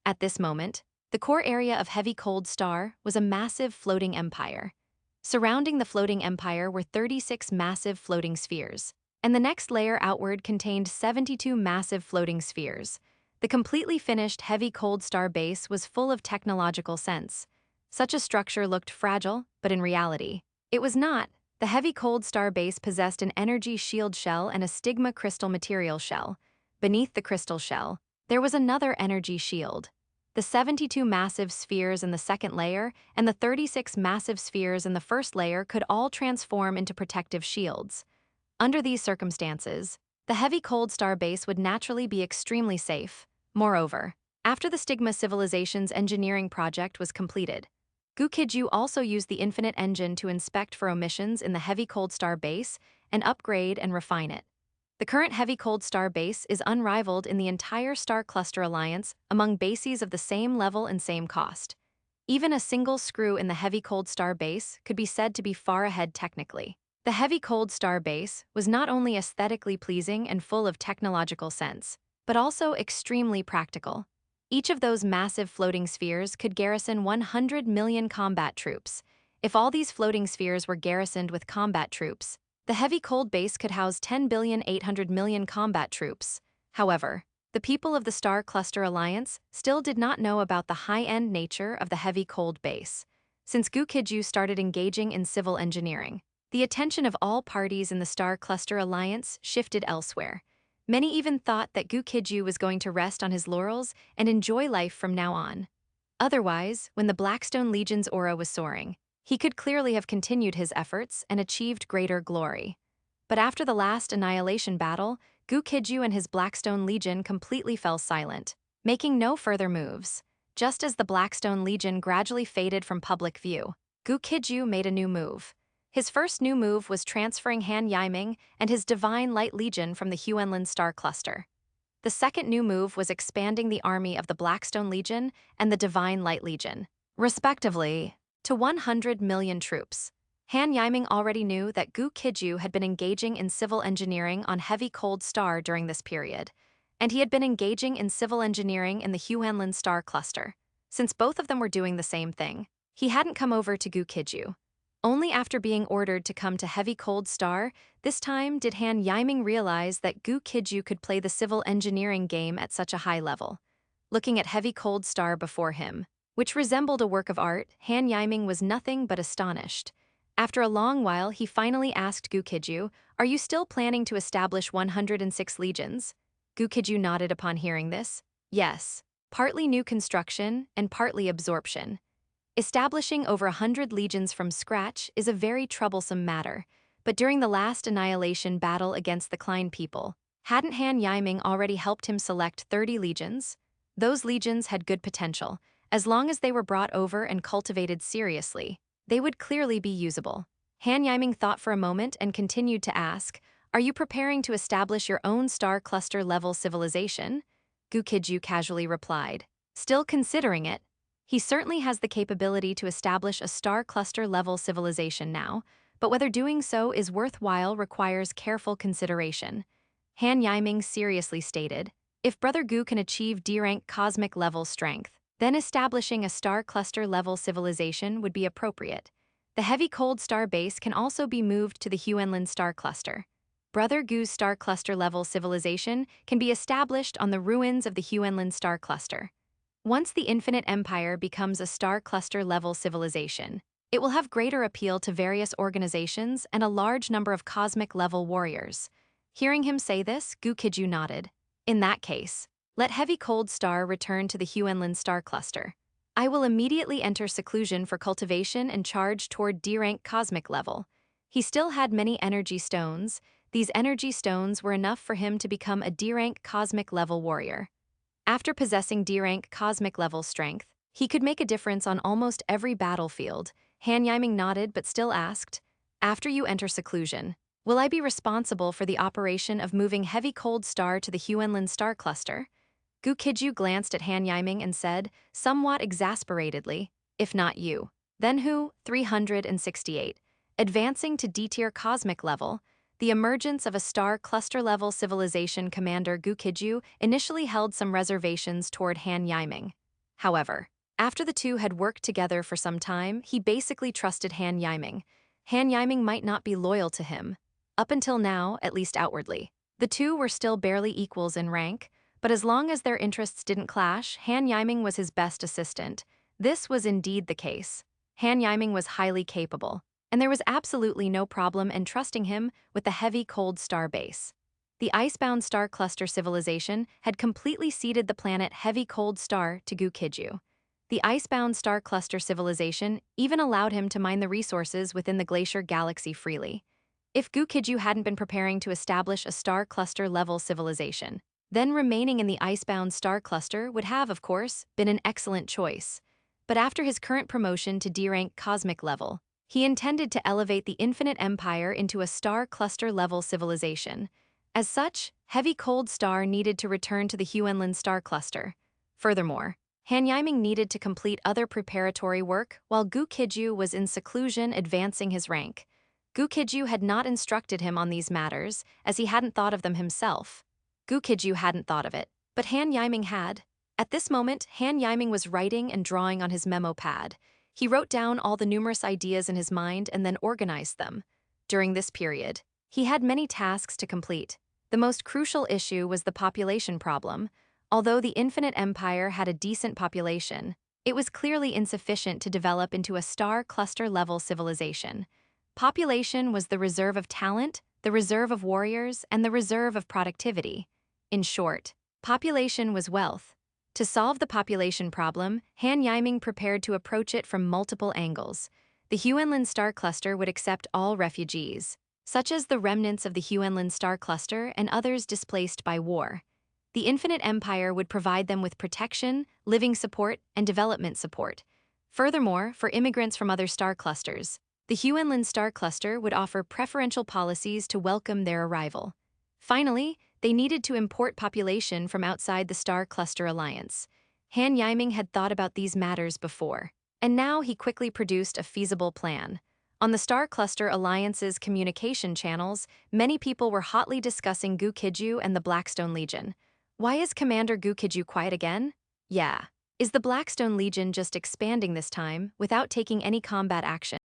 Speaker 1: At this moment, the core area of Heavy Cold Star was a massive floating empire. Surrounding the floating empire were 36 massive floating spheres, and the next layer outward contained 72 massive floating spheres. The completely finished Heavy Cold Star base was full of technological sense. Such a structure looked fragile, but in reality, it was not. The Heavy Cold Star base possessed an energy shield shell and a stigma crystal material shell. Beneath the crystal shell, there was another energy shield. The 72 massive spheres in the second layer and the 36 massive spheres in the first layer could all transform into protective shields. Under these circumstances, the Heavy Cold Star base would naturally be extremely safe. Moreover, after the Stigma civilization's engineering project was completed, Gu Qijue also used the Infinite Engine to inspect for omissions in the Heavy Cold Star base and upgrade and refine it. The current Heavy Cold Star base is unrivaled in the entire Star Cluster Alliance among bases of the same level and same cost. Even a single screw in the Heavy Cold Star base could be said to be far ahead technically. The Heavy Cold Star base was not only aesthetically pleasing and full of technological sense, but also extremely practical. Each of those massive floating spheres could garrison 100 million combat troops. If all these floating spheres were garrisoned with combat troops, the Heavy Cold base could house 10,800,000,000 combat troops. However, the people of the Star Cluster Alliance still did not know about the high-end nature of the Heavy Cold base. Since Gu Qijue started engaging in civil engineering, the attention of all parties in the Star Cluster Alliance shifted elsewhere. Many even thought that Gu Qijue was going to rest on his laurels and enjoy life from now on. Otherwise, when the Blackstone Legion's aura was soaring, he could clearly have continued his efforts and achieved greater glory. But after the last annihilation battle, Gu Qijue and his Blackstone Legion completely fell silent, making no further moves. Just as the Blackstone Legion gradually faded from public view, Gu Qijue made a new move. His first new move was transferring Han Yiming and his Divine Light Legion from the Huanlin Star Cluster. The second new move was expanding the army of the Blackstone Legion and the Divine Light Legion, respectively, to 100 million troops. Han Yiming already knew that Gu Qijue had been engaging in civil engineering on Heavy Cold Star during this period, and he had been engaging in civil engineering in the Huanlin Star Cluster. Since both of them were doing the same thing, he hadn't come over to Gu Qijue. Only after being ordered to come to Heavy Cold Star, this time did Han Yiming realize that Gu Qijue could play the civil engineering game at such a high level. Looking at Heavy Cold Star before him, which resembled a work of art, Han Yiming was nothing but astonished. After a long while, he finally asked Gu Qijue, "Are you still planning to establish 106 legions?" Gu Qijue nodded upon hearing this. Yes, partly new construction and partly absorption. Establishing over 100 legions from scratch is a very troublesome matter, but during the last annihilation battle against the Klein people, hadn't Han Yiming already helped him select 30 legions? Those legions had good potential. As long as they were brought over and cultivated seriously, they would clearly be usable. Han Yiming thought for a moment and continued to ask, "Are you preparing to establish your own Star Cluster-level civilization?" Gu Qijue casually replied, "Still considering it. He certainly has the capability to establish a Star Cluster-level civilization now, but whether doing so is worthwhile requires careful consideration." Han Yiming seriously stated, "If Brother Gu can achieve D-rank cosmic-level strength, then establishing a Star Cluster-level civilization would be appropriate. The Heavy Cold Star base can also be moved to the Huanlin Star Cluster. Brother Gu's Star Cluster-level civilization can be established on the ruins of the Huanlin Star Cluster. Once the Infinite Empire becomes a Star Cluster-level civilization, It will have greater appeal to various organizations and a large number of cosmic-level warriors. Hearing him say this, Gu Qijue nodded. In that case, let Heavy Cold Star return to the Huanlin star cluster. I will immediately enter seclusion for cultivation and charge toward D-rank cosmic level. He still had many energy stones. These energy stones were enough for him to become a D-rank cosmic level warrior. After possessing D-rank cosmic level strength, he could make a difference on almost every battlefield. Han Yiming nodded but still asked, after you enter seclusion, will I be responsible for the operation of moving Heavy Cold Star to the Huanlin star cluster? Gu Qijue glanced at Han Yiming and said, somewhat exasperatedly, if not you, then who? 368. Advancing to D-tier cosmic level, the emergence of a star cluster-level civilization commander Gu Qijue initially held some reservations toward Han Yiming. However, after the two had worked together for some time, he basically trusted Han Yiming. Han Yiming might not be loyal to him. Up until now, at least outwardly, the two were still barely equals in rank, but as long as their interests didn't clash, Han Yiming was his best assistant. This was indeed the case. Han Yiming was highly capable, and there was absolutely no problem entrusting him with the Heavy Cold Star base. The Icebound Star Cluster civilization had completely ceded the planet Heavy Cold Star to Gu Qijue. The Icebound Star Cluster civilization even allowed him to mine the resources within the Glacier Galaxy freely. If Gu Qijue hadn't been preparing to establish a star cluster-level civilization, then remaining in the Icebound Star Cluster would have, of course, been an excellent choice. But after his current promotion to D-rank cosmic level, he intended to elevate the Infinite Empire into a star cluster-level civilization. As such, Heavy Cold Star needed to return to the Huanlin star cluster. Furthermore, Han Yiming needed to complete other preparatory work while Gu Qijue was in seclusion advancing his rank. Gu Qijue had not instructed him on these matters, as he hadn't thought of them himself. Gu Qijue hadn't thought of it, but Han Yiming had. At this moment, Han Yiming was writing and drawing on his memo pad. He wrote down all the numerous ideas in his mind and then organized them. During this period, he had many tasks to complete. The most crucial issue was the population problem. Although the Infinite Empire had a decent population, it was clearly insufficient to develop into a star cluster-level civilization. Population was the reserve of talent, the reserve of warriors, and the reserve of productivity. In short, population was wealth. To solve the population problem, Han Yiming prepared to approach it from multiple angles. The Huanlin star cluster would accept all refugees, such as the remnants of the Huanlin star cluster and others displaced by war. The Infinite Empire would provide them with protection, living support, and development support. Furthermore, for immigrants from other star clusters, the Huanlin star cluster would offer preferential policies to welcome their arrival. Finally, they needed to import population from outside the Star Cluster Alliance. Han Yiming had thought about these matters before, and now he quickly produced a feasible plan. On the Star Cluster Alliance's communication channels, many people were hotly discussing Gu Qijue and the Blackstone Legion. Why is Commander Gu Qijue quiet again? Yeah. Is the Blackstone Legion just expanding this time without taking any combat action?